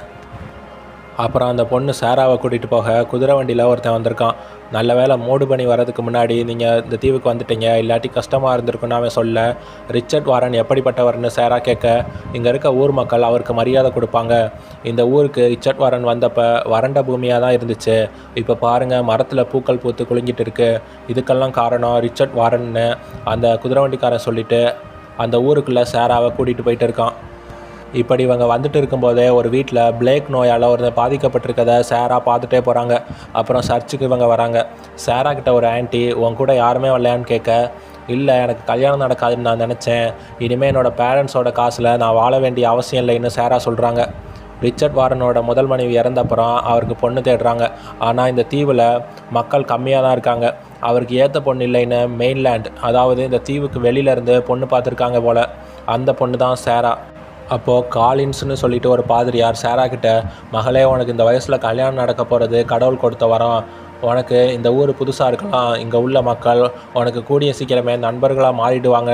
அப்புறம் அந்த பொண்ணு சேராவை கூட்டிகிட்டு போக குதிரை வண்டியில் ஒருத்தன் வந்திருக்கான். நல்ல வேளை மூடு பனி வரதுக்கு முன்னாடி நீங்கள் இந்த தீவுக்கு வந்துட்டீங்க, இல்லாட்டி கஷ்டமாக இருந்திருக்குன்னு அவன் சொல்ல, ரிச்சர்ட் வாரன் எப்படிப்பட்டவர்னு சேரா கேட்க, இங்கே இருக்க ஊர் மக்கள் அவருக்கு மரியாதை கொடுப்பாங்க. இந்த ஊருக்கு ரிச்சர்ட் வாரன் வந்தப்போ வறண்ட பூமியாக தான் இருந்துச்சு. இப்போ பாருங்கள், மரத்தில் பூக்கள் பூத்து குலுங்கிட்டு இருக்கு. இதுக்கெல்லாம் காரணம் ரிச்சர்ட் வாரன்னு அந்த குதிரை வண்டிக்காரன் சொல்லிவிட்டு அந்த ஊருக்குள்ளே சேராவை கூட்டிகிட்டு போயிட்டு இருக்கான். இப்படி இவங்க வந்துட்டு இருக்கும்போதே ஒரு வீட்டில் பிளேக் நோயால் ஒரு பாதிக்கப்பட்டிருக்கதை சேரா பார்த்துட்டே போகிறாங்க. அப்புறம் சர்ச்சுக்கு இவங்க வராங்க. சேரா கிட்ட ஒரு ஆன்ட்டி, உன் கூட யாருமே வரலையான்னு கேட்க, இல்லை எனக்கு கல்யாணம் நடக்காதுன்னு நான் நினச்சேன், இனிமேல் என்னோடய பேரண்ட்ஸோட காசில் நான் வாழ வேண்டிய அவசியம் இல்லைன்னு சேரா சொல்கிறாங்க. ரிச்சர்ட் வாரனோட முதல் மனைவி இறந்தப்புறம் அவருக்கு பொண்ணு தேடுறாங்க. ஆனால் இந்த தீவில் மக்கள் கம்மியாக தான் இருக்காங்க. அவருக்கு ஏற்ற பொண்ணு இல்லைன்னு மெயின்லேண்ட், அதாவது இந்த தீவுக்கு வெளியிலேருந்து பொண்ணு பார்த்துருக்காங்க போல். அந்த பொண்ணு தான் சேரா. அப்போது காலின்ஸ்னு சொல்லிட்டு ஒரு பாதிரியார் சேரா கிட்ட, மகளே உனக்கு இந்த வயசில் கல்யாணம் நடக்க போகிறது கடவுள் கொடுத்த வரம், உனக்கு இந்த ஊர் புதுசாக இருக்கலாம், இங்கே உள்ள மக்கள் உனக்கு கூடிய சீக்கிரமே நண்பர்களாக மாறிடுவாங்க,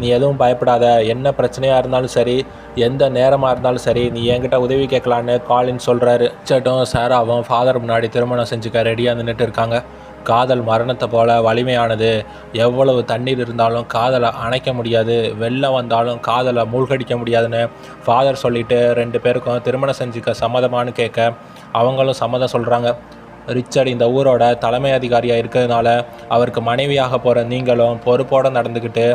நீ எதுவும் பயப்படாத, என்ன பிரச்சனையாக இருந்தாலும் சரி, எந்த நேரமாக இருந்தாலும் சரி, நீ என்கிட்ட உதவி கேட்கலான்னு காலின் சொல்கிறாரு. ரிச்சர்டும் சேராவும் ஃபாதர் முன்னாடி திருமணம் செஞ்சுக்க ரெடியாக நின்றுட்டு இருக்காங்க. காதல் மரணத்தை போல் வலிமையானது. எவ்வளவு தண்ணீர் இருந்தாலும் காதலை அணைக்க முடியாது, வெள்ளம் வந்தாலும் காதலை மூழ்கடிக்க முடியாதுன்னு ஃபாதர் சொல்லிவிட்டு 2 பேருக்கும் திருமணம் செஞ்சுக்க சம்மதமானு கேட்க அவங்களும் சம்மதம் சொல்கிறாங்க. ரிச்சர்ட் இந்த ஊரோட தலைமை அதிகாரியாக இருக்கிறதுனால அவருக்கு மனைவியாக போகிற நீங்களும் பொறுப்போடு நடந்துக்கிட்டு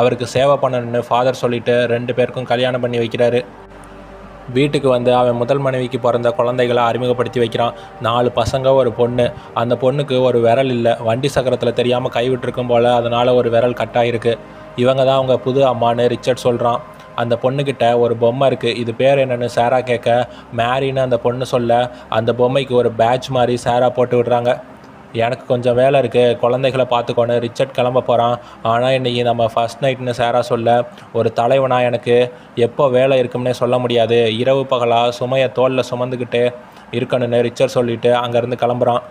அவருக்கு சேவை பண்ணணுன்னு ஃபாதர் சொல்லிவிட்டு 2 பேருக்கும் கல்யாணம் பண்ணி வைக்கிறாரு. வீட்டுக்கு வந்து அவன் முதல் மனைவிக்கு பிறந்த குழந்தைகளை அறிமுகப்படுத்தி வைக்கிறான். 4 பசங்க, ஒரு பொண்ணு. அந்த பொண்ணுக்கு ஒரு விரல் இல்லை, வண்டி சக்கரத்தில் தெரியாமல் கைவிட்டிருக்கும் போல், அதனால் ஒரு விரல் கட்டாயிருக்கு. இவங்க தான் அவங்க புது அம்மான்னு ரிச்சர்ட் சொல்கிறான். அந்த பொண்ணுக்கிட்ட ஒரு பொம்மை இருக்குது, இது பேர் என்னென்னு சேரா கேட்க, மேரின்னு அந்த பொண்ணு சொல்ல, அந்த பொம்மைக்கு ஒரு பேட்ச் மாதிரி சேரா போட்டு விடுறாங்க. எனக்கு கொஞ்சம் வேலை இருக்குது, குழந்தைகளை பார்த்துக்கோன்னு ரிச்சர்ட் கிளம்ப போகிறான். ஆனால் இன்றைக்கி நம்ம ஃபஸ்ட் நைட்னு சேரா சொல்ல, ஒரு தலைவனாக எனக்கு எப்போ வேலை இருக்கும்னே சொல்ல முடியாது, இரவு பகலாக சுமையை தோளில் சுமந்துக்கிட்டு இருக்கணும்னு ரிச்சர்ட் சொல்லிவிட்டு அங்கேருந்து கிளம்புறான்.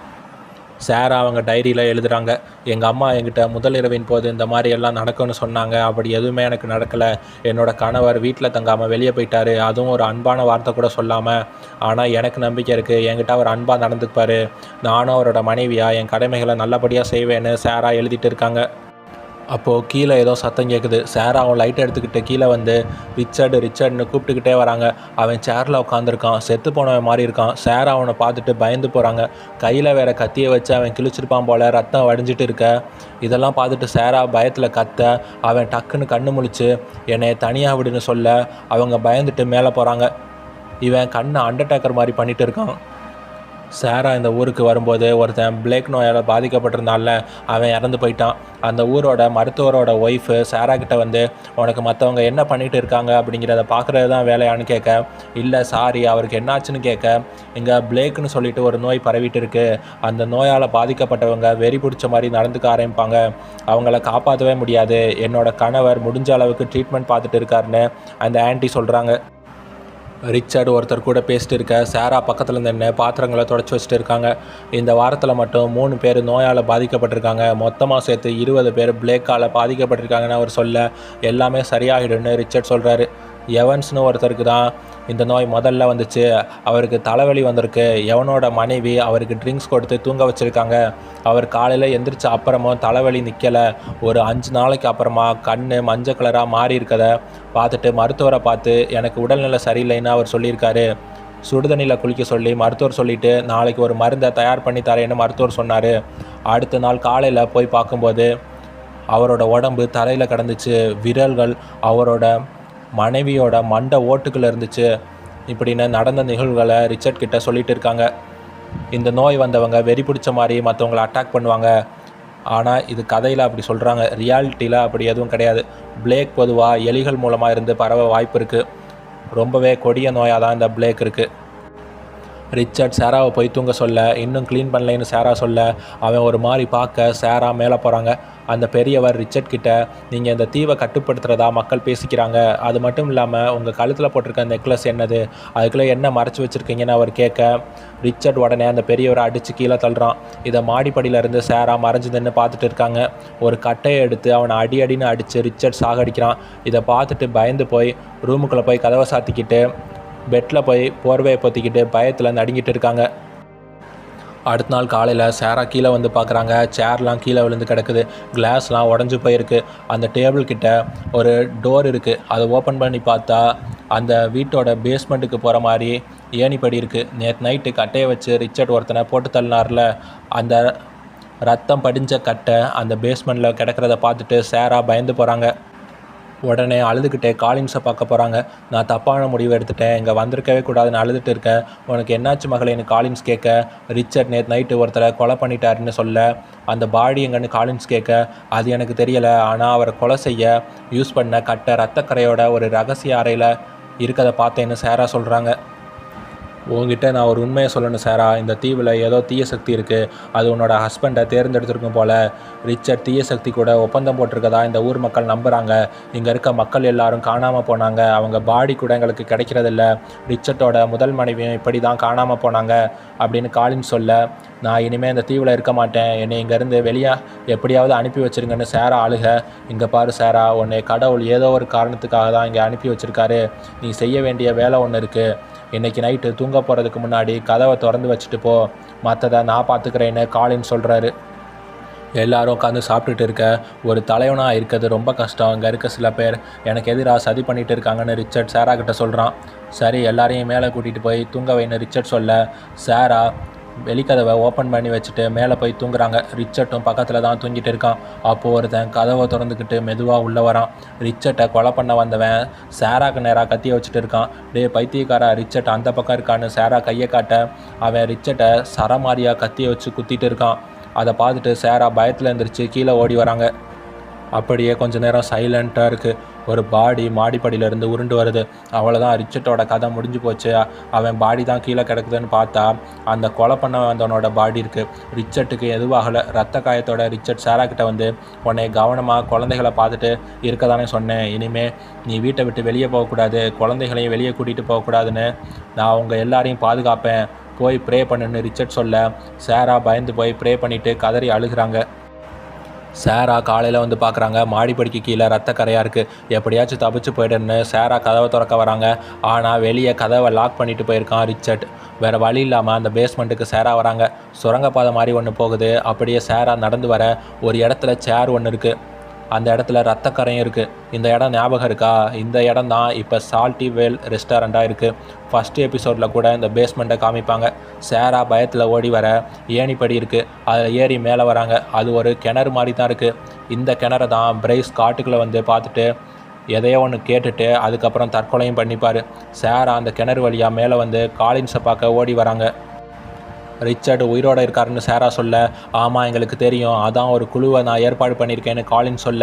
சேரா அவங்க டைரியில் எழுதுகிறாங்க, எங்கள் அம்மா என்கிட்ட முதல் இரவின் போது இந்த மாதிரி எல்லாம் நடக்கும்னு சொன்னாங்க, அப்படி எதுவுமே எனக்கு நடக்கலை. என்னோடய கணவர் வீட்டில் தங்காமல் வெளியே போயிட்டார், அதுவும் ஒரு அன்பான வார்த்தை கூட சொல்லாமல். ஆனால் எனக்கு நம்பிக்கை இருக்குது, என்கிட்ட அவர் அன்பாக நடந்துப்பார், நானும் அவரோட மனைவியாக என் கடமைகளை நல்லபடியாக செய்வேன்னு சேரா எழுதிட்டு இருக்காங்க. அப்போது கீழே ஏதோ சத்தம் கேட்குது. சாரா அவன் லைட்டை எடுத்துக்கிட்டு கீழே வந்து ரிச்சர்டுன்னு கூப்பிட்டுக்கிட்டே வராங்க. அவன் சேரில் உட்காந்துருக்கான், செத்து போனவன் மாதிரி இருக்கான். சாரா அவனை பார்த்துட்டு பயந்து போகிறாங்க. கையில் வேற கத்தியை வச்சு அவன் கிழிச்சிருப்பான் போல், ரத்தம் வடிஞ்சிட்டு இருக்க. இதெல்லாம் பார்த்துட்டு சாரா பயத்தில் கத்த, அவன் டக்குன்னு கண்ணு முழிச்சு என்னை தனியாக விடுன்னு சொல்ல அவங்க பயந்துட்டு மேலே போகிறாங்க. இவன் கண்ணை அண்டர்டேக்கர் மாதிரி பண்ணிகிட்டு இருக்கான். சாரா இந்த ஊருக்கு வரும்போது ஒருத்தன் பிளேக் நோயால் பாதிக்கப்பட்டிருந்தால அவன் இறந்து போயிட்டான். அந்த ஊரோட மருத்துவரோட ஒய்ஃபு சாரா கிட்ட வந்து உனக்கு மற்றவங்க என்ன பண்ணிகிட்டு இருக்காங்க அப்படிங்கிறத பார்க்குறது தான் வேலையான்னு கேட்க, இல்லை சாரி அவருக்கு என்னாச்சுன்னு கேட்க, இங்கே பிளேக்குன்னு சொல்லிட்டு ஒரு நோய் பரவிட்டு இருக்கு. அந்த நோயால் பாதிக்கப்பட்டவங்க வெறி பிடிச்ச மாதிரி நடந்துக்க ஆரம்பிப்பாங்க. அவங்கள காப்பாற்றவே முடியாது. என்னோட கணவர் முடிஞ்ச அளவுக்கு ட்ரீட்மெண்ட் பார்த்துட்டு இருக்காருன்னு அந்த ஆன்ட்டி சொல்கிறாங்க. ரிச்சர்டு ஒருத்தர் கூட பேசிட்டு இருக்க சாரா பக்கத்தில் நின்று பாத்திரங்களை தொடச்சி வச்சுட்டு இருக்காங்க. இந்த வாரத்தில் மட்டும் 3 பேர் நோயால் பாதிக்கப்பட்டிருக்காங்க. மொத்தமாக சேர்த்து 20 பேர் பிளேக்கால் பாதிக்கப்பட்டிருக்காங்கன்னு அவர் சொல்ல, எல்லாமே சரியாகிடுன்னு ரிச்சர்ட் சொல்கிறாரு. எவன்ஸ்னு ஒருத்தருக்கு தான் இந்த நோய் முதல்ல வந்துச்சு. அவருக்கு தலைவலி வந்திருக்கு. எவனோட மனைவி அவருக்கு ட்ரிங்க்ஸ் கொடுத்து தூங்க வச்சுருக்காங்க. அவர் காலையில் எந்திரிச்ச அப்புறமும் தலைவலி நிற்கலை. ஒரு 5 நாளைக்கு அப்புறமா கண் மஞ்சள் கலராக மாறி இருக்கதை பார்த்துட்டு மருத்துவரை பார்த்து எனக்கு உடல்நிலை சரியில்லைன்னு அவர் சொல்லியிருக்காரு. சுடுதண்ணியில் குளிக்க சொல்லி மருத்துவர் சொல்லிவிட்டு நாளைக்கு ஒரு மருந்தை தயார் பண்ணி தரேன்னு மருத்துவர் சொன்னார். அடுத்த நாள் காலையில் போய் பார்க்கும்போது அவரோட உடம்பு தரையில் கிடந்துச்சு. விரல்கள் அவரோட மனைவியோட மண்டை ஓட்டுக்குள்ளே இருந்துச்சு. இப்படின்னு நடந்த நிகழ்வுகளை ரிச்சர்ட் கிட்ட சொல்லிட்டு இருக்காங்க. இந்த நோய் வந்தவங்க வெறி பிடிச்ச மாதிரி மற்றவங்களை அட்டாக் பண்ணுவாங்க. ஆனால் இது கதையில் அப்படி சொல்கிறாங்க. ரியாலிட்டியில் அப்படி எதுவும் கிடையாது. பிளேக் பொதுவாக எலிகள் மூலமாக இருந்து பரவ வாய்ப்பு இருக்குது. ரொம்பவே கொடிய நோயாக தான் இந்த பிளேக் இருக்குது. ரிச்சர்ட் சாராவை போய் தூங்க சொல்ல, இன்னும் க்ளீன் பண்ணலைன்னு சாரா சொல்ல, அவன் ஒரு மாதிரி பார்க்க சாரா மேலே போகிறாங்க. அந்த பெரியவர் ரிச்சர்ட் கிட்ட, நீங்கள் இந்த தீவை கட்டுப்படுத்துகிறதா மக்கள் பேசிக்கிறாங்க. அது மட்டும் இல்லாமல் உங்கள் கழுத்தில் போட்டிருக்க நெக்லஸ் என்னது, அதுக்குள்ளே என்ன மறைச்சி வச்சுருக்கீங்கன்னு அவர் கேட்க, ரிச்சர்ட் உடனே அந்த பெரியவரை அடித்து கீழே தள்ளுறான். இதை மாடிப்படியிலேருந்து சாரா மறைஞ்சதுன்னு பார்த்துட்டு இருக்காங்க. ஒரு கட்டையை எடுத்து அவனை அடின்னு அடித்து ரிச்சர்ட் சாகடிக்கிறான். இதை பார்த்துட்டு பயந்து போய் ரூமுக்குள்ளே போய் கதவை சாத்திக்கிட்டு பெட்டில் போய் போர்வையை பொத்திக்கிட்டு பயத்தில் நடுங்கிட்டு இருக்காங்க. அடுத்த நாள் காலையில் சாரா கீழே வந்து பார்க்குறாங்க. சேர்லாம் கீழே விழுந்து கிடக்குது. கிளாஸ்லாம் உடஞ்சி போயிருக்கு. அந்த டேபிள் கிட்ட ஒரு டோர் இருக்குது. அதை ஓப்பன் பண்ணி பார்த்தா அந்த வீட்டோட பேஸ்மெண்ட்டுக்கு போகிற மாதிரி ஏணிப்படி இருக்குது. நேற்று நைட்டு கட்டையை வச்சு ரிச்சர்ட் ஒருத்தனை போட்டு தள்ளினார்ல, அந்த ரத்தம் படிஞ்ச கட்டை அந்த பேஸ்மெண்ட்டில் கிடக்கிறத பார்த்துட்டு சாரா பயந்து போகிறாங்க. உடனே அழுதுகிட்டே காலின்ஸை பார்க்க போகிறாங்க. நான் தப்பான முடிவு எடுத்துட்டேன், இங்கே வந்திருக்கவே கூடாதுன்னு அழுதுட்டு இருக்கேன். உனக்கு என்னாச்சு மகளேன்னு காலின்ஸ் கேட்க, ரிச்சர்ட் நேற்று நைட்டு ஒருத்தரை கொலை பண்ணிட்டாருன்னு சொல்ல, அந்த பாடி எங்கன்னு காலின்ஸ் கேட்க, அது எனக்கு தெரியலை, ஆனால் அவரை கொலை செய்ய யூஸ் பண்ண கட்டை ரத்தக்கரையோட ஒரு ரகசிய அறையில் இருக்கதை பார்த்தேன்னு சாரா சொல்கிறாங்க. உங்ககிட்ட நான் ஒரு உண்மையை சொல்லணும் சாரா, இந்த தீவில் ஏதோ தீய சக்தி இருக்குது. அது உன்னோட ஹஸ்பண்டை தேர்ந்தெடுத்திருக்கும் போல். ரிச்சர்ட் தீய சக்தி கூட ஒப்பந்தம் போட்டிருக்கதா இந்த ஊர் மக்கள் நம்புகிறாங்க. இங்கே இருக்க மக்கள் எல்லாரும் காணாமல் போனாங்க. அவங்க பாடி கூட எங்களுக்கு கிடைக்கிறதில்ல. ரிச்சர்ட்டோட முதல் மனைவியும் இப்படி தான் காணாமல் போனாங்க அப்படின்னு காலின் சொல்ல, நான் இனிமேல் இந்த தீவில் இருக்க மாட்டேன், என்னை இங்கேருந்து வெளியே எப்படியாவது அனுப்பி வச்சுருங்கன்னு சாரா அழுக, இங்கே பாரு சாரா, உன்னை கடவுள் ஏதோ ஒரு காரணத்துக்காக தான் இங்கே அனுப்பி வச்சுருக்காரு. நீ செய்ய வேண்டிய வேலை ஒன்று இருக்குது. இன்றைக்கி நைட்டு தூங்க போகிறதுக்கு முன்னாடி கதவை திறந்து வச்சுட்டு போ, மற்றதை நான் பார்த்துக்கிறேன்னு காலின் சொல்கிறாரு. எல்லாரும் உட்காந்து சாப்பிட்டுட்டு இருக்க, ஒரு தலைவனாக இருக்கிறது ரொம்ப கஷ்டம். இங்கே இருக்க சில பேர் எனக்கு எதிராக சதி பண்ணிகிட்டு இருக்காங்கன்னு ரிச்சர்ட் சாரா கிட்ட சொல்கிறான். சரி எல்லாரையும் மேலே கூட்டிகிட்டு போய் தூங்க வைன்னு ரிச்சர்ட் சொல்ல, சாரா வெளிக்கதவை ஓப்பன் பண்ணி வச்சுட்டு மேலே போய் தூங்குறாங்க. ரிச்சர்ட்டும் பக்கத்தில் தான் தூங்கிட்டு இருக்கான். அப்போது ஒருத்தன் கதவை திறந்துக்கிட்டு மெதுவாக உள்ளே வரான். ரிச்சர்ட்டை கொலை பண்ண வந்தவன் சாராக்கு நேராக கத்தியை வச்சுட்டு இருக்கான். டே பைத்தியக்காரா, ரிச்சர்ட் அந்த பக்கம் இருக்கான்னு சாரா கையை காட்ட, அவன் ரிச்சர்ட்டை சரமாரியாக கத்தியை வச்சு குத்திட்டு இருக்கான். அதை பார்த்துட்டு சாரா பயத்தில் எழுந்திரிச்சு கீழே ஓடி வராங்க. அப்படியே கொஞ்ச நேரம் சைலண்ட்டாக இருக்குது. ஒரு பாடி மாடிப்படியிலேருந்து உருண்டு வருது. அவ்வளோதான், ரிச்சர்ட்டோட கதை முடிஞ்சு போச்சு. அவன் பாடி தான் கீழே கிடக்குதுன்னு பார்த்தா அந்த கொலை பண்ண வந்தவனோட பாடி இருக்குது. ரிச்சர்ட்டுக்கு எதுவாகலை. ரத்த காயத்தோட ரிச்சர்ட் சாரா கிட்ட வந்து, உன்னை கவனமாக குழந்தைகளை பார்த்துட்டு இருக்க தானே சொன்னேன், இனிமேல் நீ வீட்டை விட்டு வெளியே போகக்கூடாது, குழந்தைகளையும் வெளியே கூட்டிகிட்டு போகக்கூடாதுன்னு, நான் அவங்க எல்லாரையும் பாதுகாப்பேன், போய் ப்ரே பண்ணுன்னு ரிச்சர்ட் சொல்ல, சாரா பயந்து போய் ப்ரே பண்ணிவிட்டு கதறி அழுகிறாங்க. சாரா காலையில் வந்து பார்க்குறாங்க. மாடிப்படிக்கு கீழே ரத்த கரையாக இருக்குது. எப்படியாச்சும் தப்பிச்சு போய்டுன்னு சாரா கதவை திறக்க வராங்க. ஆனால் வெளியே கதவை லாக் பண்ணிட்டு போயிருக்கான் ரிச்சர்ட். வேறு வழி இல்லாமல் அந்த பேஸ்மெண்ட்டுக்கு சாரா வராங்க. சுரங்கப்பாதை மாதிரி ஒன்று போகுது. அப்படியே சாரா நடந்து வர ஒரு இடத்துல சேர் ஒன்று இருக்குது. அந்த இடத்துல ரத்தக்கரையும் இருக்குது. இந்த இடம் ஞாபகம் இருக்கா? இந்த இடம் தான் இப்போ சால்ட்டி வேல் ரெஸ்டாரண்ட்டாக இருக்குது. ஃபஸ்ட்டு எபிசோடில் கூட இந்த பேஸ்மெண்ட்டை காமிப்பாங்க. சேரா பயத்தில் ஓடி வர ஏணிப்படி இருக்குது, அதில் ஏறி மேலே வராங்க. அது ஒரு கிணறு மாதிரி தான் இருக்குது. இந்த கிணறை தான் பிரைஸ் காட்டுக்குள்ளே வந்து பார்த்துட்டு எதையோ ஒன்று கேட்டுட்டு அதுக்கப்புறம் தற்கொலையும் பண்ணிப்பார். சேரா அந்த கிணறு வழியாக மேலே வந்து காலின்ஸை பார்க்க ஓடி வராங்க. ரிச்சர்டு உயிரோடு இருக்காருன்னு சேரா சொல்ல, ஆமாம் எங்களுக்கு தெரியும், அதான் ஒரு குழுவை நான் ஏற்பாடு பண்ணியிருக்கேன்னு காலின் சொல்ல,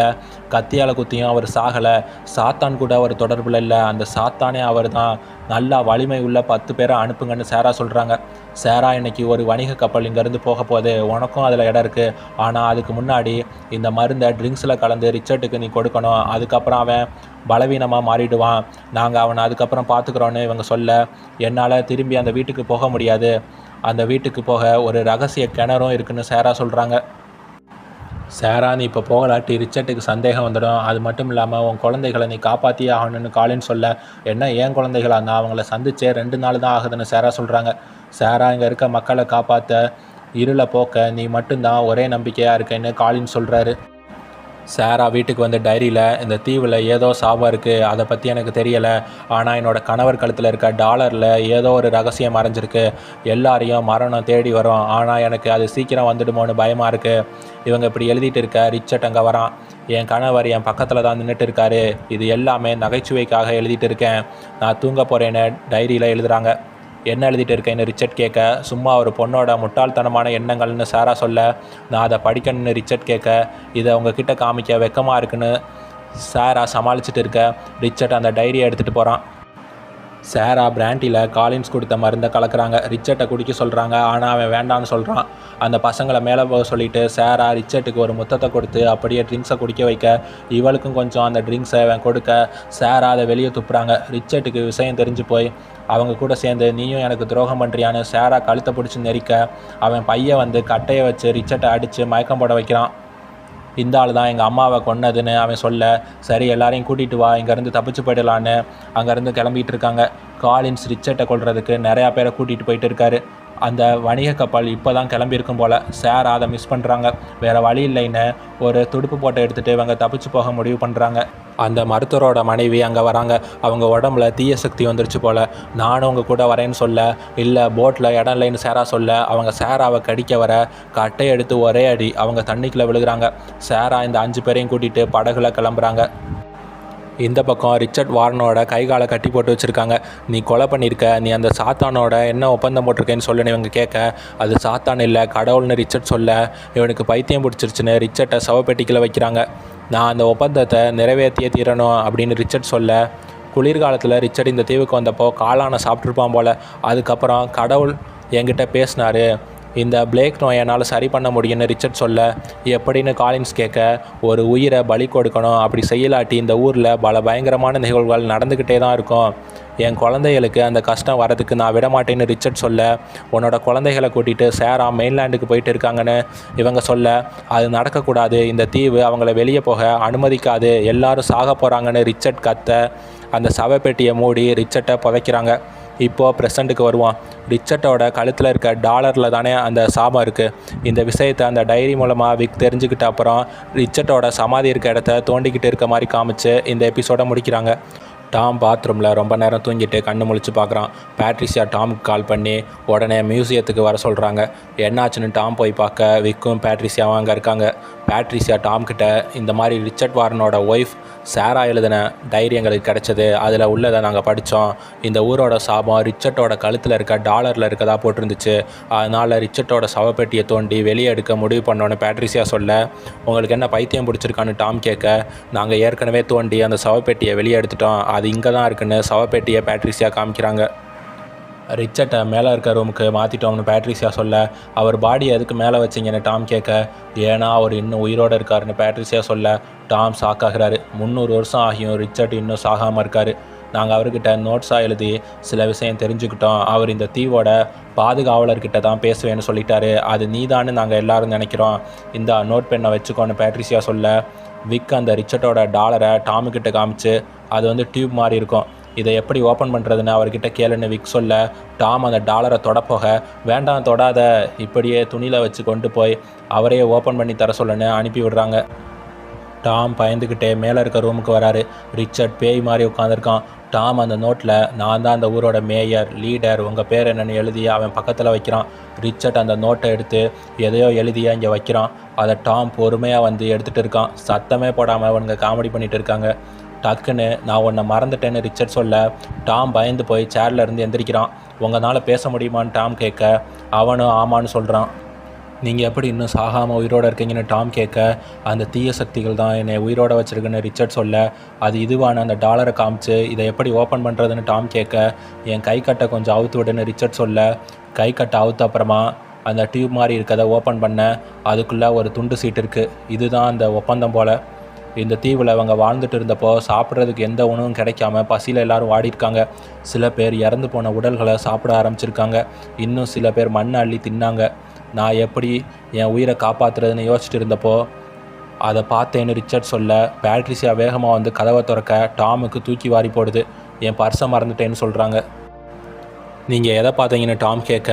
கத்தியால் குத்தியும் அவர் சாகலை, சாத்தான் கூட அவர் தொடர்பில் இல்லை, அந்த சாத்தானே அவர் தான், நல்லா வலிமை உள்ள 10 பேரை அனுப்புங்கன்னு சேரா சொல்கிறாங்க. சேரா இன்னைக்கு ஒரு வணிக கப்பல் இங்கேருந்து போக போகுது, உனக்கும் அதில் இடம் இருக்குது, ஆனால் அதுக்கு முன்னாடி இந்த மருந்தை ட்ரிங்க்ஸில் கலந்து ரிச்சர்டுக்கு நீ கொடுக்கணும், அதுக்கப்புறம் அவன் பலவீனமாக மாறிடுவான், நாங்கள் அவனை அதுக்கப்புறம் பார்த்துக்குறோன்னு இவங்க சொல்ல, என்னால் திரும்பி அந்த வீட்டுக்கு போக முடியாது, அந்த வீட்டுக்கு போக ஒரு ரகசிய கிணறும் இருக்குன்னு சேரா சொல்கிறாங்க. சேரா நீ இப்போ போகலாட்டி ரிச்சர்டுக்கு சந்தேகம் வந்துடும், அது மட்டும் இல்லாமல் உன் குழந்தைகளை நீ காப்பாற்றியே ஆகணும்னு காலின்னு சொல்ல, என்ன ஏன் குழந்தைகளா, நான் அவங்கள சந்திச்சே 2 நாள் தான் ஆகுதுன்னு சேரா சொல்கிறாங்க. சேரா இங்கே இருக்க மக்களை காப்பாற்ற இருளை போக்க நீ மட்டும்தான் ஒரே நம்பிக்கையாக இருக்கேன்னு காலின் சொல்கிறாரு. சேரா வீட்டுக்கு வந்து டைரியில் இந்த தீவில் ஏதோ சாபம் இருக்குது, அதை பற்றி எனக்கு தெரியலை, ஆனால் என்னோடய கணவர் கழுத்தில் இருக்க டாலரில் ஏதோ ஒரு ரகசியம் மறைஞ்சிருக்கு, எல்லாரையும் மரணம் தேடி வரும், ஆனால் எனக்கு அது சீக்கிரம் வந்துடுமோன்னு பயமாக இருக்குது. இவங்க இப்படி எழுதிட்டு இருக்க ரிச்சர்ட் அங்கே வரான். என் கணவர் என் பக்கத்தில் தான் நின்றுட்டு இருக்காரு, இது எல்லாமே நகைச்சுவைக்காக எழுதிட்டு இருக்கேன், நான் தூங்க போகிறேன்னு டைரியில் எழுதுகிறாங்க. என்ன எழுதிட்டு இருக்கேன்னு ரிச்சர்ட் கேட்க, சும்மா ஒரு பொண்ணோட முட்டாள்தனமான எண்ணங்கள்னு சேரா சொல்ல, நான் அதை படிக்கணும்னு ரிச்சர்ட் கேட்க, இதை உங்ககிட்ட காமிக்க வெக்கமாக இருக்குன்னு சேரா சமாளிச்சுட்டு இருக்க, ரிச்சர்ட் அந்த டைரியை எடுத்துகிட்டு போகிறான். சேரா பிராண்டியில் காலின்ஸ் கொடுத்த மருந்தை கலக்கிறாங்க. ரிச்சர்ட்டை குடிக்க சொல்கிறாங்க, ஆனால் அவன் வேண்டான்னு சொல்கிறான். அந்த பசங்களை மேலே போக சொல்லிவிட்டு சேரா ரிச்சர்ட்டுக்கு ஒரு முத்தத்தை கொடுத்து அப்படியே ட்ரிங்க்ஸை குடிக்க வைக்க, இவளுக்கும் கொஞ்சம் அந்த ட்ரிங்க்ஸை அவன் கொடுக்க சேரா அதை வெளியே துப்புறாங்க. ரிச்சர்ட்டுக்கு விஷயம் தெரிஞ்சு போய் அவங்க கூட சேர்ந்து நீயும் எனக்கு துரோகம் பண்ணுறியான்னு சேரா கழுத்தை பிடிச்சி நெரிக்க, அவன் பையன் வந்து கட்டையை வச்சு ரிச்சர்ட்டை அடித்து மயக்கம் போட வைக்கிறான். இந்த ஆள் தான் எங்கள் அம்மாவை கொன்னதுன்னு அவன் சொல்ல, சரி எல்லாரையும் கூட்டிகிட்டு வா, இங்கேருந்து தப்பிச்சு போயிடலான்னு அங்கேருந்து கிளம்பிகிட்டு இருக்காங்க. காலின்ஸ் ரிச்சர்ட்டை கொள்றதுக்கு நிறையா பேரை கூட்டிகிட்டு போயிட்டு இருக்காரு. அந்த வணிக கப்பல் இப்போ தான் கிளம்பியிருக்கும் போல். சேரா அதை மிஸ் பண்ணுறாங்க. வேறு வழி இல்லைன்னு ஒரு துடுப்பு போட்டை எடுத்துகிட்டு இவங்க தப்பிச்சு போக முடிவு பண்ணுறாங்க. அந்த மருத்துவரோட மனைவி அங்கே வராங்க. அவங்க உடம்புல தீய சக்தி வந்துருச்சு போல். நானும் உங்கள் கூட வரேன்னு சொல்ல, இல்லை போட்டில் இடம் இல்லைன்னு சேரா சொல்ல, அவங்க சேராவை கடிக்க வர கட்டையை எடுத்து ஒரே அடி அவங்க தண்ணிக்குள்ளே விழுகிறாங்க. சேரா இந்த 5 பேரையும் கூட்டிகிட்டு படகுல கிளம்புறாங்க. இந்த பக்கம் ரிச்சர்ட் வார்னோட கைகாலை கட்டி போட்டு வச்சுருக்காங்க. நீ கொலை பண்ணியிருக்க, நீ அந்த சாத்தானோட என்ன ஒப்பந்தம் போட்டிருக்கேன்னு சொல்லுன்னு இவங்க கேட்க, அது சாத்தான் இல்லை கடவுள்னு ரிச்சர்ட் சொல்ல, இவனுக்கு பைத்தியம் பிடிச்சிருச்சுன்னு ரிச்சர்ட்டை சவப்பெட்டிக்கில் வைக்கிறாங்க. நான் அந்த ஒப்பந்தத்தை நிறைவேற்றியே தீரணும் அப்படின்னு ரிச்சர்ட் சொல்ல, குளிர்காலத்தில் ரிச்சர்ட் இந்த தீவுக்கு வந்தப்போ காளானை சாப்பிட்ருப்பான் போல். அதுக்கப்புறம் கடவுள் என்கிட்ட பேசினார், இந்த பிளேக் நோயை என்னால் சரி பண்ண முடியும்னு ரிச்சர்ட் சொல்ல, எப்படின்னு காலின்ஸ் கேட்க, ஒரு உயிரை பலி கொடுக்கணும், அப்படி செய்யலாட்டி இந்த ஊரில் பல பயங்கரமான நிகழ்வுகள் நடந்துக்கிட்டே தான் இருக்கும், என் குழந்தைகளுக்கு அந்த கஷ்டம் வரதுக்கு நான் விட மாட்டேன்னு ரிச்சர்ட் சொல்ல, உன்னோட குழந்தைகளை கூட்டிகிட்டு சேரா மெயின்லேண்டுக்கு போயிட்டு இருக்காங்கன்னு இவங்க சொல்ல, அது நடக்கக்கூடாது, இந்த தீவு அவங்கள வெளியே போக அனுமதிக்காது, எல்லாரும் சாக போகிறாங்கன்னு ரிச்சர்ட் கத்த, அந்த சவப்பெட்டியை மூடி ரிச்சர்ட்டை புதைக்கிறாங்க. இப்போது ப்ரெசண்ட்டுக்கு வருவான். ரிச்சர்ட்டோட கழுத்தில் இருக்க டாலரில் தானே அந்த சாபம் இருக்குது. இந்த விஷயத்தை அந்த டைரி மூலமாக விக் தெரிஞ்சுக்கிட்ட அப்புறம் ரிச்சர்ட்டோட சமாதி இருக்க இடத்த தோண்டிக்கிட்டு இருக்க மாதிரி காமிச்சு இந்த எபிசோடை முடிக்கிறாங்க. டாம் பாத்ரூமில் ரொம்ப நேரம் தூங்கிட்டு கண்ணு முழிச்சு பார்க்குறான். பேட்ரிசியா டாமுக்கு கால் பண்ணி உடனே மியூசியத்துக்கு வர சொல்கிறாங்க. என்னாச்சுன்னு டாம் போய் பார்க்க விக்கும் பேட்ரிசியாவும் அங்கே இருக்காங்க. பேட்ரிசியா டாம்கிட்ட இந்த மாதிரி ரிச்சர்ட் வார்னோட ஒய்ஃப் சேரா எழுதின டைரி எங்களுக்கு கிடச்சது, அதில் உள்ளதை நாங்கள் படித்தோம், இந்த ஊரோட சாபம் ரிச்சர்ட்டோட கழுத்தில் இருக்க டாலரில் இருக்கதா போட்டிருந்துச்சு, அதனால் ரிச்சர்ட்டோட சவப்பெட்டியை தோண்டி வெளியே எடுக்க முடிவு பண்ணோன்னு பேட்ரிசியா சொல்ல, உங்களுக்கு என்ன பைத்தியம் பிடிச்சிருக்கான்னு டாம் கேட்க, நாங்கள் ஏற்கனவே தோண்டி அந்த சவப்பெட்டியை வெளியே எடுத்துட்டோம், அது இங்கே தான் இருக்குன்னு சவப்பெட்டியை பேட்ரிசியா காமிக்கிறாங்க. ரிச்சர்ட்டை மேலே இருக்க ரூமுக்கு மாற்றிட்டோம்னு பேட்ரிசியா சொல்ல, அவர் பாடியை எதுக்கு மேலே வச்சிங்கன்னு டாம் கேட்க, ஏன்னா அவர் இன்னும் உயிரோடு இருக்காருன்னு பேட்ரிசியா சொல்ல, டாம் ஷாக்காகிறாரு. 300 வருஷம் ஆகியும் ரிச்சர்ட் இன்னும் சாகாமல் இருக்கார். நாங்கள் அவர்கிட்ட நோட்ஸாக எழுதி சில விஷயம் தெரிஞ்சுக்கிட்டோம், அவர் இந்த தீவோட பாதுகாவலர்கிட்ட தான் பேசுவேன்னு சொல்லிட்டாரு, அது நீதான்னு நாங்கள் எல்லோரும் நினைக்கிறோம், இந்த நோட் பெண்ணை வச்சுக்கோன்னு பேட்ரிசியா சொல்ல, விக் அந்த ரிச்சர்ட்டோட டாலரை டாமுக்கிட்ட காமிச்சு, அது வந்து டியூப் மாதிரி இருக்கும், இதை எப்படி ஓப்பன் பண்ணுறதுன்னு அவர்கிட்ட கேளுன்னு விக் சொல்ல, டாம் அந்த டாலரை தொடப்போக, வேண்டாம் தொடாத, இப்படியே துணியில் வச்சு கொண்டு போய் அவரையே ஓப்பன் பண்ணி தர சொல்லுன்னு அனுப்பி விடுறாங்க. டாம் பயந்துக்கிட்டே மேலே இருக்க ரூமுக்கு வராரு. ரிச்சர்ட் பேய் மாதிரி உட்காந்துருக்கான். டாம் அந்த நோட்டில் நான் தான் அந்த ஊரோட மேயர் லீடர், உங்கள் பேர் என்னென்னு எழுதி அவன் பக்கத்தில் வைக்கிறான். ரிச்சர்ட் அந்த நோட்டை எடுத்து எதையோ எழுதியா இங்கே வைக்கிறான். அதை டாம் பொறுமையாக வந்து எடுத்துகிட்டு இருக்கான். சத்தமே போடாமல் அவனுங்க காமெடி பண்ணிகிட்டு இருக்காங்க. டக்குன்னு நான் உன்னை மறந்துட்டேன்னு ரிச்சர்ட் சொல்ல டாம் பயந்து போய் சேரில் இருந்து எந்திரிக்கிறான். உங்களால் பேச முடியுமான்னு டாம் கேட்க அவனும் ஆமான்னு சொல்கிறான். நீங்கள் எப்படி இன்னும் சாகாமல் உயிரோடு இருக்கீங்கன்னு டாம் கேட்க அந்த தீய சக்திகள் தான் என்னை உயிரோடு வச்சுருக்குன்னு ரிச்சர்ட் சொல்ல அது இதுவான அந்த டாலரை காமிச்சு இதை எப்படி ஓப்பன் பண்ணுறதுன்னு டாம் கேட்க என் கை கட்டை கொஞ்சம் அவுத்து விடுன்னு ரிச்சர்ட் சொல்ல கை கட்டை அவுத்த அப்புறமா அந்த டியூப் மாதிரி இருக்கதை ஓப்பன் பண்ண அதுக்குள்ளே ஒரு துண்டு சீட்டு இருக்குது. இதுதான் அந்த ஒப்பந்தம் போல். இந்த தீவில் அவங்க வாழ்ந்துட்டு இருந்தப்போ சாப்பிட்றதுக்கு எந்த உணவும் கிடைக்காம பசியில் எல்லோரும் வாடிருக்காங்க. சில பேர் இறந்து போன உடல்களை சாப்பிட ஆரம்பிச்சிருக்காங்க. இன்னும் சில பேர் மண்ணை அள்ளி தின்னாங்க. நான் எப்படி என் உயிரை காப்பாற்றுறதுன்னு யோசிச்சுட்டு இருந்தப்போ அதை பார்த்தேன்னு ரிச்சர்ட் சொல்ல பேட்ரிசியா வேகமாக வந்து கதவை திறக்க டாமுக்கு தூக்கி வாரி போடுது. என் பர்ஸை மறந்துட்டேன்னு சொல்கிறாங்க. நீங்கள் எதை பார்த்தீங்கன்னு டாம் கேட்க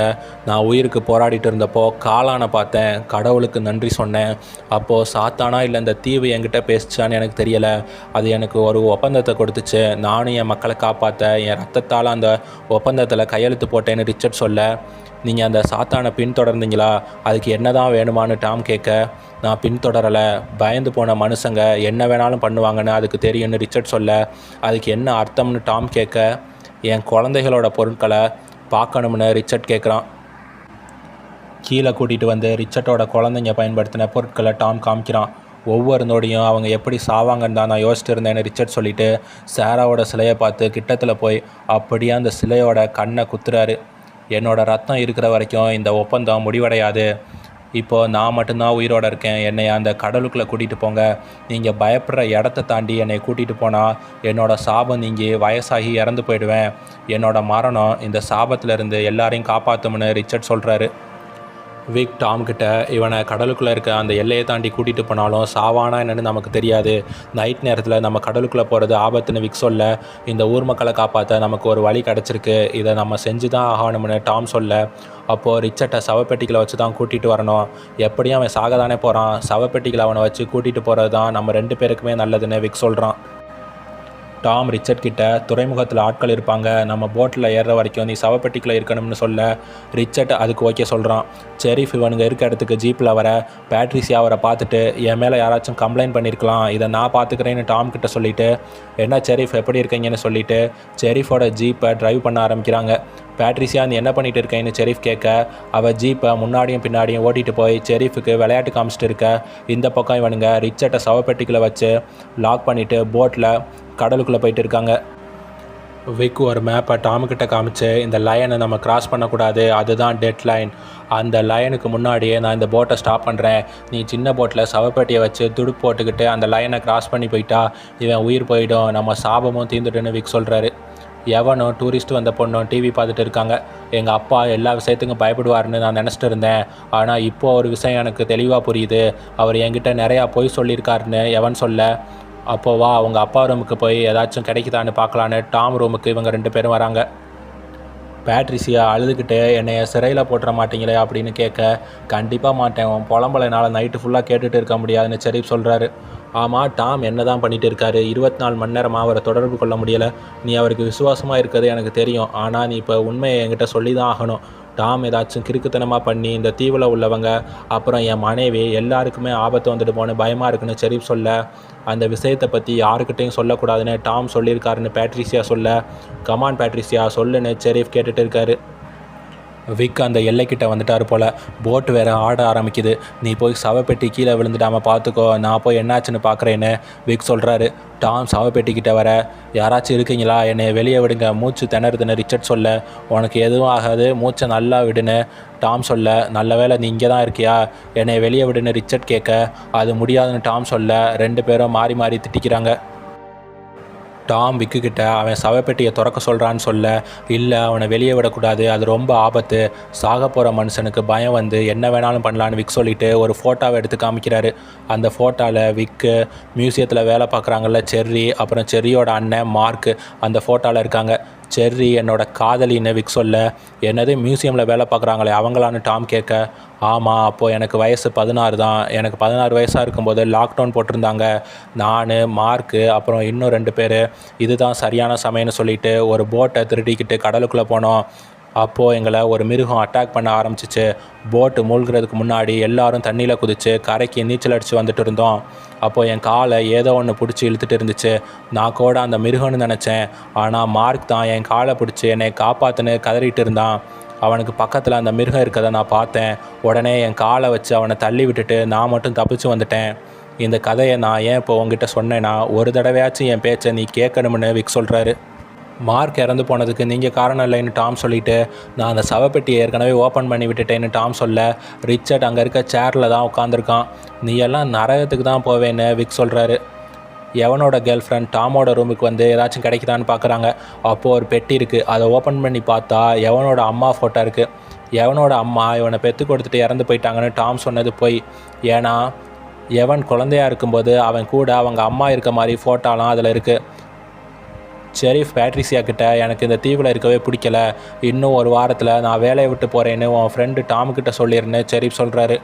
நான் உயிருக்கு போராடிட்டு இருந்தப்போ காளானை பார்த்தேன், கடவுளுக்கு நன்றி சொன்னேன். அப்போது சாத்தானா இல்லை இந்த தீவு என்கிட்ட பேசிச்சான்னு எனக்கு தெரியலை. அது எனக்கு ஒரு ஒப்பந்தத்தை கொடுத்துச்சு. நானும் என் மக்களை காப்பாற்ற என் ரத்தத்தால் அந்த ஒப்பந்தத்தில் கையெழுத்து போட்டேன்னு ரிச்சர்ட் சொல்ல நீங்கள் அந்த சாத்தானை பின்தொடர்ந்தீங்களா, அதுக்கு என்ன தான் வேணுமான்னு டாம் கேட்க நான் பின்தொடரலை, பயந்து போன மனுஷங்க என்ன வேணாலும் பண்ணுவாங்கன்னு அதுக்கு தெரியும்னு ரிச்சர்ட் சொல்ல அதுக்கு என்ன அர்த்தம்னு டாம் கேட்க என் குழந்தைகளோட பொருட்களை பார்க்கணும்னு ரிச்சர்ட் கேட்குறான். கீழே கூட்டிகிட்டு வந்து ரிச்சர்ட்டோட குழந்தைங்க பயன்படுத்தின பொருட்களை டாம் காமிக்கிறான். ஒவ்வொரு நொடியும் அவங்க எப்படி சாவாங்கன்னு தான் நான் யோசிச்சுட்டு இருந்தேன்னு ரிச்சர்ட் சொல்லிவிட்டு சாராவோட சிலையை பார்த்து கிட்டத்தில் போய் அப்படியே அந்த சிலையோட கண்ணை குத்துறாரு. என்னோட ரத்தம் இருக்கிற வரைக்கும் இந்த ஒப்பந்தம் முடிவடையாது. இப்போது நான் மட்டும்தான் உயிரோடு இருக்கேன். என்னை அந்த கடலுக்குள்ளே கூட்டிகிட்டு போங்க. நீங்கள் பயப்படுற இடத்த தாண்டி என்னை கூட்டிகிட்டு போனால் என்னோடய சாபம் நீங்கி வயசாகி இறந்து போயிடுவேன். என்னோடய மரணம் இந்த சாபத்திலேருந்து எல்லாரையும் காப்பாற்றும்னு ரிச்சர்ட் சொல்கிறாரு. விக் டாம் கிட்ட இவனை கடலுக்குள்ளே இருக்க அந்த எல்லையை தாண்டி கூட்டிகிட்டு போனாலும் சாவானா என்னென்னு நமக்கு தெரியாது. நைட் நேரத்தில் நம்ம கடலுக்குள்ளே போகிறது ஆபத்துன்னு விக் சொல்ல இந்த ஊர் மக்களை காப்பாற்ற நமக்கு ஒரு வழி கிடச்சிருக்கு. இதை நம்ம செஞ்சு தான் ஆகணும்னு டாம் சொல்ல அப்போது ரிச்சர்ட்டை சவப்பெட்டிகளை வச்சு தான் கூட்டிகிட்டு வரணும். எப்படியும் அவன் சாக தானே போகிறான். சவப்பெட்டிகளை அவனை வச்சு கூட்டிகிட்டு போகிறது தான் நம்ம 2 பேருக்குமே நல்லதுன்னு விக் சொல்கிறான். டாம் ரிச்சர்ட் கிட்ட துறைமுகத்தில் ஆட்கள் இருப்பாங்க, நம்ம போட்டில் ஏறுற வரைக்கும் நீ சவப்பெட்டிக்குள்ளே இருக்கணும்னு சொல்ல ரிச்சர்ட் அதுக்கு ஓகே சொல்கிறான். செரிஃப் இவனுங்க இருக்க இடத்துக்கு ஜீப்பில் வர பேட்ரிசியா அவரை பார்த்துட்டு என் மேலே யாராச்சும் கம்ப்ளைண்ட் பண்ணியிருக்கலாம், இதை நான் பார்த்துக்கிறேன்னு டாம் கிட்ட சொல்லிவிட்டு என்ன செரிஃப் எப்படி இருக்கீங்கன்னு சொல்லிவிட்டு செரிஃபோட ஜீப்பை ட்ரைவ் பண்ண ஆரம்பிக்கிறாங்க. பேட்ரிசியா நீ என்ன பண்ணிகிட்டு இருக்கேன்னு செரிஃப் கேட்க அவள் ஜீப்பை முன்னாடியும் பின்னாடியும் ஓட்டிகிட்டு போய் செரிஃபுக்கு விளையாட்டு காமிச்சிட்டு இருக்க இந்த பக்கம் இவனுங்க ரிச்சர்ட்டை சவப்பெட்டிக்குள்ளே வச்சு லாக் பண்ணிவிட்டு போட்டில் கடலுக்குள்ளே போயிட்டு இருக்காங்க. விக் ஒரு மேப்பை டாமுக்கிட்ட காமிச்சு இந்த லைனை நம்ம கிராஸ் பண்ணக்கூடாது, அதுதான் டெட் லைன். அந்த லைனுக்கு முன்னாடியே நான் இந்த போட்டை ஸ்டாப் பண்ணுறேன். நீ சின்ன போட்டில் சவப்பெட்டியை வச்சு துடுப்பு போட்டுக்கிட்டு அந்த லைனை கிராஸ் பண்ணி போயிட்டா இவன் உயிர் போயிடும், நம்ம சாபமும் தீர்ந்துட்டுன்னு விக் சொல்கிறாரு. எவனும் டூரிஸ்ட் வந்த பொண்ணும் டிவி பார்த்துட்டு இருக்காங்க. எங்கள் அப்பா எல்லா விஷயத்துக்கும் பயப்படுவார்னு நான் நினச்சிட்டு இருந்தேன். ஆனால் இப்போது ஒரு விஷயம் எனக்கு தெளிவாக புரியுது. அவர் என்கிட்ட நிறையா பொய் சொல்லியிருக்காருன்னு எவன் சொல்ல அப்போது வா அவங்க அப்பா ரூமுக்கு போய் ஏதாச்சும் கிடைக்குதான்னு பார்க்கலான்னு டாம் ரூமுக்கு இவங்க 2 பேரும் வராங்க. பேட்ரிசியா அழுதுகிட்டு என்னைய சிறையில் போட்டுற மாட்டீங்களே அப்படின்னு கேட்க கண்டிப்பாக மாட்டேன், உன் புலம்பலை என்னால் நைட்டு ஃபுல்லாக கேட்டுட்டு இருக்க முடியாதுன்னு செரிஃப் சொல்கிறாரு. ஆமாம் டாம் என்ன தான் பண்ணிகிட்டு இருக்காரு, 24 மணி நேரமாக அவரை தொடர்பு கொள்ள முடியலை. நீ அவருக்கு விசுவாசமாக இருக்கிறது எனக்கு தெரியும், ஆனால் நீ இப்போ உண்மையை என்கிட்ட சொல்லி தான் ஆகணும். டாம் ஏதாச்சும் கிறுக்குத்தனமாக பண்ணி இந்த தீவில் உள்ளவங்க அப்புறம் என் மனைவி எல்லாருக்குமே ஆபத்து வந்துட்டு போன பயமாக இருக்குன்னு செரிஃப் சொல்ல அந்த விஷயத்தை பற்றி யாருக்கிட்டையும் சொல்லக்கூடாதுன்னு டாம் சொல்லியிருக்காருன்னு பேட்ரிசியா சொல்ல கமான் பேட்ரிசியா சொல்லுன்னு செரிஃப் கேட்டுட்டு இருக்காரு. விக் அந்த எல்லைக்கிட்ட வந்துட்டார் போல். போட்டு வேறு ஆட ஆரம்பிக்குது. நீ போய் சவப்பெட்டி கீழே விழுந்துடாமல் பார்த்துக்கோ, நான் போய் என்னாச்சுன்னு பார்க்குறேன்னு விக் சொல்கிறாரு. டாம் சவப்பெட்டிக்கிட்ட வர யாராச்சும் இருக்கீங்களா, என்னை வெளியே விடுங்க, மூச்சு திணறுதுன்னு ரிச்சர்ட் சொல்ல உனக்கு எதுவும் ஆகாது, மூச்சை நல்லா விடுன்னு டாம் சொல்ல நல்ல வேளை நீ இங்கே தான் இருக்கியா, என்னை வெளியே விடுன்னு ரிச்சர்ட் கேட்க அது முடியாதுன்னு டாம் சொல்ல 2 பேரும் மாறி மாறி திட்டிக்கிறாங்க. டாம் விக்குக்கிட்ட அவன் சவப்பெட்டியை திறக்க சொல்கிறான்னு சொல்ல இல்லை அவனை வெளியே விடக்கூடாது, அது ரொம்ப ஆபத்து, சாக போகிற மனுஷனுக்கு பயம் வந்து என்ன வேணாலும் பண்ணலான்னு விக் சொல்லிவிட்டு ஒரு ஃபோட்டோவை எடுத்து காமிக்கிறாரு. அந்த ஃபோட்டோவில் விக்கு மியூசியத்தில் வேலை பார்க்குறாங்கல்ல செர்ரி, அப்புறம் செர்ரியோட அண்ணன் மார்க்கு அந்த ஃபோட்டோவில் இருக்காங்க. செர்ரி என்னோட காதலின்னு விக் சொல்ல, என்னது மியூசியமில் வேலை பார்க்குறாங்களே அவங்களான்னு டாம் கேட்க, ஆமாம், அப்போது எனக்கு வயசு 16 தான். எனக்கு 16 வயசாக இருக்கும்போது லாக்டவுன் போட்டிருந்தாங்க. நான், மார்க்கு, அப்புறம் இன்னும் 2 பேர் இதுதான் சரியான சமயம்னு சொல்லிட்டு ஒரு போட்டை திருடிக்கிட்டு கடலுக்குள்ளே போனோம். அப்போது எங்களை ஒரு மிருகம் அட்டாக் பண்ண ஆரம்பிச்சிச்சு. போட்டு மூழ்கிறதுக்கு முன்னாடி எல்லாரும் தண்ணியில் குதித்து கரைக்கு நீச்சல் அடித்து வந்துட்டு இருந்தோம். அப்போது என் காலை ஏதோ ஒன்று பிடிச்சி இழுத்துட்டு இருந்துச்சு. நான் கூட அந்த மிருகம்னு நினச்சேன். ஆனால் மார்க் தான் என் காலை பிடிச்சி என்னை காப்பாற்றுன்னு கதறிட்டு இருந்தான். அவனுக்கு பக்கத்தில் அந்த மிருகம் இருக்கதை நான் பார்த்தேன். உடனே என் காலை வச்சு அவனை தள்ளி விட்டுட்டு நான் மட்டும் தப்பிச்சு வந்துட்டேன். இந்த கதையை நான் ஏன் இப்போ உங்ககிட்ட சொன்னேன்னா, ஒரு தடவையாச்சும் என் பேச்சை நீ கேட்கணும்னு விக் சொல்கிறாரு. மார்க் இறந்து போனதுக்கு நீங்கள் காரணம் இல்லைன்னு டாம் சொல்லிவிட்டு, நான் அந்த சவப்பெட்டியை ஏற்கனவே ஓப்பன் பண்ணி விட்டுட்டேன்னு டாம் சொல்ல, ரிச்சர்ட் அங்கே இருக்க சேரில் தான் உட்காந்துருக்கான். நீ எல்லாம் நரகத்துக்கு தான் போவேன்னு விக் சொல்கிறாரு. எவனோட கேர்ள் ஃப்ரெண்ட் டாமோட ரூமுக்கு வந்து ஏதாச்சும் கிடைக்குதான்னு பார்க்குறாங்க. அப்போது ஒரு பெட்டி இருக்குது. அதை ஓப்பன் பண்ணி பார்த்தா எவனோட அம்மா ஃபோட்டோ இருக்குது. எவனோட அம்மா இவனை பெற்று கொடுத்துட்டு இறந்து போயிட்டாங்கன்னு டாம் சொன்னது போய். ஏன்னா எவன் குழந்தையாக இருக்கும்போது அவன் கூட அவங்க அம்மா இருக்க மாதிரி ஃபோட்டோலாம் அதில் இருக்குது. ஷெரீஃப் பேட்ரிசியா கிட்ட, எனக்கு இந்த தீவில் இருக்கவே பிடிக்கல, இன்னும் ஒரு வாரத்தில் நான் வேலையை விட்டு போகிறேன்னு உன் ஃப்ரெண்டு டாமுக்கிட்ட சொல்லிடுன்னு ஷெரீஃப் சொல்கிறாரு.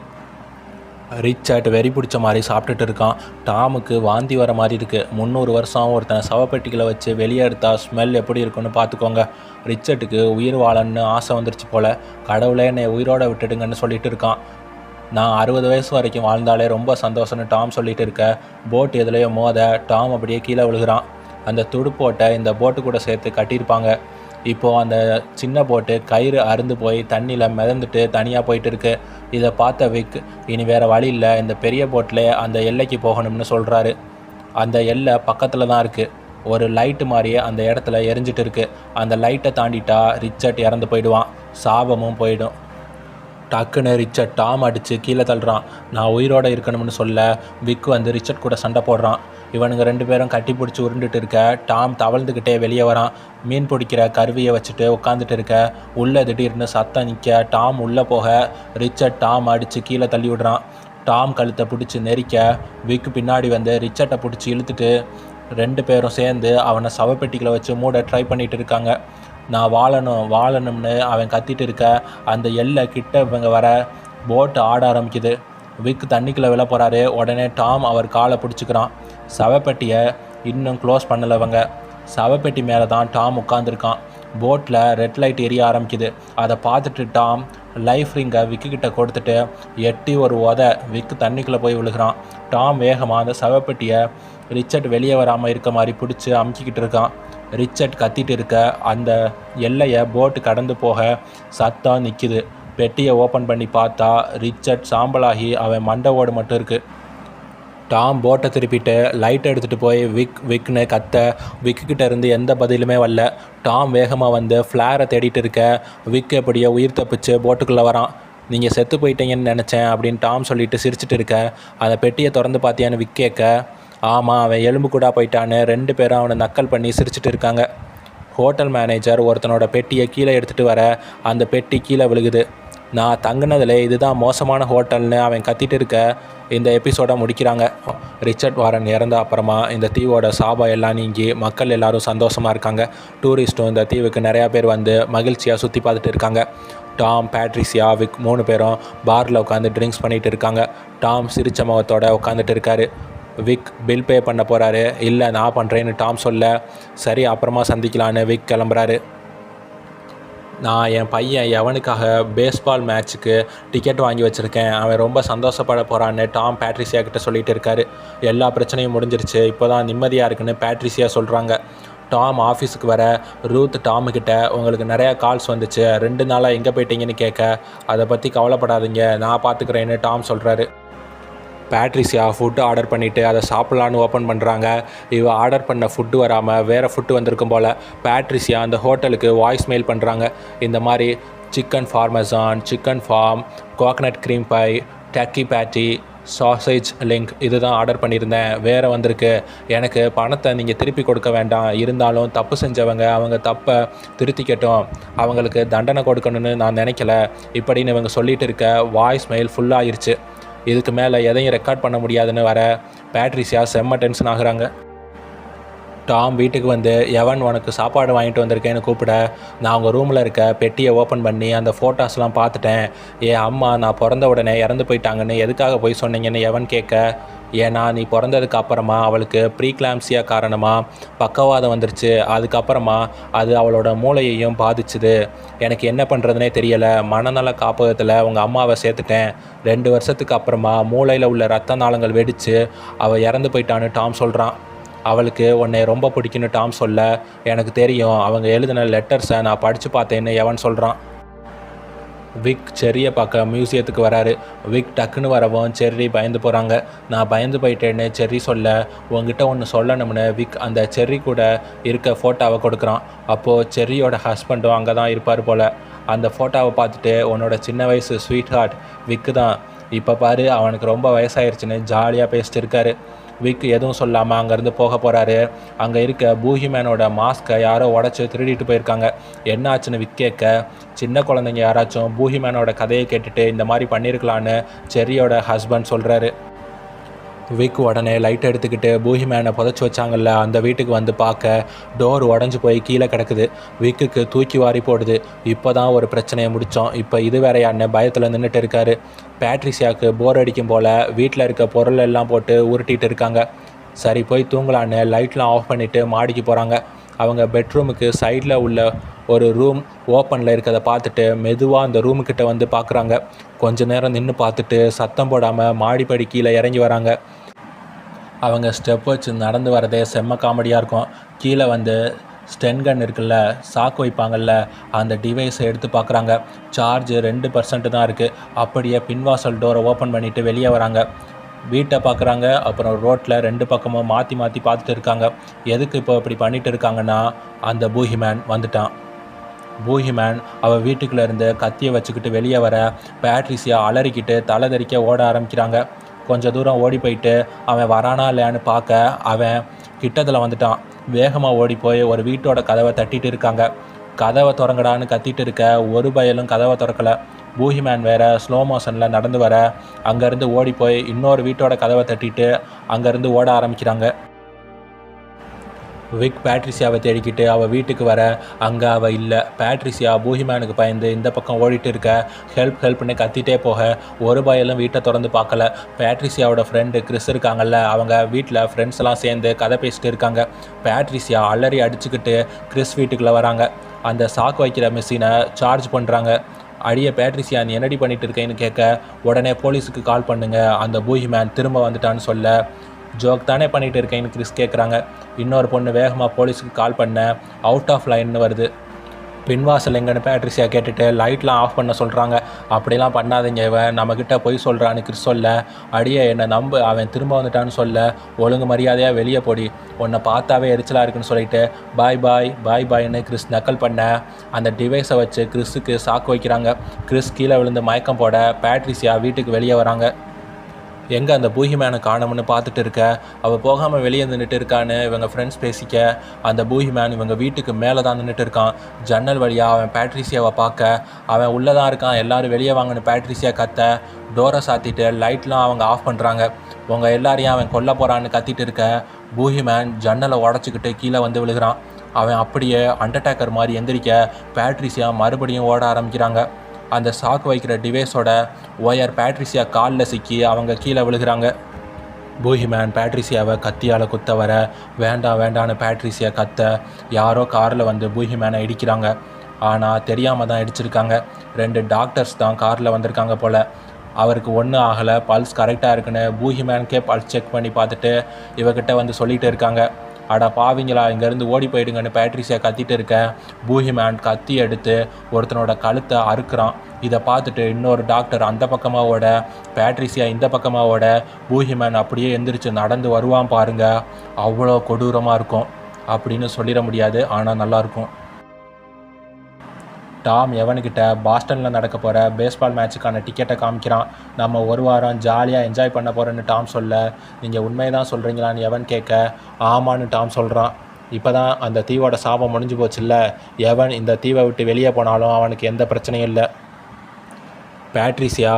ரிச்சர்ட் வெறி பிடிச்ச மாதிரி சாப்பிட்டுட்டு இருக்கான். டாமுக்கு வாந்தி வர மாதிரி இருக்குது. 300 வருஷம் ஒருத்தன் சவப்பெட்டிகளை வச்சு வெளியே எடுத்தால் ஸ்மெல் எப்படி இருக்குன்னு பார்த்துக்கோங்க. ரிச்சர்ட்டுக்கு உயிர் வாழன்னு ஆசை வந்துருச்சு போல். கடவுளே என்னை உயிரோடு விட்டுடுங்கன்னு சொல்லிட்டு இருக்கான். நான் 60 வயசு வரைக்கும் வாழ்ந்தாலே ரொம்ப சந்தோஷம்னு டாம் சொல்லிட்டு இருக்க, போட் எதுலேயோ மோத டாம் அப்படியே கீழே விழுகிறான். அந்த துடுப்போட்டை இந்த போட்டு கூட சேர்த்து கட்டியிருப்பாங்க. இப்போது அந்த சின்ன போட்டு கயிறு அறுந்து போய் தண்ணியில் மிதந்துட்டு தனியாக போயிட்டு இருக்கு. இதை பார்த்த விக், இனி வேறு வழி இல்லை, இந்த பெரிய போட்டில் அந்த எல்லைக்கு போகணும்னு சொல்கிறாரு. அந்த எல்லை பக்கத்தில் தான் இருக்குது. ஒரு லைட்டு மாதிரியே அந்த இடத்துல எரிஞ்சிட்டு இருக்குது. அந்த லைட்டை தாண்டிட்டா ரிச்சர்ட் இறந்து போயிடுவான். சாபமும் போயிடும். டக்குன்னு ரிச்சர்ட் டாம் அடித்து கீழே தள்ளுறான். நான் உயிரோடு இருக்கணும்னு சொல்ல விக் வந்து ரிச்சர்ட் கூட சண்டை போடுறான். இவனுங்க 2 பேரும் கட்டி பிடிச்சி உருண்டுட்டு இருக்க டாம் தவழ்ந்துக்கிட்டே வெளியே வரான். மீன் பிடிக்கிற கருவியை வச்சுட்டு உட்காந்துட்டு இருக்க உள்ளே திடீர்னு சத்தம் நிற்க டாம் உள்ளே போக ரிச்சர்ட் டாம் அடித்து கீழே தள்ளி விடுறான். டாம் கழுத்தை பிடிச்சி நெரிக்க விக் பின்னாடி வந்து ரிச்சர்ட்டை பிடிச்சி இழுத்துட்டு 2 பேரும் சேர்ந்து அவனை சவப்பெட்டிகளை வச்சு மூட ட்ரை பண்ணிகிட்டு இருக்காங்க. நான் வாழணும்னு அவன் கத்திட்டு இருக்க அந்த எல்லை கிட்ட இவங்க வர போட்டு ஆட ஆரம்பிக்குது. விக் தண்ணிக்குள்ளே விழ போகிறாரு. உடனே டாம் அவர் காலை பிடிச்சிக்கிறான். சவப்பெட்டியை இன்னும் க்ளோஸ் பண்ணலவங்க. சவப்பெட்டி மேலே தான் டாம் உட்காந்துருக்கான். போட்டில் ரெட் லைட் எரிய ஆரம்பிக்குது. அதை பார்த்துட்டு டாம் லைஃப் ரிங்கை விக்கிட்ட கொடுத்துட்டு எட்டி ஒரு விக்கு தண்ணிக்குள்ளே போய் விழுகிறான். டாம் வேகமாக அந்த சவப்பெட்டியை ரிச்சர்ட் வெளியே வராமல் இருக்க மாதிரி பிடிச்சி அமுக்கிக்கிட்டு இருக்கான். ரிச்சர்ட் கத்திட்டு இருக்க அந்த எல்லையை போட்டு கடந்து போக சத்தம் நிற்கிது. பெட்டியை ஓப்பன் பண்ணி பார்த்தா ரிச்சர்ட் சாம்பலாகி அவன் மண்டவோடு மட்டும் இருக்குது. டாம் போட்டை திருப்பிட்டு லைட்டை எடுத்துகிட்டு போய் விக்னு கத்த விக்கிட்ட இருந்து எந்த பதிலுமே வரல. டாம் வேகமாக வந்து ஃப்ளாரை தேடிட்டு இருக்க விக் எப்படியோ உயிர் தப்பிச்சு போட்டுக்குள்ளே வரான். நீங்கள் செத்து போயிட்டீங்கன்னு நினச்சேன் அப்படின்னு டாம் சொல்லிட்டு சிரிச்சிட்டு இருக்க, அந்த பெட்டியை திறந்து பார்த்தியான்னு விக் கேட்க, ஆமாம் அவன் எலும்பு கூட போயிட்டான்னு 2 பேரும் அவனை நக்கல் பண்ணி சிரிச்சிட்டு இருக்காங்க. ஹோட்டல் மேனேஜர் ஒருத்தனோட பெட்டியை கீழே எடுத்துகிட்டு வர அந்த பெட்டி கீழே விழுகுது. நான் தங்கினதில் இதுதான் மோசமான ஹோட்டல்னு அவன் கத்திட்டு இருக்க இந்த எபிசோடை முடிக்கிறாங்க. ரிச்சர்ட் வாரன் இறந்த அப்புறமா இந்த தீவோட சாபம் எல்லாம் நீங்கி மக்கள் எல்லோரும் சந்தோஷமாக இருக்காங்க. டூரிஸ்ட்டும் இந்த தீவுக்கு நிறையா பேர் வந்து மகிழ்ச்சியாக சுற்றி பார்த்துட்டு இருக்காங்க. டாம், பேட்ரிசியா, விக் 3 பேரும் பாரில் உட்காந்து ட்ரிங்க்ஸ் பண்ணிகிட்டு இருக்காங்க. டாம் சிரிச்ச முகத்தோடு உட்காந்துட்டு இருக்காரு. விக் பில் பே பண்ண போகிறாரு. இல்லை நான் பண்ணுறேன்னு டாம் சொல்ல, சரி அப்புறமா சந்திக்கலான்னு விக் கிளம்புறாரு. நான் என் பையன் எவனுக்காக பேஸ்பால் மேட்ச்சுக்கு டிக்கெட் வாங்கி வச்சுருக்கேன், அவன் ரொம்ப சந்தோஷப்பட போகிறான்னு டாம் பேட்ரிசியா கிட்ட சொல்லிகிட்டு இருக்காரு. எல்லா பிரச்சனையும் முடிஞ்சிருச்சு, இப்போ தான் நிம்மதியாக இருக்குன்னு பேட்ரிசியா சொல்கிறாங்க. டாம் ஆஃபீஸுக்கு வர ரூத் டாமுக்கிட்ட, உங்களுக்கு நிறையா கால்ஸ் வந்துச்சு, 2 நாளாக எங்கே போயிட்டீங்கன்னு கேட்க, அதை பற்றி கவலைப்படாதீங்க நான் பார்த்துக்கிறேன்னு டாம் சொல்கிறாரு. பேட்ரிசியா ஃபுட்டு ஆர்டர் பண்ணிவிட்டு அதை சாப்பிட்லான்னு ஓப்பன் பண்ணுறாங்க. ஆர்டர் பண்ண ஃபுட்டு வராமல் வேறு ஃபுட்டு வந்திருக்கும் போல். பேட்ரிசியா அந்த ஹோட்டலுக்கு வாய்ஸ் மெயில் பண்ணுறாங்க. இந்த மாதிரி chicken parmesan, chicken farm, coconut cream pie, டக்கி பேட்டி, சாசேஜ் லிங்க் இதுதான் ஆர்டர் பண்ணியிருந்தேன், வேறு வந்திருக்கு. எனக்கு பணத்தை நீங்கள் திருப்பி கொடுக்க வேண்டாம், இருந்தாலும் தப்பு செஞ்சவங்க அவங்க தப்பை திருத்திக்கட்டும், அவங்களுக்கு தண்டனை கொடுக்கணும்னு நான் நினைக்கல இப்படின்னு இவங்க சொல்லிகிட்டு இருக்க வாய்ஸ் மெயில் ஃபுல்லாகிருச்சு. இதுக்கு மேலே எதையும் ரெக்கார்ட் பண்ண முடியாதுன்னு வர பேட்ரிசியா செம்ம டென்ஷன் ஆகுறாங்க. டாம் வீட்டுக்கு வந்து எவன் உனக்கு சாப்பாடு வாங்கிட்டு வந்திருக்கேன்னு கூப்பிட நான் உங்கள் ரூமில் இருக்க பெட்டியை ஓப்பன் பண்ணி அந்த ஃபோட்டோஸ்லாம் பார்த்துட்டேன். என் அம்மா நான் பிறந்த உடனே இறந்து போயிட்டாங்கன்னு எதுக்காக போய் சொன்னீங்கன்னு எவன் கேட்க, ஏன்னா நீ பிறந்ததுக்கு அப்புறமா அவளுக்கு ப்ரீக்ளாம்சியா காரணமாக பக்கவாதம் வந்துருச்சு. அதுக்கப்புறமா அது அவளோட மூளையையும் பாதிச்சுது. எனக்கு என்ன பண்ணுறதுனே தெரியலை. மனநல காப்பகத்தில் உங்கள் அம்மாவை சேர்த்துட்டேன். 2 வருஷத்துக்கு அப்புறமா மூளையில் உள்ள இரத்த நாளங்கள் வெடித்து அவள் இறந்து போயிட்டான்னு டாம் சொல்கிறான். அவளுக்கு உன்னை ரொம்ப பிடிக்குன்னு டாம் சொல்ல, எனக்கு தெரியும், அவங்க எழுதின லெட்டர்ஸை நான் படித்து பார்த்தேன்னு எவன் சொல்கிறான். விக் செர்ரியை பார்க்க மியூசியத்துக்கு வராரு. விக் டக்குன்னு வரவும் செர்ரி பயந்து போகிறாங்க. நான் பயந்து போயிட்டேன்னு செர்ரி சொல்ல, உங்ககிட்ட ஒன்று சொல்லணும்னு விக் அந்த செர்ரி கூட இருக்க ஃபோட்டோவை கொடுக்குறான். அப்போது செர்ரியோட ஹஸ்பண்டும் அங்கே தான் இருப்பார் போல். அந்த ஃபோட்டோவை பார்த்துட்டு, உன்னோட சின்ன வயசு ஸ்வீட் ஹார்ட் விக்கு தான், இப்போ பாரு அவனுக்கு ரொம்ப வயசாயிருச்சுன்னு ஜாலியாக பேசிட்டு இருக்காரு. விக் எதுவும் சொல்லாமல் அங்கேருந்து போக போகிறாரு. அங்கே இருக்க பூஹிமேனோட மாஸ்க்கை யாரோ உடச்சி திருடிட்டு போயிருக்காங்க. என்ன ஆச்சுன்னு விக் கேட்க, சின்ன குழந்தைங்க யாராச்சும் பூஹிமேனோட கதையை கேட்டுட்டு இந்த மாதிரி பண்ணியிருக்கலான்னு செர்ரியோட ஹஸ்பண்ட் சொல்கிறாரு. விக் உடனே லைட் எடுத்துக்கிட்டு பூஹிமேனை புதைச்சி வச்சாங்கல்ல அந்த வீட்டுக்கு வந்து பார்க்க, டோர் உடஞ்சி போய் கீழே கிடக்குது. விக்குக்கு தூக்கி வாரி போடுது. இப்போ தான் ஒரு பிரச்சனையை முடித்தோம், இப்போ இது வேறையான்னு பயத்தில் நின்றுட்டு இருக்காரு. பேட்ரிசியாவுக்கு போர் அடிக்கும் போல் வீட்டில் இருக்க பொருள் எல்லாம் போட்டு உருட்டிகிட்டு இருக்காங்க. சரி போய் தூங்கலான்னு லைட்லாம் ஆஃப் பண்ணிவிட்டு மாடிக்கு போகிறாங்க. அவங்க பெட்ரூமுக்கு சைடில் உள்ள ஒரு ரூம் ஓப்பனில் இருக்கிறத பார்த்துட்டு மெதுவாக அந்த ரூமுக்கிட்ட வந்து பார்க்குறாங்க. கொஞ்ச நேரம் நின்று பார்த்துட்டு சத்தம் போடாமல் மாடிப்படி கீழே இறங்கி வராங்க. அவங்க ஸ்டெப் வச்சு நடந்து வரதே செம்ம காமெடியாக இருக்கும். கீழே வந்து ஸ்டென்கன் இருக்குல்ல, சாக்கு வைப்பாங்கல்ல, அந்த டிவைஸை எடுத்து பார்க்குறாங்க. சார்ஜ் 2% தான் இருக்குது. அப்படியே பின்வாசல் டோரை ஓப்பன் பண்ணிவிட்டு வெளியே வராங்க. வீட்டை பார்க்குறாங்க. அப்புறம் ரோட்டில் 2 பக்கமும் மாற்றி மாற்றி பார்த்துட்டு இருக்காங்க. எதுக்கு இப்போ இப்படி பண்ணிட்டு இருக்காங்கன்னா, அந்த பூஹிமேன் வந்துட்டான். பூஹிமேன் அவள் வீட்டுக்குள்ளேருந்து கத்தியை வச்சுக்கிட்டு வெளியே வர, பேட்ரிசியா அலறிக்கிட்டு தலை தெறிக்க ஓட ஆரம்பிக்கிறாங்க. கொஞ்சம் தூரம் ஓடி போயிட்டு அவன் வரானா இல்லையான்னு பார்க்க, அவன் கிட்டத்தில் வந்துட்டான். வேகமாக ஓடி போய் ஒரு வீட்டோட கதவை தட்டிட்டு இருக்காங்க. கதவை திறங்கடான்னு கத்திட்டு இருக்க ஒரு பயலும் கதவை திறக்கலை. பூஹிமேன் வேறு ஸ்லோ மோஷனில் நடந்து வர, அங்கேருந்து ஓடி போய் இன்னொரு வீட்டோட கதவை தட்டிட்டு அங்கேருந்து ஓட ஆரம்பிக்கிறாங்க. விக் பேட்ரிசியாவை தேடிக்கிட்டு அவள் வீட்டுக்கு வர, அங்கே அவள் இல்லை. பேட்ரிசியா பூஹிமேனுக்கு பயந்து இந்த பக்கம் ஓடிட்டு இருக்க, ஹெல்ப்னு கத்திட்டே போக ஒரு பயலும் வீட்டை திறந்து பார்க்கல. பேட்ரிசியாவோட ஃப்ரெண்டு கிறிஸ் இருக்காங்கல்ல, அவங்க வீட்டில் ஃப்ரெண்ட்ஸ் எல்லாம் சேர்ந்து கதை பேசிட்டு இருக்காங்க. பேட்ரிசியா அலறி அடிச்சுக்கிட்டு கிறிஸ் வீட்டுக்குள்ளே வராங்க. அந்த சாக்கு வைக்கிற மிஷினை சார்ஜ் பண்ணுறாங்க. அடிய பேட்ரிசியா நீ என்னடி பண்ணிட்டு இருக்கேன்னு கேட்க, உடனே போலீஸுக்கு கால் பண்ணுங்க, அந்த பூஹிமேன் திரும்ப வந்துட்டான்னு சொல்ல, ஜோக் தானே பண்ணிகிட்டு இருக்கேன்னு கிறிஸ் கேட்குறாங்க. இன்னொரு பொண்ணு வேகமாக போலீஸுக்கு கால் பண்ண, அவுட் ஆஃப் லைன்னு வருது. பின்வாசல் எங்கன்னு பேட்ரிசியா கேட்டுட்டு லைட்லாம் ஆஃப் பண்ண சொல்கிறாங்க. அப்படிலாம் பண்ணாதீங்க, இவன் நம்மக்கிட்ட போய் சொல்கிறான்னு கிறிஸ் சொல்ல, அடியே என்னை நம்பு, அவன் திரும்ப வந்துட்டான்னு சொல்ல, ஒழுங்கு மரியாதையாக வெளியே போடி, உன்னை பார்த்தாவே எரிச்சலாக இருக்குன்னு சொல்லிட்டு பாய் பாய்ன்னு கிறிஸ் நக்கல் பண்ண, அந்த டிவைஸை வச்சு கிறிஸுக்கு சாக்கு வைக்கிறாங்க. கிறிஸ் கீழே விழுந்து மயக்கம் போட பேட்ரிசியா வீட்டுக்கு வெளியே வராங்க. எங்கே அந்த பூஹிமேனை காணோம்னு பார்த்துட்டு இருக்க, அவள் போகாமல் வெளியே நின்றுட்டு இருக்கான்னு இவங்க ஃப்ரெண்ட்ஸ் பேசிக்க, அந்த பூஹிமேன் இவங்க வீட்டுக்கு மேலே தான் நின்றுட்டு இருக்கான். ஜன்னல் வழியாக அவன் பேட்ரிசியாவை பார்க்க, அவன் உள்ளே தான் இருக்கான், எல்லோரும் வெளியே வாங்கன்னு பேட்ரிசியா கத்த, டோரை சாத்திட்டு லைட்லாம் அவங்க ஆஃப் பண்ணுறாங்க. உங்கள் எல்லாரையும் அவன் கொல்ல போகிறான்னு கத்திட்டு இருக்க, பூஹிமேன் ஜன்னலை உடச்சிக்கிட்டு கீழே வந்து விழுகிறான். அவன் அப்படியே அண்டர்டேக்கர் மாதிரி எந்திரிக்க, பேட்ரிசியா மறுபடியும் ஓட ஆரம்பிக்கிறாங்க. அந்த சாக்கு வைக்கிற டிவைஸோட ஒயர் பேட்ரிசியா காலில் சிக்கி அவங்க கீழே விழுகிறாங்க. பூஹிமேன் பேட்ரிசியாவை கத்தியால் குத்த வர, வேண்டான்னு பேட்ரிசியா கத்த, யாரோ காரில் வந்து பூஹிமேனை இடிக்கிறாங்க. ஆனால் தெரியாமல் தான் இடிச்சிருக்காங்க. 2 டாக்டர்ஸ் தான் காரில் வந்திருக்காங்க போல். அவருக்கு ஒன்றும் ஆகலை, பல்ஸ் கரெக்டாக இருக்குன்னு பூஹிமேனுக்கே பல்ஸ் செக் பண்ணி பார்த்துட்டு இவகிட்ட வந்து சொல்லிகிட்டு இருக்காங்க. அடா பாவிங்களா, இங்கேருந்து ஓடி போயிடுங்கன்னு பேட்ரிசியா கத்திட்டு இருக்க, பூஹிமேன் கத்தி எடுத்து ஒருத்தனோட கழுத்தை அறுக்கிறான். இதை பார்த்துட்டு இன்னொரு டாக்டர் அந்த பக்கமாக ஓட, பேட்ரிசியா இந்த பக்கமாக ஓட, பூஹிமேன் அப்படியே எந்திரிச்சு நடந்து வருவான் பாருங்க. அவ்வளோ கொடூரமாக இருக்கும் அப்படின்னு சொல்லிட முடியாது, ஆனால் நல்லாயிருக்கும். டாம் எவன்கிட்ட பாஸ்டனில் நடக்க போகிற பேஸ்பால் மேட்சுக்கான டிக்கெட்டை காமிக்கிறான். நம்ம ஒரு வாரம் ஜாலியாக என்ஜாய் பண்ண போகிறேன்னு டாம் சொல்ல, நீங்கள் உண்மை தான் சொல்கிறீங்களான்னு எவன் கேட்க, ஆமான்னு டாம் சொல்கிறான். இப்போ தான் அந்த தீவோட சாபம் முடிஞ்சு போச்சுல்ல, எவன் இந்த தீவை விட்டு வெளியே போனாலும் அவனுக்கு எந்த பிரச்சனையும் இல்லை. பேட்ரிசியா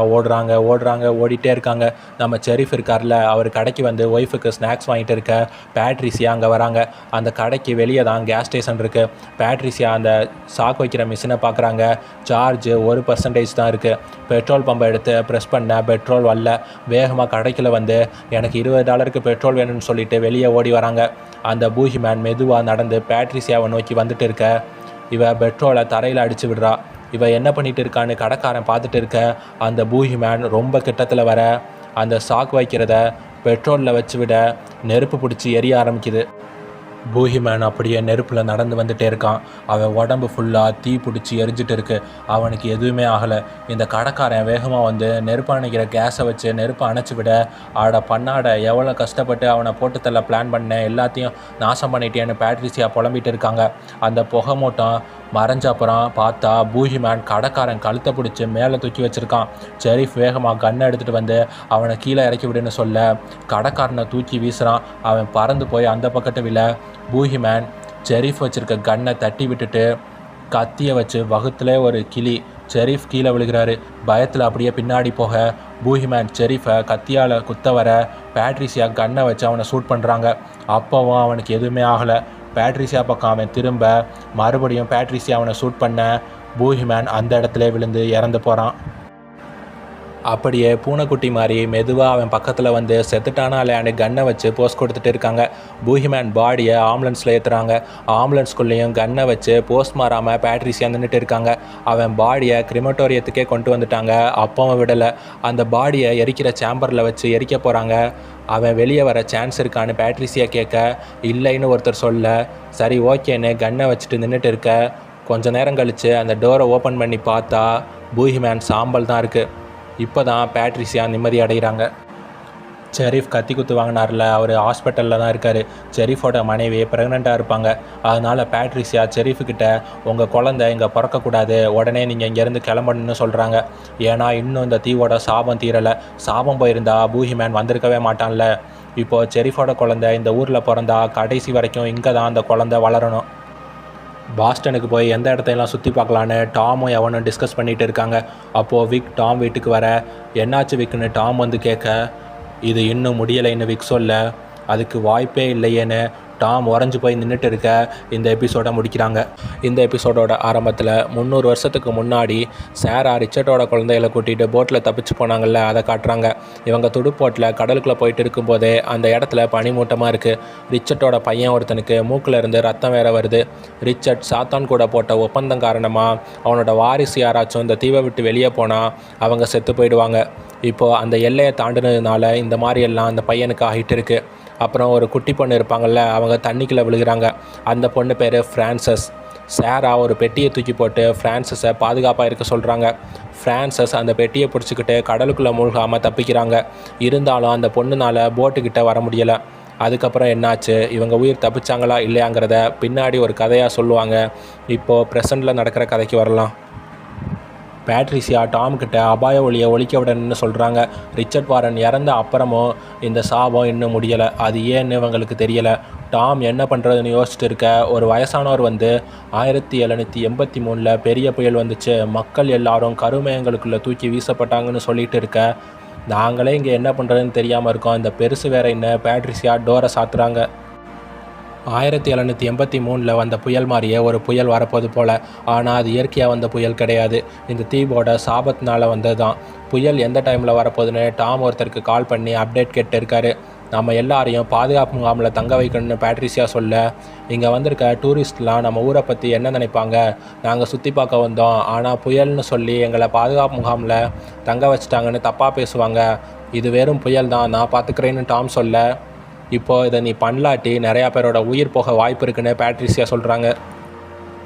ஓடிட்டே இருக்காங்க. நம்ம செரிஃப் இருக்கார்ல, அவர் கடைக்கு வந்து ஒய்ஃபுக்கு ஸ்நாக்ஸ் வாங்கிட்டு இருக்க பேட்ரிசியா அங்கே வராங்க. அந்த கடைக்கு வெளியே தான் கேஸ் ஸ்டேஷன் இருக்குது. பேட்ரிசியா அந்த சாக்கு வைக்கிற மிஷினை பார்க்குறாங்க. சார்ஜ் 1% தான் இருக்குது. பெட்ரோல் பம்பை எடுத்து ப்ரெஸ் பண்ண பெட்ரோல் வரல. வேகமாக கடைக்குள்ள வந்து எனக்கு $20 பெட்ரோல் வேணும்னு சொல்லிட்டு வெளியே ஓடி வராங்க. அந்த பூஹிமேன் மெதுவாக நடந்து பேட்ரிசியாவை நோக்கி வந்துட்டு இருக்க, இவ பெட்ரோலை தரையில் அடித்து விடுறா. இவ என்ன பண்ணிட்டு இருக்கான்னு கடைக்காரன் பார்த்துட்டு இருக்க, அந்த பூஹிமேன் ரொம்ப கிட்டத்தில் வர அந்த சாக்கு வைக்கிறத பெட்ரோலில் வச்சு விட நெருப்பு பிடிச்சி எரிய ஆரம்பிக்குது. பூஹிமேன் அப்படியே நெருப்பில் நடந்து வந்துட்டே இருக்கான். அவன் உடம்பு ஃபுல்லாக தீ பிடிச்சி எரிஞ்சிட்டு இருக்கு. அவனுக்கு எதுவுமே ஆகலை. இந்த கடைக்காரன் வேகமாக வந்து நெருப்பு அணைக்கிற கேஸை வச்சு நெருப்பை அணைச்சி விட, பண்ணாட எவ்வளோ கஷ்டப்பட்டு அவனை போட்டு தள்ள பிளான் பண்ணேன், எல்லாத்தையும் நாசம் பண்ணிட்டேன்னு பேட்ரிசியா புலம்பிட்டு இருக்காங்க. அந்த புகை மூட்டம் மறைஞ்ச அப்புறம் பார்த்தா பூஹிமேன் கடைக்காரன் கழுத்தை பிடிச்சி மேலே தூக்கி வச்சுருக்கான். செரிஃப் வேகமாக கன்னை எடுத்துகிட்டு வந்து அவனை கீழே இறக்கி விடுன்னு சொல்ல, கடைக்காரனை தூக்கி வீசுகிறான். அவன் பறந்து போய் அந்த பக்கத்து விழ, பூஹிமேன் செரிஃப் வச்சுருக்க கன்னை தட்டி விட்டுட்டு கத்தியை வச்சு வகுத்துல ஒரு கிளி. செரிஃப் கீழே விழுகிறாரு. பயத்தில் அப்படியே பின்னாடி போக பூஹிமேன் செரிஃபை கத்தியால் குத்த வர பேட்ரிசியா கன்னை வச்சு அவனை ஷூட் பண்ணுறாங்க. அப்போவும் அவனுக்கு எதுவுமே ஆகலை. பேட்ரிசியா பக்கம் அவன் திரும்ப மறுபடியும் பேட்ரிசியா அவனை ஷூட் பண்ண பூஹிமேன் அந்த இடத்துல விழுந்து இறந்து போகிறான். அப்படியே பூனைக்குட்டி மாதிரி மெதுவாக அவன் பக்கத்தில் வந்து செத்துட்டானா இல்லையாண்டு கன்னை வச்சு போஸ்ட் கொடுத்துட்டு இருக்காங்க. பூஹிமேன் பாடியை ஆம்புலன்ஸில் ஏற்றுறாங்க. ஆம்புலன்ஸ்குள்ளேயும் கன்னை வச்சு போஸ்ட் மாறாமல் பேட்ரிசியா நின்றுட்டு இருக்காங்க. அவன் பாடியை கிரிமட்டோரியத்துக்கே கொண்டு வந்துட்டாங்க. அப்பவும் விடலை. அந்த பாடியை எரிக்கிற சேம்பரில் வச்சு எரிக்க போகிறாங்க. அவன் வெளியே வர சான்ஸ் இருக்கான்னு பேட்ரிசியா கேட்க, இல்லைன்னு ஒருத்தர் சொல்ல, சரி ஓகேன்னு கன்னை வச்சுட்டு நின்றுட்டு இருக்க. கொஞ்ச நேரம் கழித்து அந்த டோரை ஓப்பன் பண்ணி பார்த்தா பூஹிமேன் சாம்பல் தான் இருக்குது. இப்போ தான் பேட்ரிசியா நிம்மதி அடைகிறாங்க. செரிஃப் கத்தி குத்து வாங்கினார்ல, அவர் ஹாஸ்பிட்டலில் தான் இருக்கார். செரிஃபோட மனைவி ப்ரெக்னெண்ட்டாக இருப்பாங்க. அதனால் பேட்ரிசியா செரிஃப்கிட்ட, உங்கள் குழந்தை இங்கே பிறக்கக்கூடாது, உடனே நீங்கள் இங்கேருந்து கிளம்பணுன்னு சொல்கிறாங்க. ஏன்னா இன்னும் இந்த தீவோட சாபம் தீரலை. சாபம் போயிருந்தா பூஹிமேன் வந்திருக்கவே மாட்டான்ல. இப்போது செரிஃபோட குழந்தை இந்த ஊரில் பிறந்தா கடைசி வரைக்கும் இங்கே தான் அந்த குழந்தை வளரணும். பாஸ்டனுக்கு போய் எந்த இடத்தையெல்லாம் சுற்றி பார்க்கலான்னு டாமும் எவனும் டிஸ்கஸ் பண்ணிகிட்டு இருக்காங்க. அப்போது விக் டாம் வீட்டுக்கு வர, என்னாச்சு விக்குன்னு டாம் வந்து கேட்க, இது இன்னும் முடியலைன்னு விக் சொல்ல, அதுக்கு வாய்ப்பே இல்லையேன்னு டாம் உறைஞ்சி போய் நின்றுட்டு இருக்க இந்த எபிசோடை முடிக்கிறாங்க. இந்த எபிசோடோட ஆரம்பத்தில் 300 வருஷத்துக்கு முன்னாடி சாரா ரிச்சர்டோட குழந்தைகளை கூட்டிகிட்டு போட்டில் தப்பிச்சு போனாங்கள்ல, அதை காட்டுறாங்க. இவங்க துடுப்போட்டில் கடலுக்குள்ளே போயிட்டு இருக்கும்போதே அந்த இடத்துல பனிமூட்டமாக இருக்குது. ரிச்சர்டோட பையன் ஒருத்தனுக்கு மூக்கில் இருந்து ரத்தம் வேற வருது. ரிச்சர்ட் சாத்தான் கூட போட்ட ஒப்பந்தம் காரணமாக அவனோட வாரிசு யாராச்சும் இந்த தீவை விட்டு வெளியே போனால் அவங்க செத்து போயிடுவாங்க. இப்போது அந்த எல்லையை தாண்டினதுனால இந்த மாதிரியெல்லாம் அந்த பையனுக்கு ஆகிட்டு இருக்குது. அப்புறம் ஒரு குட்டி பொண்ணு இருப்பாங்கள்ல, அவங்க தண்ணிக்குள்ளே விழுகிறாங்க. அந்த பொண்ணு பேர் ஃப்ரான்சஸ். சாரா ஒரு பெட்டியை தூக்கி போட்டு ஃப்ரான்சஸை பாதுகாப்பாக இருக்க சொல்கிறாங்க. ஃப்ரான்சஸ் அந்த பெட்டியை பிடிச்சிக்கிட்டு கடலுக்குள்ளே மூழ்காமல் தப்பிக்கிறாங்க. இருந்தாலும் அந்த பொண்ணுனால் போட்டுக்கிட்ட வர முடியலை. அதுக்கப்புறம் என்னாச்சு, இவங்க உயிர் தப்பிச்சாங்களா இல்லையாங்கிறத பின்னாடி ஒரு கதையாக சொல்லுவாங்க. இப்போது ப்ரெசண்டில் நடக்கிற கதைக்கு வரலாம். பேட்ரிசியா டாம்கிட்ட அபாய ஒளியை ஒழிக்க விடணும்னு சொல்கிறாங்க. ரிச்சர்ட் வாரன் இறந்த அப்புறமும் இந்த சாபம் இன்னும் முடியலை. அது ஏன்னு இவங்களுக்கு தெரியலை. டாம் என்ன பண்ணுறதுன்னு யோசிச்சுட்டு இருக்க, ஒரு வயசானவர் வந்து 1783 பெரிய புயல் வந்துச்சு, மக்கள் எல்லாரும் கருமயங்களுக்குள்ளே தூக்கி வீசப்பட்டாங்கன்னு சொல்லிட்டு இருக்க, நாங்களே இங்கே என்ன பண்ணுறதுன்னு தெரியாமல் இருக்கோம், இந்த பெருசு வேற என்ன. பேட்ரிசியா டோரை சாத்துறாங்க. 1783 வந்த புயல் மாதிரியே ஒரு புயல் வரப்போது போல். ஆனால் அது இயற்கையாக வந்த புயல் கிடையாது. இந்த தீவோட சாபத்தினால வந்தது தான். புயல் எந்த டைமில் வரப்போகுதுன்னு டாம் ஒருத்தருக்கு கால் பண்ணி அப்டேட் கேட்டு இருக்காரு. நம்ம எல்லாரையும் பாதுகாப்பு முகாமில் தங்க வைக்கணும்னு பேட்ரிசியா சொல்ல, இங்கே வந்திருக்க டூரிஸ்ட்லாம் நம்ம ஊரை பற்றி என்ன நினைப்பாங்க, நாங்கள் சுற்றி பார்க்க வந்தோம், ஆனால் புயல்னு சொல்லி எங்களை பாதுகாப்பு முகாமில் தங்க வச்சுட்டாங்கன்னு தப்பாக பேசுவாங்க, இது வெறும் புயல் தான், நான் பார்த்துக்கிறேன்னு டாம் சொல்ல, இப்போது இதை நீ பண்ணலாட்டி நிறையா பேரோட உயிர் போக வாய்ப்பு இருக்குன்னு பேட்ரிசியா சொல்கிறாங்க.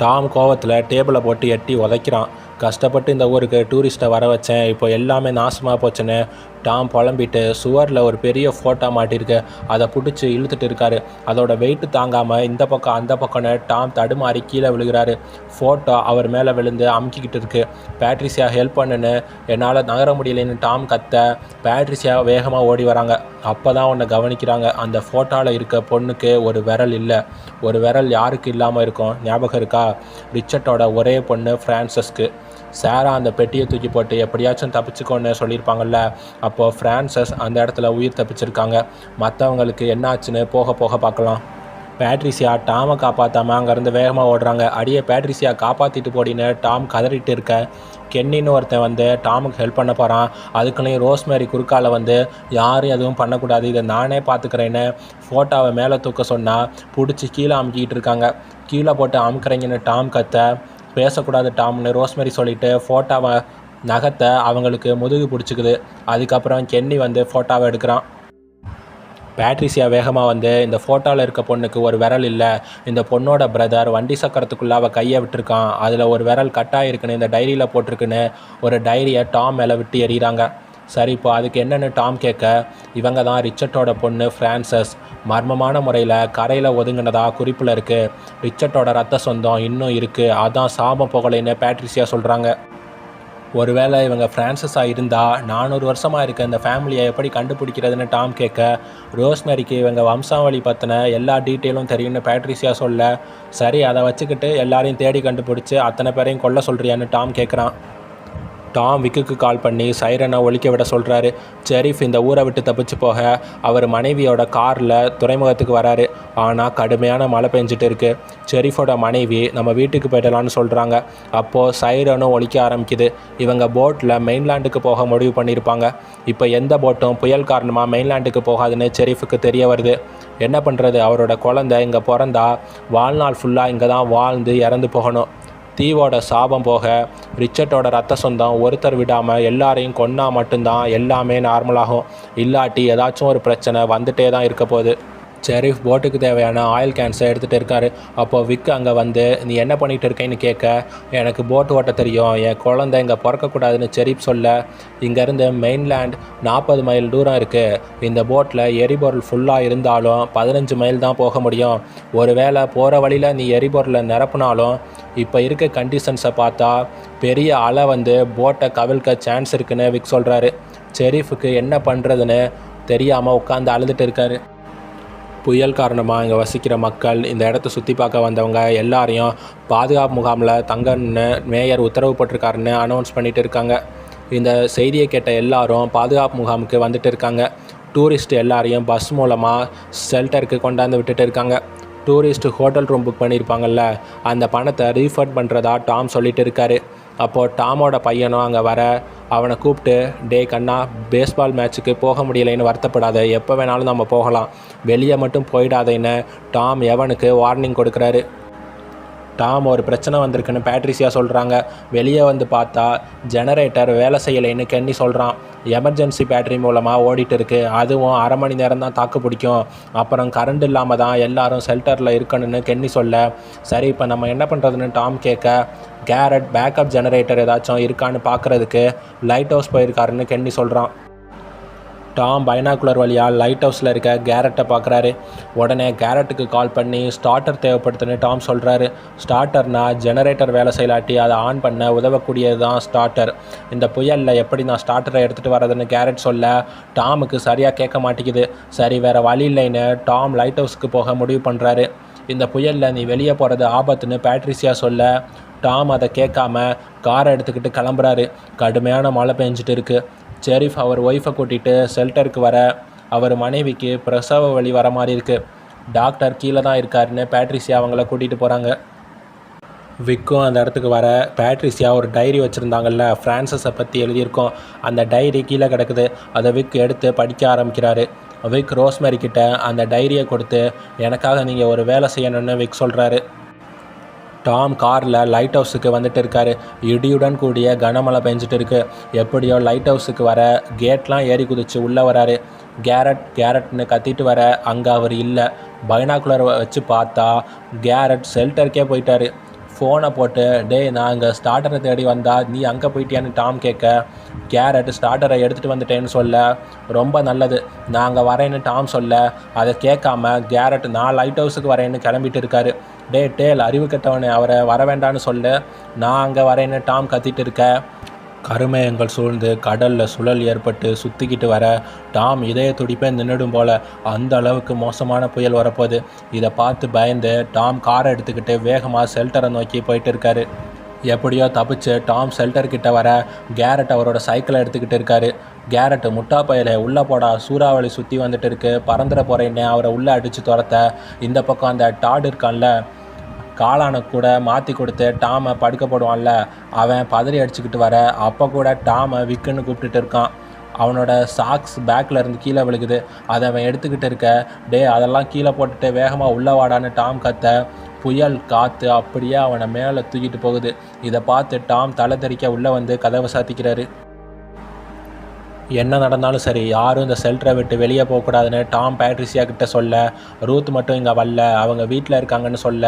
டாம் கோவத்தில் டேபிளை போட்டு எட்டி உதைக்கிறான். கஷ்டப்பட்டு இந்த ஊருக்கு டூரிஸ்ட்டை வர வச்சேன், இப்போ எல்லாமே நாசமாக போச்சுன்னு டாம் புலம்பிட்டு சுவரில் ஒரு பெரிய ஃபோட்டோ மாட்டியிருக்கு, அதை பிடிச்சி இழுத்துட்டு இருக்காரு. அதோட வெயிட்டு தாங்காமல் இந்த பக்கம் அந்த பக்கம்னு டாம் தடுமாறி கீழே விழுகிறாரு. ஃபோட்டோ அவர் மேலே விழுந்து அமுக்கிக்கிட்டு இருக்கு. பேட்ரிசியா ஹெல்ப் பண்ணுன்னு, என்னால் நகர முடியலைன்னு டாம் கத்த பேட்ரிசியா வேகமாக ஓடி வராங்க. அப்போ தான் ஒன்று கவனிக்கிறாங்க. அந்த ஃபோட்டோவில் இருக்க பொண்ணுக்கு ஒரு விரல் இல்லை. ஒரு விரல் யாருக்கு இல்லாமல் இருக்கும் ஞாபகம் இருக்கா? ரிச்சர்டோட ஒரே பொண்ணு ஃப்ரான்சஸ்க்கு. சாரா அந்த பெட்டியை தூக்கி போட்டு எப்படியாச்சும் தப்பிச்சுக்கோன்னு சொல்லியிருப்பாங்கல்ல, அப்போது ஃப்ரான்சஸ் அந்த இடத்துல உயிர் தப்பிச்சிருக்காங்க. மற்றவங்களுக்கு என்ன ஆச்சுன்னு போக போக பார்க்கலாம். பேட்ரிசியா டாமை காப்பாற்றாமல் அங்கேருந்து வேகமாக ஓடுறாங்க. அடியே பேட்ரிசியா காப்பாற்றிட்டு போடின்னு டாம் கதறிட்டு இருக்க, கென்னின்னு ஒருத்தன் வந்து டாமுக்கு ஹெல்ப் பண்ண போகிறான். அதுக்குள்ளேயும் ரோஸ்மேரி குறுக்கால வந்து யாரும் எதுவும் பண்ணக்கூடாது, இதை நானே பார்த்துக்கிறேன்னு ஃபோட்டோவை மேலே தூக்க சொன்னால் பிடிச்சி கீழே அமுக்கிட்டு இருக்காங்க. கீழே போட்டு அமுக்குறீங்கன்னு டாம் கத்த, பேசக்கூடாது டாம்னு ரோஸ்மேரி சொல்லிவிட்டு ஃபோட்டோவை நகத்தை அவங்களுக்கு முதுகு பிடிச்சிக்குது. அதுக்கப்புறம் கென்னி வந்து ஃபோட்டோவை எடுக்கிறான். பேட்ரிசியா வேகமாக வந்து இந்த ஃபோட்டோவில் இருக்க பொண்ணுக்கு ஒரு விரல் இல்லை, இந்த பொண்ணோட பிரதர் வண்டி சக்கரத்துக்குள்ளே அவள் கையை விட்டுருக்கான், அதில் ஒரு விரல் கட்டாயிருக்குன்னு இந்த டைரியில் போட்டிருக்குன்னு ஒரு டைரியை டாம் மேலே விட்டு எறிகிறாங்க. சரி, இப்போ அதுக்கு என்னென்னு டாம் கேட்க, இவங்க தான் ரிச்சர்ட்டோட பொண்ணு ஃப்ரான்சஸ், மர்மமான முறையில் கரையில் ஒதுங்கினதா குறிப்பில் இருக்குது. ரிச்சர்ட்டோட ரத்த சொந்தம் இன்னும் இருக்குது, அதான் சாபம் போகலைன்னு பேட்ரிசியா சொல்கிறாங்க. ஒருவேளை இவங்க ஃப்ரான்சஸாக இருந்தால் 400 வருஷமாக இருக்க இந்த ஃபேமிலியை எப்படி கண்டுபிடிக்கிறதுன்னு டாம் கேட்க, ரோஸ்மேரிக்கு இவங்க வம்சாவளி பற்றின எல்லா டீட்டெயிலும் தெரியும்னு பேட்ரிசியா சொல்ல, சரி அதை வச்சுக்கிட்டு எல்லாரையும் தேடி கண்டுபிடிச்சி அத்தனை பேரையும் கொல்ல சொல்கிறியான்னு டாம் கேட்குறான். டாம் விக்குக்கு கால் பண்ணி சைரனை ஒலிக்க விட சொல்கிறாரு. ஷெரீஃப் இந்த ஊரை விட்டு தப்பிச்சு போக அவர் மனைவியோட காரில் துறைமுகத்துக்கு வராரு. ஆனால் கடுமையான மழை பெஞ்சிட்டு இருக்குது. ஷெரீஃபோட மனைவி நம்ம வீட்டுக்கு போயிடலான்னு சொல்கிறாங்க. அப்போது சைரனும் ஒலிக்க ஆரம்பிக்குது. இவங்க போட்டில் மெயின்லேண்டுக்கு போக முடிவு பண்ணியிருப்பாங்க. இப்போ எந்த போட்டும் புயல் காரணமாக மெயின்லேண்டுக்கு போகாதுன்னு ஷெரீஃபுக்கு தெரிய வருது. என்ன பண்ணுறது, அவரோட குழந்தை இங்கே பிறந்தா வாழ்நாள் ஃபுல்லாக இங்கே தான் வாழ்ந்து இறந்து போகணும். தீவோட சாபம் போக ரிச்சர்ட்டோட ரத்த சொந்தம் ஒருத்தர் விடாமல் எல்லாரையும் கொன்னா மட்டும்தான் எல்லாமே நார்மலாகும். இல்லாட்டி ஏதாச்சும் ஒரு பிரச்சனை வந்துட்டே தான் இருக்க போகுது. ஷெரீஃப் போட்டுக்கு தேவையான ஆயில் கேன்ஸை எடுத்துகிட்டு இருக்காரு. அப்போது விக் அங்கே வந்து, நீ என்ன பண்ணிகிட்டு இருக்கேன்னு கேட்க, எனக்கு போட்டு ஓட்ட தெரியும், என் குழந்தை இங்கே பிறக்கக்கூடாதுன்னு ஷெரீஃப் சொல்ல, இங்கேருந்து மெயின்லேண்ட் 40 மைல் தூரம் இருக்குது. இந்த போட்டில் எரிபொருள் ஃபுல்லாக இருந்தாலும் 15 மைல் தான் போக முடியும். ஒருவேளை போகிற வழியில் நீ எரிபொருளை நிரப்புனாலும் இப்போ இருக்க கண்டிஷன்ஸை பார்த்தா பெரிய அலை வந்து போட்டை கவிழ்க்க சான்ஸ் இருக்குன்னு விக் சொல்கிறாரு. ஷெரீஃபுக்கு என்ன பண்ணுறதுன்னு தெரியாமல் உட்காந்து அழுதுட்டு இருக்காரு. புயல் காரணமாக இங்கே வசிக்கிற மக்கள், இந்த இடத்த சுற்றி பார்க்க வந்தவங்க எல்லாரையும் பாதுகாப்பு முகாமில் தங்கன்னு மேயர் உத்தரவு போட்டிருக்காருன்னு அனௌன்ஸ் பண்ணிகிட்டு இருக்காங்க. இந்த செய்தியை கேட்ட எல்லாரும் பாதுகாப்பு முகாமுக்கு வந்துட்டு இருக்காங்க. டூரிஸ்ட் எல்லாரையும் பஸ் மூலமாக ஷெல்டருக்கு கொண்டாந்து விட்டுட்டு இருக்காங்க. டூரிஸ்ட் ஹோட்டல் ரூம் புக் பண்ணியிருப்பாங்கல்ல, அந்த பணத்தை ரீஃபண்ட் பண்ணுறதா டாம் சொல்லிட்டு இருக்காரு. அப்போது டாமோட பையனும் அங்கே வர, அவனை கூப்பிட்டு, டே கண்ணா, பேஸ்பால் மேட்ச்சுக்கு போக முடியலைன்னு வருத்தப்படாத, எப்போ வேணாலும் நம்ம போகலாம், வெளியே மட்டும் போயிடாதேன்னு டாம் எவனுக்கு வார்னிங் கொடுக்குறாரு. டாம் ஒரு பிரச்சனை வந்திருக்குன்னு பேட்ரிசியா சொல்கிறாங்க. வெளியே வந்து பார்த்தா ஜெனரேட்டர் வேலை செய்யலைன்னு கென்னி சொல்கிறான். எமர்ஜென்சி பேட்டரி மூலமாக ஓடிட்டு இருக்குது, அதுவும் 1/2 மணி நேரம் தான் தாக்கு பிடிக்கும், அப்புறம் கரண்ட் இல்லாமல் தான் எல்லாரும் ஷெல்டரில் இருக்கணும்னு கென்னி சொல்ல, சரி இப்போ நம்ம என்ன பண்ணுறதுன்னு டாம் கேட்க, கேரட் பேக்கப் ஜெனரேட்டர் ஏதாச்சும் இருக்கான்னு பார்க்குறதுக்கு லைட் ஹவுஸ் போயிருக்காருன்னு கென்னி சொல்கிறான். டாம் பைனாக்குலர் வழியாக லைட் ஹவுஸில் இருக்க கேரட்டை பார்க்குறாரு. உடனே கேரட்டுக்கு கால் பண்ணி ஸ்டார்டர் தேவைப்படுதுன்னு டாம் சொல்கிறாரு. ஸ்டார்டர்னா ஜெனரேட்டர் வேலை செய்யலாட்டி அதை ஆன் பண்ண உதவக்கூடியது தான் ஸ்டார்டர். இந்த புயலில் எப்படி நான் ஸ்டார்டரை எடுத்துகிட்டு வரதுன்னு கேரட் சொல்ல, டாமுக்கு சரியாக கேட்க மாட்டேங்குது. சரி, வேறு வழி இல்லைன்னு டாம் லைட் ஹவுஸுக்கு போக முடிவு பண்ணுறாரு. இந்த புயலில் நீ வெளியே போகிறது ஆபத்துன்னு பேட்ரிசியா சொல்ல, டாம் அதை கேட்காம காரை எடுத்துக்கிட்டு கிளம்புறாரு. கடுமையான மழை பெஞ்சிட்டு இருக்குது. ஷெரீஃப் அவர் ஒய்ஃபை கூட்டிகிட்டு ஷெல்டருக்கு வர, அவர் மனைவிக்கு பிரசவ வலி வர மாதிரி இருக்குது. டாக்டர் கீழே தான் இருக்காருன்னு பேட்ரிசியா அவங்கள கூட்டிகிட்டு போகிறாங்க. விக்கும் அந்த இடத்துக்கு வர, பேட்ரிசியா ஒரு டைரி வச்சுருந்தாங்கல்ல, ஃப்ரான்சஸை பற்றி எழுதியிருக்கோம், அந்த டைரி கீழே கிடக்குது. அதை விக் எடுத்து படிக்க ஆரம்பிக்கிறாரு. விக் ரோஸ்மேரி கிட்ட அந்த டைரியை கொடுத்து, எனக்காக நீங்கள் ஒரு வேலை செய்யணும்னு விக் சொல்கிறாரு. டாம் காரில் லைட் ஹவுஸுக்கு வந்துட்டு இருக்காரு. இடியுடன் கூடிய கனமழை பெஞ்சிட்டு இருக்கு. எப்படியோ லைட் ஹவுஸுக்கு வர கேட்லாம் ஏறி குதிச்சு உள்ளே வராரு. கேரட்னு கத்திட்டு வர அங்கே அவர் இல்லை. பைனாக்குலர் வச்சு பார்த்தா கேரட் ஷெல்டருக்கே போயிட்டாரு. ஃபோனை போட்டு டேய் நான் இங்கே ஸ்டார்டரை தேடி வந்தா நீ அங்கே போயிட்டியான்னு டாம் கேட்க, கேரட் ஸ்டார்டரை எடுத்துகிட்டு வந்துட்டேன்னு சொல்ல, ரொம்ப நல்லது நான் அங்கே வரேன்னு டாம் சொல்ல, அதை கேட்காம கேரட் நான் லைட் ஹவுஸுக்கு வரேன்னு கிளம்பிட்டு இருக்காரு. டேல் அறிவு கெட்டவனே, அவரை வர வேண்டான்னு சொல்ல, நான் அங்கே வரேன்னு டாம் கத்திட்டு இருக்க. கருமேகங்கள் சூழ்ந்து கடலில் சுழல் ஏற்பட்டு சுற்றிக்கிட்டு வர டாம் இதய துடிப்பே நின்றுடும் போல் அந்த அளவுக்கு மோசமான புயல் வரப்போகுது. இதை பார்த்து பயந்து டாம் காரை எடுத்துக்கிட்டு வேகமாக ஷெல்டரை நோக்கி போயிட்டு இருக்காரு. எப்படியோ தப்பிச்சு டாம் ஷெல்டர்கிட்ட வர கேரட் அவரோட சைக்கிளை எடுத்துக்கிட்டு இருக்காரு. கேரட் முட்டா பயலை உள்ளே போடா, சூறாவளி சுற்றி வந்துட்டு இருக்கு, பறந்துட போகிறேன்னு அவரை உள்ளே அடித்து துரத்த, இந்த பக்கம் அந்த டாட் இருக்கான்ல காளானை கூட மாற்றி கொடுத்து டாமை படுக்க போடுவான்ல, அவன் பதறி அடிச்சுக்கிட்டு வர அப்போ கூட டாமை விக்குன்னு கூப்பிட்டுட்டு இருக்கான். அவனோட சாக்ஸ் பேக்கில் இருந்து கீழே விழுகுது. அதை அவன் எடுத்துக்கிட்டு இருக்க, அதெல்லாம் கீழே போட்டுட்டு வேகமாக உள்ள வாடான்னு டாம் கத்த, புயல் காற்று அப்படியே அவனை மேலே தூக்கிட்டு போகுது. இதை பார்த்து டாம் தலை தெறிக்க உள்ளே வந்து கதவை சாத்திக்கிறாரு. என்ன நடந்தாலும் சரி யாரும் இந்த ஷெல்டரை விட்டு வெளியே போகக்கூடாதுன்னு டாம் பேட்ரிசியா கிட்ட சொல்ல, ரூத் மட்டும் இங்கே வரல, அவங்க வீட்டில் இருக்காங்கன்னு சொல்ல,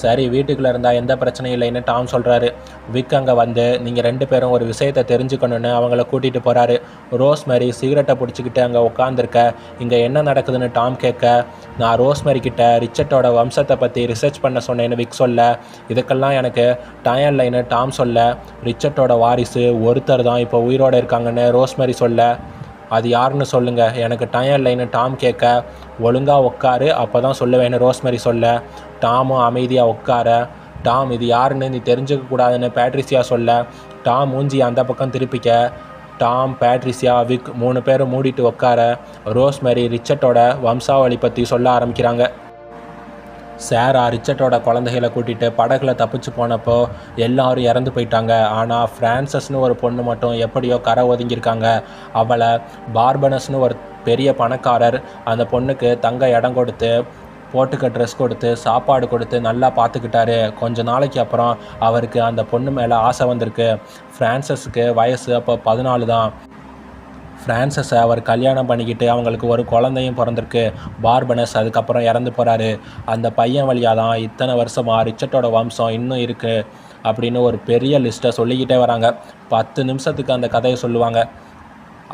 சரி வீட்டுக்குள்ளே இருந்தால் எந்த பிரச்சனையும் இல்லைன்னு டாம் சொல்கிறாரு. விக் அங்கே வந்து நீங்கள் 2 பேரும் ஒரு விஷயத்தை தெரிஞ்சுக்கணுன்னு அவங்கள கூட்டிகிட்டு போகிறாரு. ரோஸ்மேரி சிகரெட்டை பிடிச்சிக்கிட்டு அங்கே உட்காந்துருக்க, இங்கே என்ன நடக்குதுன்னு டாம் கேட்க, நான் ரோஸ்மேரி கிட்ட ரிச்சர்ட்டோட வம்சத்தை பற்றி ரிசர்ச் பண்ண சொன்னேன்னு விக் சொல்ல, இதுக்கெல்லாம் எனக்கு டைம் இல்லைன்னு டாம் சொல்ல, ரிச்சர்ட்டோட வாரிசு ஒருத்தர் தான் இப்போ உயிரோடு இருக்காங்கன்னு ரோஸ்மேரி சொல்ல, அது யாருன்னு சொல்லுங்கள், எனக்கு டைம் இல்லைன்னு டாம் கேட்க, ஒழுங்காக உட்காரு அப்போ தான் சொல்லுவேன்னு ரோஸ்மேரி சொல்ல, டாமும் அமைதியாக உட்கார, டாம் இது யாருன்னு நீ தெரிஞ்சுக்க கூடாதுன்னு பேட்ரிசியா சொல்ல, டாம் மூஞ்சி அந்த பக்கம் திருப்பிக்க, டாம் பேட்ரிசியா விக் 3 பேரும் மூடிட்டு உட்கார, ரோஸ்மேரி ரிச்சர்ட்டோட வம்சாவளி பற்றி சொல்ல ஆரம்பிக்கிறாங்க. சாரா ரிச்சர்ட்டோட குழந்தைகளை கூட்டிகிட்டு படகுல தப்பிச்சு போனப்போ எல்லாரும் இறந்து போயிட்டாங்க. ஆனால் ஃப்ரான்சஸ்னு ஒரு பொண்ணு மட்டும் எப்படியோ கரை ஒதுங்கியிருக்காங்க. அவளை பார்பனஸ்னு ஒரு பெரிய பணக்காரர் அந்த பொண்ணுக்கு தங்க இடம் கொடுத்து போட்டுக்க ட்ரெஸ் கொடுத்து சாப்பாடு கொடுத்து நல்லா பார்த்துக்கிட்டாரு. கொஞ்ச நாளைக்கு அப்புறம் அவருக்கு அந்த பொண்ணு மேலே ஆசை வந்திருக்கு. ஃப்ரான்சஸுக்கு வயசு அப்போ 14 தான். ஃப்ரான்சஸை அவர் கல்யாணம் பண்ணிக்கிட்டு அவங்களுக்கு ஒரு குழந்தையும் பிறந்திருக்கு. பார்பனஸ் அதுக்கப்புறம் இறந்து போகிறாரு. அந்த பையன் வழியாக தான் இத்தனை வருஷமாக ரிச்சர்ட்டோட வம்சம் இன்னும் இருக்குது அப்படின்னு ஒரு பெரிய லிஸ்ட்டை சொல்லிக்கிட்டே வராங்க. 10 நிமிஷத்துக்கு அந்த கதையை சொல்லுவாங்க.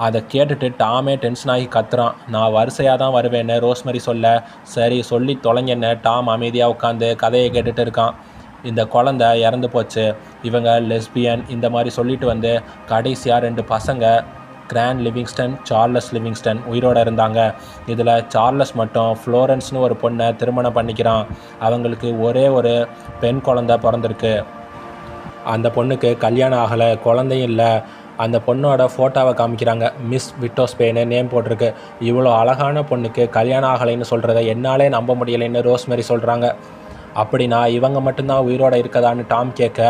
அதை கேட்டுட்டு டாமே டென்ஷன் ஆகி கத்துறான். நான் வரிசையாக தான் வருவேன்னு ரோஸ்மேரி சொல்ல, சரி சொல்லி தொலைங்கன்னு டாம் அமைதியாக உட்காந்து கதையை கேட்டுட்டு இருக்கான். இந்த குழந்தை இறந்து போச்சு, இவங்க லெஸ்பியன் இந்த மாதிரி சொல்லிட்டு வந்து கடைசியாக 2 பசங்க கிராண்ட் லிவிங்ஸ்டன், சார்லஸ் லிவிங்ஸ்டன் உயிரோடு இருந்தாங்க. இதில் சார்லஸ் மட்டும் ஃப்ளோரன்ஸ்னு ஒரு பொண்ணை திருமணம் பண்ணிக்கிறான். அவங்களுக்கு ஒரே ஒரு பெண் குழந்தை பிறந்திருக்கு. அந்த பொண்ணுக்கு கல்யாணம் ஆகலை, குழந்தையும் இல்லை. அந்த பொண்ணோட ஃபோட்டோவை காமிக்கிறாங்க. மிஸ் விட்டோஸ்பேன்னு நேம் போட்டிருக்கு. இவ்வளோ அழகான பொண்ணுக்கு கல்யாணம் ஆகலைன்னு சொல்கிறத என்னாலே நம்ப முடியலைன்னு ரோஸ்மேரி சொல்கிறாங்க. அப்படின்னா இவங்க மட்டும்தான் உயிரோடு இருக்கதான்னு டாம் கேட்க,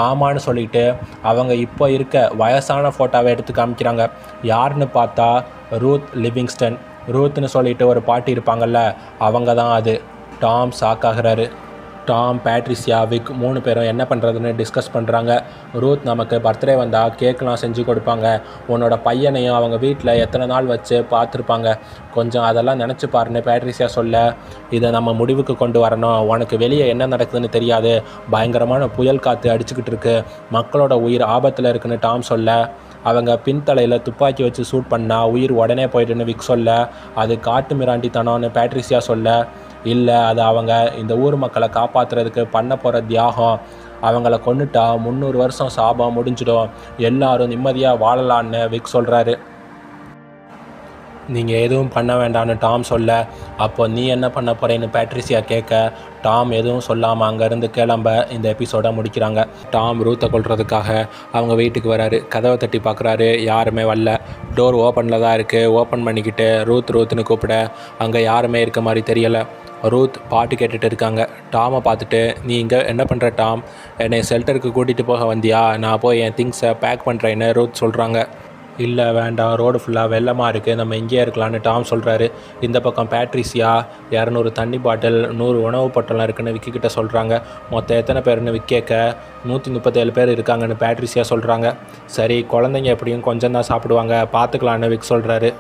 ஆமான்னு சொல்லிட்டு அவங்க இப்போ இருக்க வயசான ஃபோட்டோவை எடுத்து காமிக்கிறாங்க. யாருன்னு பார்த்தா ரூத் லிவிங்ஸ்டன். ரூத்னு சொல்லிட்டு ஒரு பாட்டி இருப்பாங்கள்ல, அவங்க தான் அது. டாம் ஷாக்காகிறாரு. டாம், பேட்ரிசியா, விக் 3 பேரும் என்ன பண்ணுறதுன்னு டிஸ்கஸ் பண்ணுறாங்க. ரூத் நமக்கு பர்த்டே வந்தால் கேக்கெலாம் செஞ்சு கொடுப்பாங்க. உன்னோட பையனையும் அவங்க வீட்டில் எத்தனை நாள் வச்சு பார்த்துருப்பாங்க. கொஞ்சம் அதெல்லாம் நினச்சி பாருன்னு பேட்ரிசியா சொல்ல, இதை நம்ம முடிவுக்கு கொண்டு வரணும். உனக்கு வெளியே என்ன நடக்குதுன்னு தெரியாது. பயங்கரமான புயல் காற்று அடிச்சுக்கிட்டு இருக்கு. மக்களோட உயிர் ஆபத்தில் இருக்குன்னு டாம் சொல்ல, அவங்க பின்தலையில் துப்பாக்கி வச்சு ஷூட் பண்ணால் உயிர் உடனே போய்ட்டுன்னு விக் சொல்ல, அது காட்டு மிராண்டித்தனம்னு பேட்ரிசியா சொல்ல, இல்லை அது அவங்க இந்த ஊர் மக்களை காப்பாற்றுறதுக்கு பண்ண போகிற தியாகம். அவங்கள கொண்டுட்டா 300 வருஷம் சாபம் முடிஞ்சிடும், எல்லாரும் நிம்மதியாக வாழலான்னு விக் சொல்கிறாரு. நீங்கள் எதுவும் பண்ண வேண்டான்னு டாம் சொல்ல, அப்போ நீ என்ன பண்ண போகிறேன்னு பேட்ரிசியா கேட்க, டாம் எதுவும் சொல்லாமல் அங்கேருந்து கிளம்ப இந்த எபிசோடை முடிக்கிறாங்க. டாம் ரூத்தை கொல்றதுக்காக அவங்க வீட்டுக்கு வராரு. கதவை தட்டி பார்க்குறாரு, யாருமே வரல. டோர் ஓப்பனில் தான் இருக்குது. ஓப்பன் பண்ணிக்கிட்டு ரூத்னு கூப்பிட அங்கே யாருமே இருக்க மாதிரி தெரியலை. ரூத் பாட்டு கேட்டுட்டு இருக்காங்க. டாமை பார்த்துட்டு, நீ இங்கே என்ன பண்ணுற டாம்? என்னை ஷெல்டருக்கு கூட்டிகிட்டு போக வந்தியா? நான் போய் என் திங்ஸை பேக் பண்ணுறேன்னு ரூத் சொல்கிறாங்க. இல்லை வேண்டாம், ரோடு ஃபுல்லாக வெள்ளமாக இருக்குது, நம்ம இங்கேயே இருக்கலான்னு டாம் சொல்கிறாரு. இந்த பக்கம் பேட்ரிசியா 200 தண்ணி பாட்டில் 100 உணவு பொட்டலாம் இருக்குன்னு விக்கிக்கிட்ட சொல்கிறாங்க. மொத்தம் எத்தனை பேருன்னு விக்கேக்க 137 பேர் இருக்காங்கன்னு பேட்ரிசியா சொல்கிறாங்க. சரி குழந்தைங்க எப்படியும் கொஞ்சம் தான் சாப்பிடுவாங்க, பார்த்துக்கலான்னு விக் சொல்கிறாரு.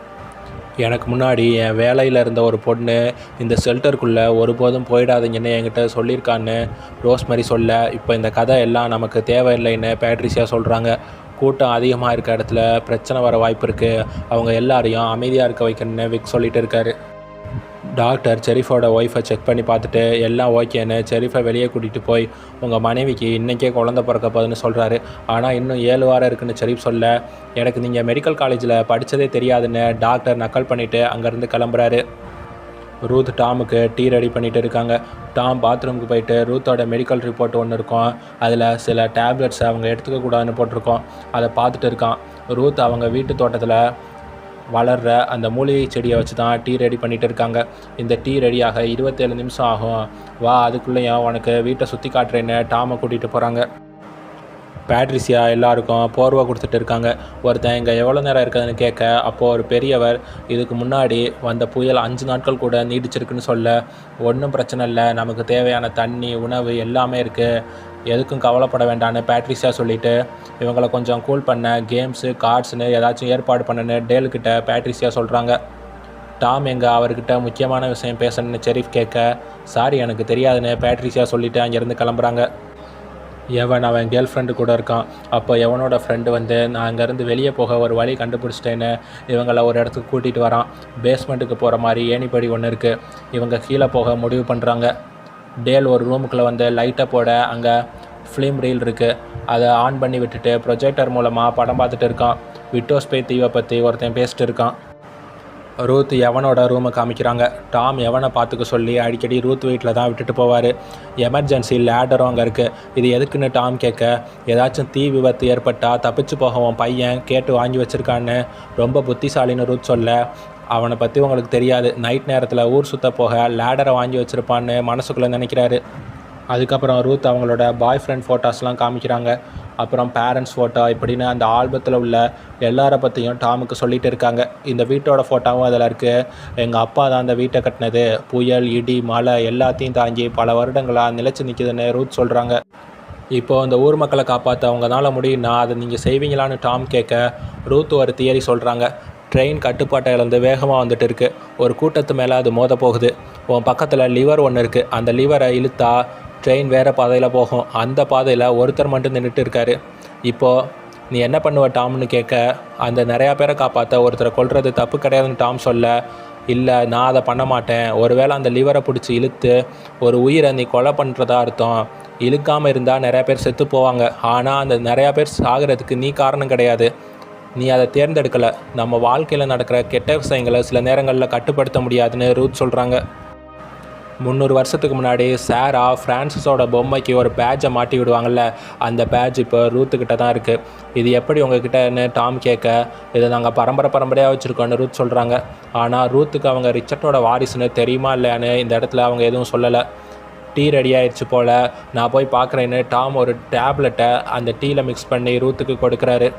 எனக்கு முன்னாடி என் வேலையில் இருந்த ஒரு பொண்ணு இந்த ஷெல்டருக்குள்ளே ஒருபோதும் போயிடாதீங்கன்னு என்கிட்ட சொல்லியிருக்கான்னு ரோஸ்மரி சொல்ல, இப்போ இந்த கதை எல்லாம் நமக்கு தேவையில்லைன்னு பேட்ரிஷியா சொல்கிறாங்க. கூட்டம் அதிகமாக இருக்க இடத்துல பிரச்சனை வர வாய்ப்பு இருக்குது, அவங்க எல்லாரையும் அமைதியாக இருக்க வைக்கணும்னு விக் சொல்லிட்டு இருக்காரு. டாக்டர் செரிஃபோட ஒய்ஃபை செக் பண்ணி பார்த்துட்டு எல்லாம் ஓகேன்னு செரிஃபை வெளியே கூட்டிகிட்டு போய் உங்கள் மனைவிக்கு இன்றைக்கே குழந்த பிறக்க போகுதுன்னு சொல்கிறாரு. ஆனால் இன்னும் 7 வாரம் இருக்குன்னு செரிஃப் சொல்ல, எனக்கு நீங்கள் மெடிக்கல் காலேஜில் படித்ததே தெரியாதுன்னு டாக்டர் நக்கல் பண்ணிவிட்டு அங்கேருந்து கிளம்புறாரு. ரூத் டாமுக்கு டீ ரெடி பண்ணிகிட்டு இருக்காங்க. டாம் பாத்ரூமுக்கு போயிட்டு ரூத்தோட மெடிக்கல் ரிப்போர்ட் ஒன்று இருக்கும், அதில் சில டேப்லெட்ஸ் அவங்க எடுத்துக்கக்கூடாதுன்னு போட்டிருக்கோம், அதை பார்த்துட்டு இருக்கான். ரூத் அவங்க வீட்டு தோட்டத்தில் வளர்கிற அந்த மூலிகை செடியை வச்சு தான் டீ ரெடி பண்ணிகிட்டு இருக்காங்க. இந்த டீ ரெடியாக 27 நிமிஷம் ஆகும், வா அதுக்குள்ளேயும் உனக்கு வீட்டை சுற்றி காட்டுறேன்னு டாமை கூட்டிகிட்டு போகிறாங்க. பேட்ரிஷியா எல்லாருக்கும் போர்வை கொடுத்துட்டு இருக்காங்க. ஒருத்தன் இங்கே எவ்வளோ நேரம் இருக்குதுன்னு கேட்க, அப்போது ஒரு பெரியவர் இதுக்கு முன்னாடி வந்த புயல் 5 நாட்கள் கூட நீடிச்சிருக்குன்னு சொல்ல, ஒன்றும் பிரச்சனை இல்லை, நமக்கு தேவையான தண்ணி உணவு எல்லாமே இருக்குது, எதுக்கும் கவலைப்பட வேண்டான்னு பேட்ரிஷியா சொல்லிவிட்டு இவங்களை கொஞ்சம் கூல் பண்ண கேம்ஸு கார்ட்ஸ்னு ஏதாச்சும் ஏற்பாடு பண்ணுன்னு டேலுக்கிட்ட பேட்ரிஷியா சொல்கிறாங்க. டாம் அவர்கிட்ட முக்கியமான விஷயம் பேசணுன்னு செரிஃப் கேட்க, சாரி எனக்கு தெரியாதுன்னு பேட்ரிஷியா சொல்லிவிட்டு அங்கேருந்து கிளம்புறாங்க. அவன் கேர்ள் ஃப்ரெண்டு கூட இருக்கான். அப்போ எவனோட ஃப்ரெண்டு நான் அங்கேருந்து வெளியே போக ஒரு வழி கண்டுபிடிச்சிட்டேன்னு இவங்களை ஒரு இடத்துக்கு கூட்டிகிட்டு வரான். பேஸ்மெண்ட்டுக்கு போகிற மாதிரி ஏணிப்படி ஒன்று இருக்குது, இவங்க கீழே போக முடிவு பண்ணுறாங்க. டேல் ஒரு ரூமுக்குள்ளே லைட்டை போட அங்கே ஃபிலிம் ரீல் இருக்குது, அதை ஆன் பண்ணி விட்டுட்டு ப்ரொஜெக்டர் மூலமாக படம் பார்த்துட்டு இருக்கான். விட்டோஸ்பே தீவை பற்றி ஒருத்தன் பேசிட்டு இருக்கான். ரூத் எவனோட ரூமை காமிக்கிறாங்க. டாம் எவனை பார்த்துக்க சொல்லி அடிக்கடி ரூத் வீட்டில் தான் விட்டுட்டு போவார். எமர்ஜென்சி லேடரும் அங்கே இருக்குது. இது எதுக்குன்னு டாம் கேட்க, ஏதாச்சும் தீ விபத்து ஏற்பட்டால் தப்பிச்சு போகவும் பையன் கேட்டு வாங்கி வச்சுருக்கான்னு ரொம்ப புத்திசாலின்னு ரூத் சொல்ல, அவனை பற்றி உங்களுக்கு தெரியாது, நைட் நேரத்தில் ஊர் சுற்ற போக லேடரை வாங்கி வச்சுருப்பான்னு மனசுக்குள்ளே நினைக்கிறாரு. அதுக்கப்புறம் ரூத் அவங்களோட பாய் ஃப்ரெண்ட் ஃபோட்டோஸ்லாம் காமிக்கிறாங்க. அப்புறம் பேரண்ட்ஸ் ஃபோட்டோ இப்படின்னு அந்த ஆல்பத்தில் உள்ள எல்லாரை பற்றியும் டாமுக்கு சொல்லிகிட்டு இருக்காங்க. இந்த வீட்டோட ஃபோட்டோவும் அதில் இருக்குது. எங்கள் அப்பா தான் அந்த வீட்டை கட்டினது, புயல் இடி மழை எல்லாத்தையும் தாங்கி பல வருடங்களாக நிலச்சி நிற்கிதுன்னு ரூத் சொல்கிறாங்க. இப்போது அந்த ஊர் மக்களை காப்பாற்ற அவங்களால முடியும்னா அதை நீங்கள் செய்வீங்களான்னு டாம் கேட்க, ரூத் ஒரு தியரி சொல்கிறாங்க. ட்ரெயின் கட்டுப்பாட்டை இழந்து வேகமாக வந்துட்டு இருக்குது, ஒரு கூட்டத்து மேலே அது மோத போகுது, உன் பக்கத்தில் லிவர் ஒன்று இருக்குது, அந்த லிவரை இழுத்தா ட்ரெயின் வேறு பாதையில் போகும், அந்த பாதையில் ஒருத்தர் மட்டும் நின்றுட்டு இருக்காரு. இப்போது நீ என்ன பண்ணுவ டாம்னு கேட்க, அந்த நிறையா பேரை காப்பாற்ற ஒருத்தரை கொல்றது தப்பு கிடையாதுன்னு டாம் சொல்ல, இல்லை நான் அதை பண்ண மாட்டேன், ஒருவேளை அந்த லிவரை பிடிச்சி இழுத்து ஒரு உயிரை நீ கொலை பண்ணுறதா அர்த்தம், இழுக்காமல் இருந்தால் நிறையா பேர் செத்து போவாங்க, ஆனால் அந்த நிறையா பேர் சாகிறதுக்கு நீ காரணம் கிடையாது, நீ அதை தேர்ந்தெடுக்கலை, நம்ம வாழ்க்கையில் நடக்கிற கெட்ட விஷயங்களை சில நேரங்களில் கட்டுப்படுத்த முடியாதுன்னு ரூத் சொல்கிறாங்க. 300 வருஷத்துக்கு முன்னாடி சாரா ஃப்ரான்சிஸோட பொம்மைக்கு ஒரு பேட்சை மாட்டி விடுவாங்கள்ல, அந்த பேட்ச் இப்போ ரூத்துக்கிட்ட தான் இருக்குது. இது எப்படி உங்ககிட்டன்னு டாம் கேட்க, இதை நாங்கள் பரம்பரையாக வச்சுருக்கோன்னு ரூத் சொல்கிறாங்க. ஆனால் ரூத்துக்கு அவங்க ரிச்சர்டோட வாரிசுன்னு தெரியுமா இல்லையான்னு இந்த இடத்துல அவங்க எதுவும் சொல்லலை. டீ ரெடி ஆயிடுச்சு போல், நான் போய் பார்க்குறேன்னு டாம் ஒரு டேப்லெட்டை அந்த டீயில் மிக்ஸ் பண்ணி ரூத்துக்கு கொடுக்குறாரு.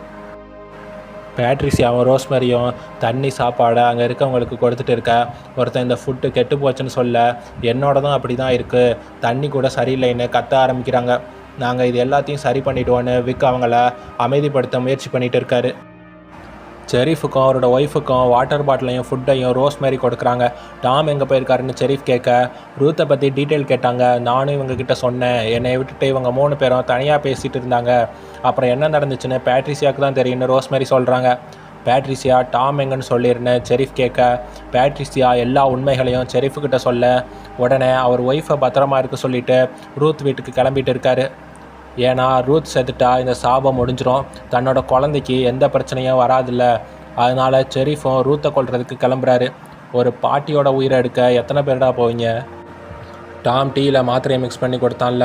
பேட்ரிஷியாவும் ரோஸ்மரியும் தண்ணி சாப்பாடை அங்கே இருக்கவங்களுக்கு கொடுத்துட்டு இருக்க, ஒருத்தன் இந்த ஃபுட்டு கெட்டு போச்சுன்னு சொல்ல, என்னோடதும் அப்படி தான் இருக்குது, தண்ணி கூட சரியில்லைன்னு கத்த ஆரம்பிக்கிறாங்க. நாங்கள் இது எல்லாத்தையும் சரி பண்ணிவிடுவோன்னு விக் அவங்கள அமைதிப்படுத்த முயற்சி பண்ணிகிட்டு இருக்காரு. செரீஃபுக்கும் அவரோட ஒய்ஃபுக்கும் வாட்டர் பாட்டிலையும் ஃபுட்டையும் ரோஸ்மேரி கொடுக்குறாங்க. டாம் எங்கே போயிருக்காருன்னு செரீஃப் கேட்க, ரூத்தை பற்றி டீட்டெயில் கேட்டாங்க. நானும் இவங்ககிட்ட சொன்னேன், என்னை விட்டுட்டு இவங்க 3 பேரும் தனியாக பேசிகிட்டு இருந்தாங்க, அப்புறம் என்ன நடந்துச்சுன்னு பேட்ரிஷியாவுக்கு தான் தெரியும்னு ரோஸ்மேரி சொல்கிறாங்க. பேட்ரிஷியா டாம் எங்கன்னு சொல்லிருன்னு செரீஃப் கேட்க, பேட்ரிஷியா எல்லா உண்மைகளையும் செரீஃபுக்கிட்ட சொல்ல, உடனே அவர் ஒய்ஃபை பத்திரமா இருக்க சொல்லிவிட்டு ரூத் வீட்டுக்கு கிளம்பிட்டு இருக்காரு. ஏன்னா ரூத் செத்துட்டா இந்த சாபம் முடிஞ்சிடும், தன்னோட குழந்தைக்கு எந்த பிரச்சனையும் வராதில்ல, அதனால் செரீஃபும் ரூத்தை கொல்றதுக்கு கிளம்புறாரு. ஒரு பாட்டியோட உயிரை எடுக்க எத்தனை பேர்டா போவீங்க? டாம் டீயில் மாத்திரையை மிக்ஸ் பண்ணி கொடுத்தான்ல,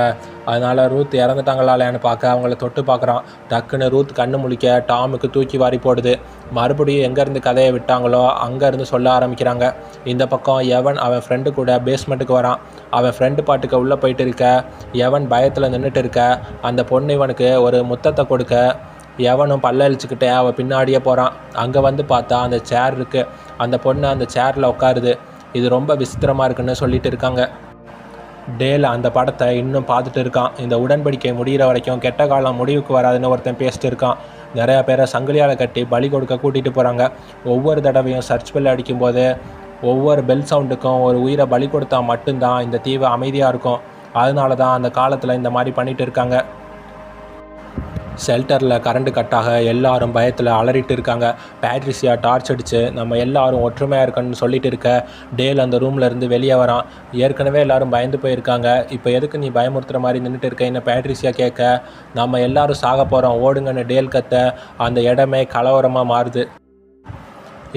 அதனால் ரூத் இறந்துட்டாங்களான்னு பார்க்க அவங்கள தொட்டு பார்க்குறான். டக்குன்னு ரூத் கண்ணு முழிக்க டாமுக்கு தூக்கி வாரி போடுது. மறுபடியும் எங்கேருந்து கதையை விட்டாங்களோ அங்கேருந்து சொல்ல ஆரம்பிக்கிறாங்க. இந்த பக்கம் எவன் அவன் ஃப்ரெண்டு கூட பேஸ்மெண்ட்டுக்கு வரான். அவன் ஃப்ரெண்டு பாட்டுக்கு உள்ளே போயிட்டு இருக்க, எவன் பயத்தில் நின்றுட்டு இருக்க, அந்த பொண்ணு இவனுக்கு ஒரு முத்தத்தை கொடுக்க, எவனும் பல்லழிச்சுக்கிட்டே அவன் பின்னாடியே போகிறான். அங்கே பார்த்தா அந்த சேர் இருக்குது, அந்த பொண்ணு அந்த சேரில் உட்காருது. இது ரொம்ப விசித்திரமாக இருக்குன்னு சொல்லிட்டு இருக்காங்க. டேல் அந்த படத்தை இன்னும் பார்த்துட்டு இருக்கான். இந்த உடன்படிக்கை முடிகிற வரைக்கும் கெட்ட காலம் முடிவுக்கு வராதுன்னு ஒருத்தன் பேசிட்டு இருக்கான். நிறையா பேரை சங்கிலியால் கட்டி பலி கொடுக்க கூட்டிகிட்டு போகிறாங்க. ஒவ்வொரு தடவையும் சர்ச் பெல் அடிக்கும்போது ஒவ்வொரு பெல் சவுண்டுக்கும் ஒரு உயிரை பலி கொடுத்தா மட்டும்தான் இந்த தீவு அமைதியாக இருக்கும். அதனால தான் அந்த காலத்தில் இந்த மாதிரி பண்ணிகிட்டு இருக்காங்க. ஷெல்டரில் கரண்ட்டு கட்டாக எல்லாரும் பயத்தில் அலறிட்டு இருக்காங்க. பேட்ரிசியா டார்ச் அடித்து நம்ம எல்லாரும் ஒற்றுமையாக இருக்கணும்னு சொல்லிட்டு இருக்க டேல் அந்த ரூமில் இருந்து வெளியே வரான். ஏற்கனவே எல்லாரும் பயந்து போயிருக்காங்க. இப்போ எதுக்கு நீ பயமுறுத்துகிற மாதிரி நின்றுட்டு இருக்க? என்ன பேட்ரிசியா கேட்க, நம்ம எல்லாரும் சாக போகிறோம் ஓடுங்கன்னு டேல் கத்த அந்த இடமே கலவரமாக மாறுது.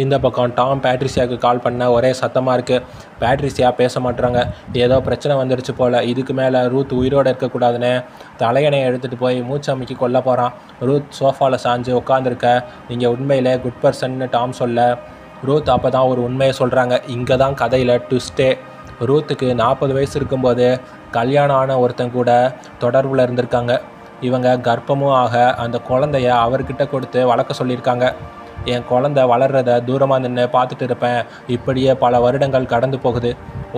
இந்த பக்கம் டாம் பேட்ரிசியாவுக்கு கால் பண்ண ஒரே சத்தமாக இருக்குது. பேட்ரிசியா பேச மாட்டுறாங்க. ஏதோ பிரச்சனை வந்துடுச்சு போல். இதுக்கு மேலே ரூத் உயிரோடு இருக்கக்கூடாதுன்னு தலையணையை எடுத்துகிட்டு போய் மூச்சமைக்கி கொல்ல போகிறான். ரூத் சோஃபாவில் சாஞ்சு உட்காந்துருக்க. நீங்கள் உண்மையிலே குட் பர்சன்னு டாம் சொல்ல ரூத் அப்போ தான் ஒரு உண்மையை சொல்கிறாங்க. இங்கே தான் கதையில் ட்விஸ்ட்டே. ரூத்துக்கு 40 வயசு இருக்கும்போது கல்யாணம் ஆன ஒருத்தன் கூட தொடர்பில் இருந்திருக்காங்க. இவங்க கர்ப்பமும் ஆக அந்த குழந்தைய அவர்கிட்ட கொடுத்து வளர்க்க சொல்லியிருக்காங்க. என் குழந்தை வளர்கிறத தூரமாக நின்று பார்த்துட்டு இருப்பேன். இப்படியே பல வருடங்கள் கடந்து போகுது.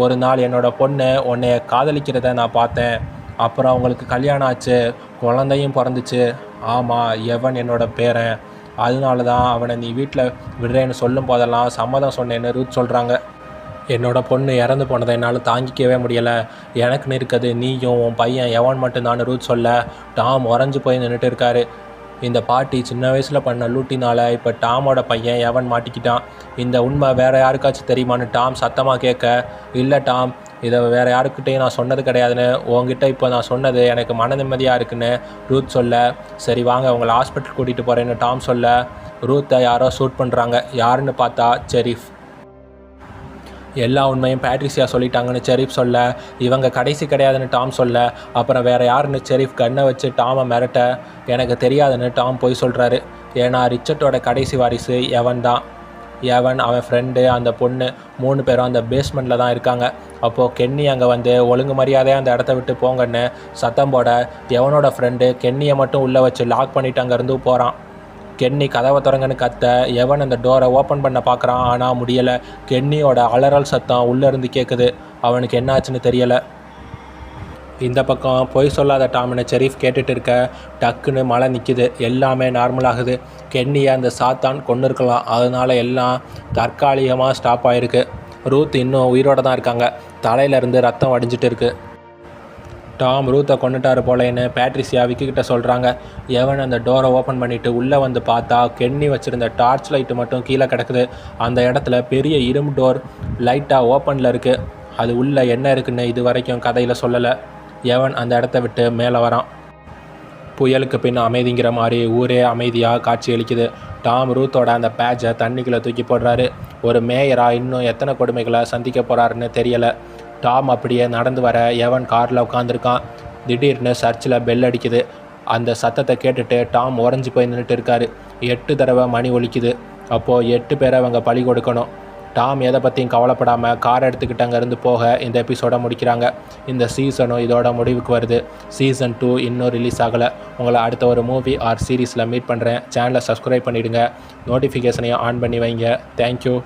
ஒரு நாள் என்னோடய பொண்ணு உன்னைய காதலிக்கிறத நான் பார்த்தேன். அப்புறம் அவங்களுக்கு கல்யாணம் ஆச்சு, குழந்தையும் பிறந்துச்சு. ஆமாம், எவன் என்னோட பேரன். அதனால தான் அவனை நீ வீட்டில் விடுறேன்னு சொல்லும் போதெல்லாம் சம்மதம் சொன்னேன்னு ரூத் சொல்கிறாங்க. என்னோட பொண்ணு இறந்து போனதை என்னால் தாங்கிக்கவே முடியலை. எனக்குன்னு இருக்குது நீயும் உன் பையன் எவன் மட்டும்தான் ரூத் சொல்ல டாம் உறைஞ்சி போய் நின்றுட்டு இருக்காரு. இந்த பாட்டி சின்ன வயசில் பண்ண லூட்டினால் இப்போ டாமோட பையன் எவன் மாட்டிக்கிட்டான். இந்த உண்மை வேறு யாருக்காச்சும் தெரியுமான்னு டாம் சத்தமாக கேட்க, இல்லை டாம், இதை வேறு யாருக்கிட்டையும் நான் சொன்னது கிடையாதுன்னு உங்ககிட்ட இப்போ நான் சொன்னது எனக்கு மன நிம்மதியாக இருக்குன்னு ரூத் சொல்ல, சரி வாங்க உங்களை ஹாஸ்பிட்டல் கூட்டிகிட்டு போகிறேன்னு டாம் சொல்ல, ரூத்தை யாரோ ஷூட் பண்ணுறாங்க. யாருன்னு பார்த்தா ஷெரீஃப். எல்லா உண்மையும் பேட்ரிசியா சொல்லிட்டாங்கன்னு ஷெரீஃப் சொல்ல, இவங்க கடைசி கிடையாதுன்னு டாம் சொல்ல, அப்புறம் வேறு யாருன்னு ஷெரீஃப் கண்ணை வச்சு டாமை மிரட்ட, எனக்கு தெரியாதுன்னு டாம் போய் சொல்கிறாரு. ஏன்னா ரிச்சர்ட்டோட கடைசி வாரிசு எவன் தான். எவன், அவன் ஃப்ரெண்டு, அந்த பொண்ணு 3 பேரும் அந்த பேஸ்மெண்ட்டில் தான் இருக்காங்க. அப்போது கென்னி அங்கே வந்து ஒழுங்கு மரியாதையாக அந்த இடத்த விட்டு போங்கன்னு சத்தம் போட, எவனோட ஃப்ரெண்டு கென்னியை மட்டும் உள்ளே வச்சு லாக் பண்ணிவிட்டு அங்கேருந்து போகிறான். கென்னி கதவை திறங்கன்னு கத்த எவன் அந்த டோரை ஓப்பன் பண்ண பார்க்குறான். ஆனால் முடியலை. கென்னியோட அலறல் சத்தம் உள்ளேருந்து கேட்குது. அவனுக்கு என்னாச்சுன்னு தெரியலை. இந்த பக்கம் பொய் சொல்லாத டாமினை ஷெரீஃப் கேட்டுட்டு இருக்க டக்குன்னு மழை நிற்கிது. எல்லாமே நார்மலாகுது. கென்னியை அந்த சாத்தான் கொண்டு இருக்கலாம். அதனால எல்லாம் தற்காலிகமாக ஸ்டாப் ஆகிருக்கு. ரூத் இன்னும் உயிரோடு தான் இருக்காங்க. தலையிலேருந்து ரத்தம் வடிஞ்சிட்டு இருக்குது. டாம் ரூத்தை கொண்டுட்டாரு போலேன்னு பேட்ரிசியா விக்கிட்ட சொல்கிறாங்க. எவன் அந்த டோரை ஓப்பன் பண்ணிவிட்டு உள்ளே வந்து பார்த்தா கென்னி வச்சுருந்த டார்ச் லைட்டு மட்டும் கீழே கிடக்குது. அந்த இடத்துல பெரிய இரும்பு டோர் லைட்டாக ஓப்பனில் இருக்குது. அது உள்ளே என்ன இருக்குன்னு இது வரைக்கும் கதையில் சொல்லலை. எவன் அந்த இடத்த விட்டு மேலே வரான். புயலுக்கு பின் அமைதிங்கிற மாதிரி ஊரே அமைதியாக காட்சி அளிக்குது. டாம் ரூத்தோட அந்த பேட்சை தண்ணிக்குள்ளே தூக்கி போடுறாரு. ஒரு மேயராக இன்னும் எத்தனை கொடுமைகளை சந்திக்க போகிறாருன்னு தெரியலை. டாம் அப்படியே நடந்து வர எவன் காரில் உட்காந்துருக்கான். திடீர்னு சர்ச்சில் பெல் அடிக்குது. அந்த சத்தத்தை கேட்டுட்டு டாம் உறைஞ்சி போய் நின்றுட்டு இருக்காரு. 8 தடவை மணி ஒலிக்குது. அப்போது 8 பேரை அவங்க பலி கொடுக்கணும். டாம் எதை பற்றியும் கவலைப்படாமல் கார் எடுத்துக்கிட்டு அங்கேருந்து போக இந்த எபிசோட முடிக்கிறாங்க. இந்த சீசனும் இதோட முடிவுக்கு வருது. சீசன் 2 இன்னும் ரிலீஸ் ஆகலை. உங்களை அடுத்த ஒரு மூவி ஆர் சீரீஸில் மீட் பண்ணுறேன். சேனலை சப்ஸ்கிரைப் பண்ணிவிடுங்க. நோட்டிஃபிகேஷனையும் ஆன் பண்ணி வைங்க. தேங்க்யூ.